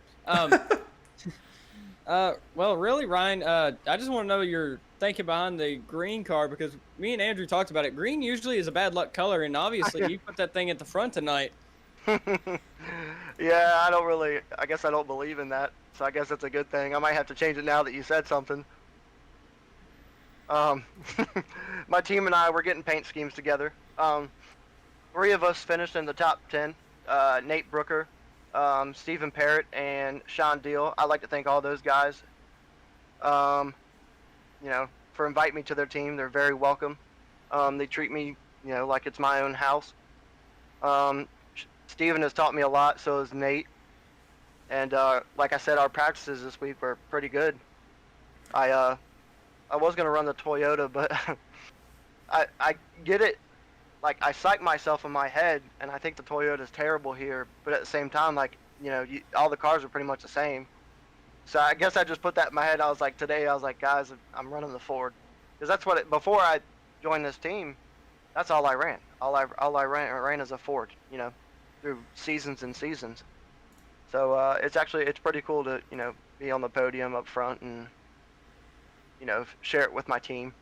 well, really, Ryan, I just want to know your thinking behind the green car, because me and Andrew talked about it. Green usually is a bad luck color, and obviously you put that thing at the front tonight. Yeah, I guess I don't believe in that, so I guess that's a good thing. I might have to change it now that you said something. My team and I, we're getting paint schemes together. 3 of us finished in the top 10. Nate Brooker, Stephen Parrott, and Sean Deal. I'd like to thank all those guys, you know, for inviting me to their team. They're very welcome. They treat me, you know, like it's my own house. Steven has taught me a lot, so has Nate. And like I said, our practices this week were pretty good. I was going to run the Toyota, but I get it. Like, I psych myself in my head, and I think the Toyota is terrible here. But at the same time, like, you know, all the cars are pretty much the same. So I guess I just put that in my head. I was like, today, I was like, guys, I'm running the Ford. Because that's what before I joined this team, that's all I ran. All I ran as a Ford, you know, through seasons and seasons. So it's pretty cool to, you know, be on the podium up front and, you know, share it with my team.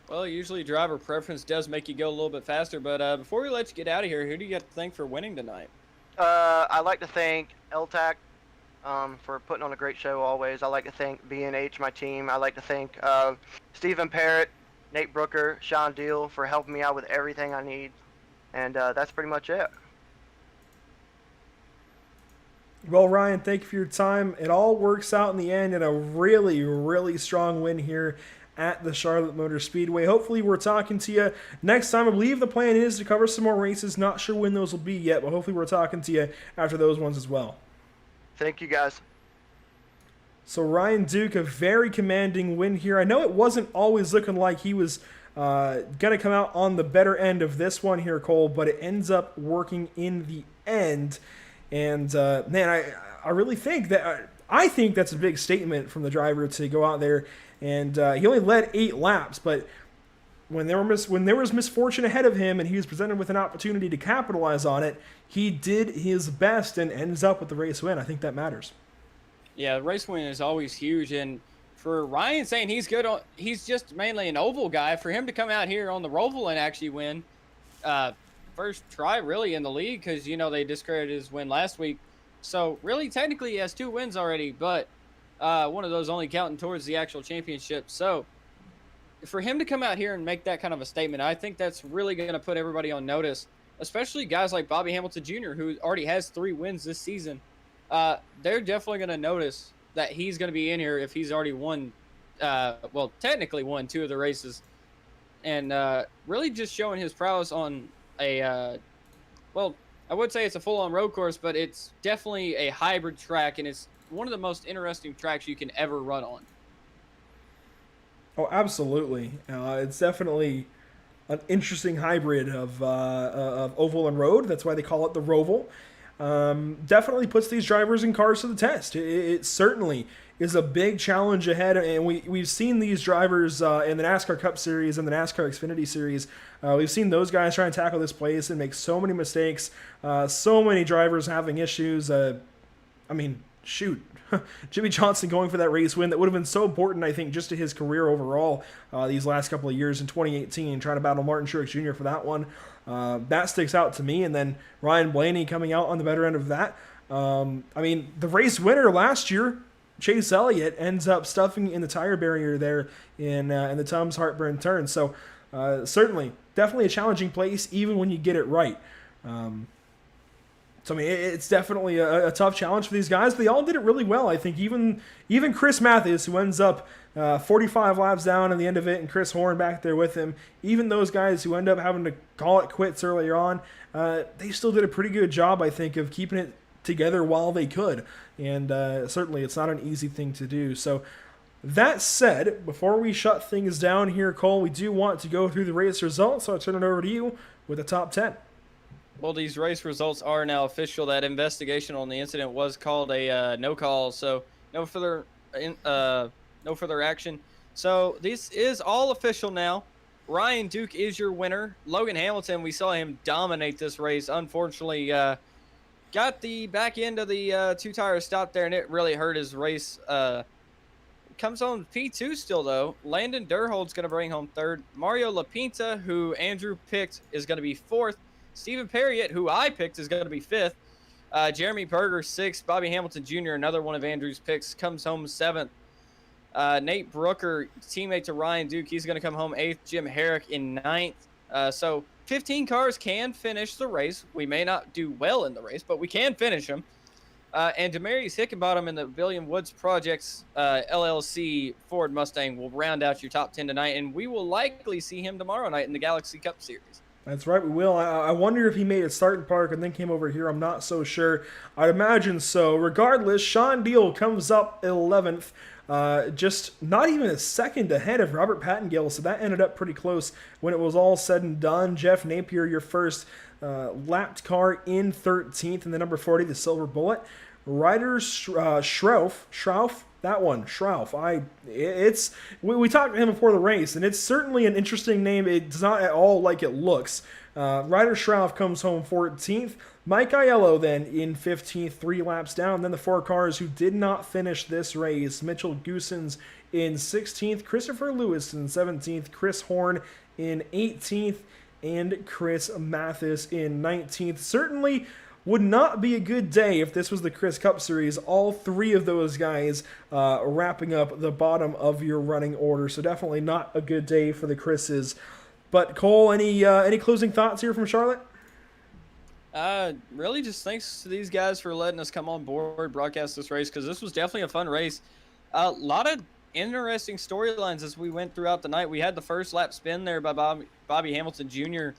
Well, usually driver preference does make you go a little bit faster, but before we let you get out of here, who do you got to thank for winning tonight? I'd like to thank L-TAC for putting on a great show always. I'd like to thank B&H, my team. I'd like to thank Stephen Parrott, Nate Brooker, Sean Deal for helping me out with everything I need. And that's pretty much it. Well, Ryan, thank you for your time. It all works out in the end in a really, really strong win here at the Charlotte Motor Speedway. Hopefully we're talking to you next time. I believe the plan is to cover some more races. Not sure when those will be yet, but hopefully we're talking to you after those ones as well. Thank you, guys. So Ryan Duke, a very commanding win here. I know it wasn't always looking like he was going to come out on the better end of this one here, Cole, but it ends up working in the end. And, man, I really think that I think that's a big statement from the driver to go out there. And he only led 8 laps, but when there was misfortune ahead of him and he was presented with an opportunity to capitalize on it, he did his best and ends up with the race win. I think that matters. Yeah, the race win is always huge, and for Ryan saying he's good on, he's just mainly an oval guy. For him to come out here on the Roval and actually win, first try really in the league, because they discredited his win last week. So really, technically, he has 2 wins already, but one of those only counting towards the actual championship. So for him to come out here and make that kind of a statement, I think that's really going to put everybody on notice, especially guys like Bobby Hamilton Jr., who already has 3 wins this season. They're definitely going to notice that he's going to be in here if he's already won, well, technically won 2 of the races, and really just showing his prowess on a, well, I would say it's a full-on road course, but it's definitely a hybrid track, and it's one of the most interesting tracks you can ever run on. Oh, absolutely. It's definitely an interesting hybrid of oval and road. That's why they call it the Roval. Definitely puts these drivers and cars to the test. It certainly is a big challenge ahead, and we've seen these drivers in the NASCAR Cup Series and the NASCAR Xfinity Series. We've seen those guys try and tackle this place and make so many mistakes, so many drivers having issues. I mean, shoot. Jimmy Johnson going for that race win that would have been so important, I think, just to his career overall these last couple of years in 2018, trying to battle Martin Truex Jr. for that one. That sticks out to me. And then Ryan Blaney coming out on the better end of that. I mean, the race winner last year, Chase Elliott, ends up stuffing in the tire barrier there in the Tums Heartburn turn. So certainly, definitely a challenging place, even when you get it right. So, I mean, it's definitely a tough challenge for these guys. But they all did it really well, I think. Even Chris Mathis, who ends up 45 laps down in the end of it, and Chris Horn back there with him, even those guys who end up having to call it quits earlier on, they still did a pretty good job, I think, of keeping it together while they could. And certainly it's not an easy thing to do. So that said, before we shut things down here, Cole, we do want to go through the race results. So I'll turn it over to you with the top 10. Well, these race results are now official. That investigation on the incident was called a no call, so no further action. So this is all official now. Ryan Duke is your winner. Logan Hamilton, we saw him dominate this race. Unfortunately, got the back end of the 2-tire stop there, and it really hurt his race. Comes home P2 still, though. Landon Durhold's going to bring home 3rd. Mario Lapinta, who Andrew picked, is going to be 4th. Stephen Perriott, who I picked, is going to be 5th. Jeremy Berger, 6th. Bobby Hamilton Jr., another one of Andrew's picks, comes home 7th. Nate Brooker, teammate to Ryan Duke, he's going to come home 8th. Jim Herrick in 9th. So 15 cars can finish the race. We may not do well in the race, but we can finish them. And Demarius Hickenbottom in the William Woods Projects LLC Ford Mustang will round out your top 10 tonight, and we will likely see him tomorrow night in the Galaxy Cup Series. That's right, we will. I wonder if he made it start in park and then came over here. I'm not so sure. I'd imagine so. Regardless, Sean Deal comes up 11th. Just not even a second ahead of Robert Pattengale, so that ended up pretty close when it was all said and done. Jeff Napier, your first lapped car in 13th, and the number 40, the Silver Bullet. Ryder Schrauf, that one, Schrauf. We talked to him before the race, and it's certainly an interesting name. It's not at all like it looks. Ryder Schrauf comes home 14th. Mike Aiello then in 15th, 3 laps down. Then the 4 cars who did not finish this race. Mitchell Goosens in 16th, Christopher Lewis in 17th, Chris Horn in 18th, and Chris Mathis in 19th. Certainly would not be a good day if this was the Chris Cup Series. All 3 of those guys wrapping up the bottom of your running order. So definitely not a good day for the Chris's. But Cole, any closing thoughts here from Charlotte? Really just thanks to these guys for letting us come on board, broadcast this race, because this was definitely a fun race. A lot of interesting storylines as we went throughout the night. We had the first lap spin there by Bobby Hamilton Jr.,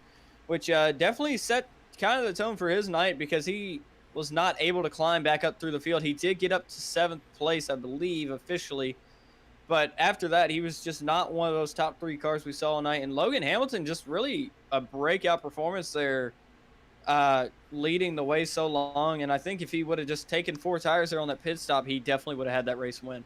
which definitely set kind of the tone for his night because he was not able to climb back up through the field. He did get up to 7th place, I believe, officially. But after that, he was just not one of those top 3 cars we saw all night. And Logan Hamilton, just really a breakout performance there, leading the way so long. And I think if he would have just taken 4 tires there on that pit stop, he definitely would have had that race win.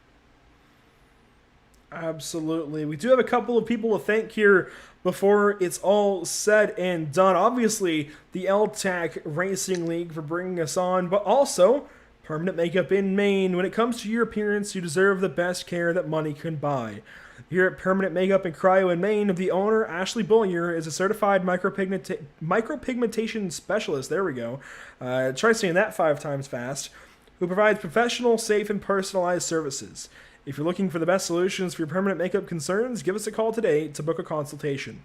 Absolutely. We do have a couple of people to thank here before it's all said and done. Obviously, the L-TAC Racing League for bringing us on, but also Permanent Makeup in Maine. When it comes to your appearance, you deserve the best care that money can buy. Here at Permanent Makeup and Cryo in Maine, the owner, Ashley Bullier, is a certified micropigmentation specialist. There we go. Try saying that 5 times fast. Who provides professional, safe, and personalized services. If you're looking for the best solutions for your permanent makeup concerns, give us a call today to book a consultation.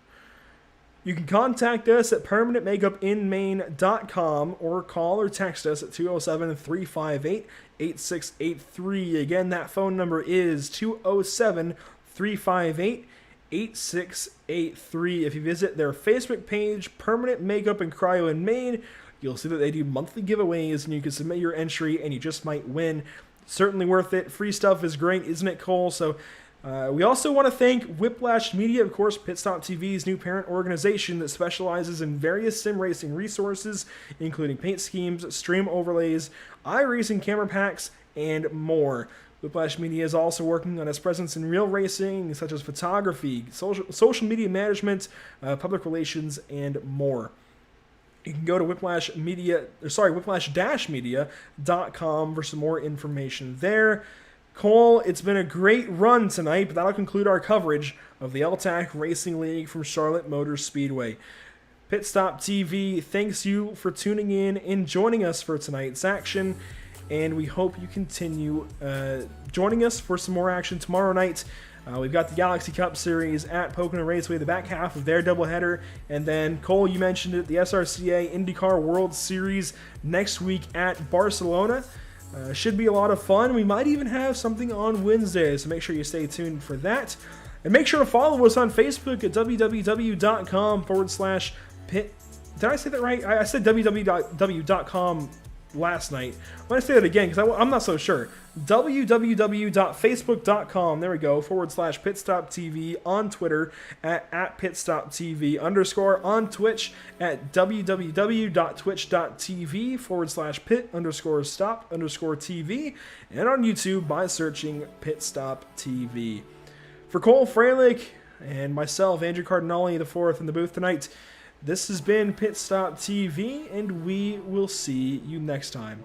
You can contact us at permanentmakeupinmaine.com or call or text us at 207-358-8683. Again, that phone number is 207-358-8683. If you visit their Facebook page, Permanent Makeup and Cryo in Maine, you'll see that they do monthly giveaways and you can submit your entry and you just might win. Certainly worth it. Free stuff is great, isn't it, Cole? So we also want to thank Whiplash Media, of course, Pit Stop TV's new parent organization that specializes in various sim racing resources, including paint schemes, stream overlays, iRacing camera packs, and more. Whiplash Media is also working on its presence in real racing, such as photography, social media management, public relations, and more. You can go to whiplash-media.com for some more information there. Cole, it's been a great run tonight, but that'll conclude our coverage of the L-TAC Racing League from Charlotte Motor Speedway. Pit Stop TV thanks you for tuning in and joining us for tonight's action, and we hope you continue joining us for some more action tomorrow night. We've got the Galaxy Cup Series at Pocono Raceway, the back half of their doubleheader. And then, Cole, you mentioned it, the SRCA IndyCar World Series next week at Barcelona. Should be a lot of fun. We might even have something on Wednesday, so make sure you stay tuned for that. And make sure to follow us on Facebook at www.com/pit. Did I say that right? I said www.com last night. I'm going to say that again because I'm not so sure. www.facebook.com, there we go, /pitstoptv, on Twitter at pitstoptv _ on Twitch at www.twitch.tv /pit_stop_tv, and on YouTube by searching Pitstop TV. For Cole Freilich and myself, Andrew Cardinale IV, in the booth tonight, this has been Pit Stop TV, and we will see you next time.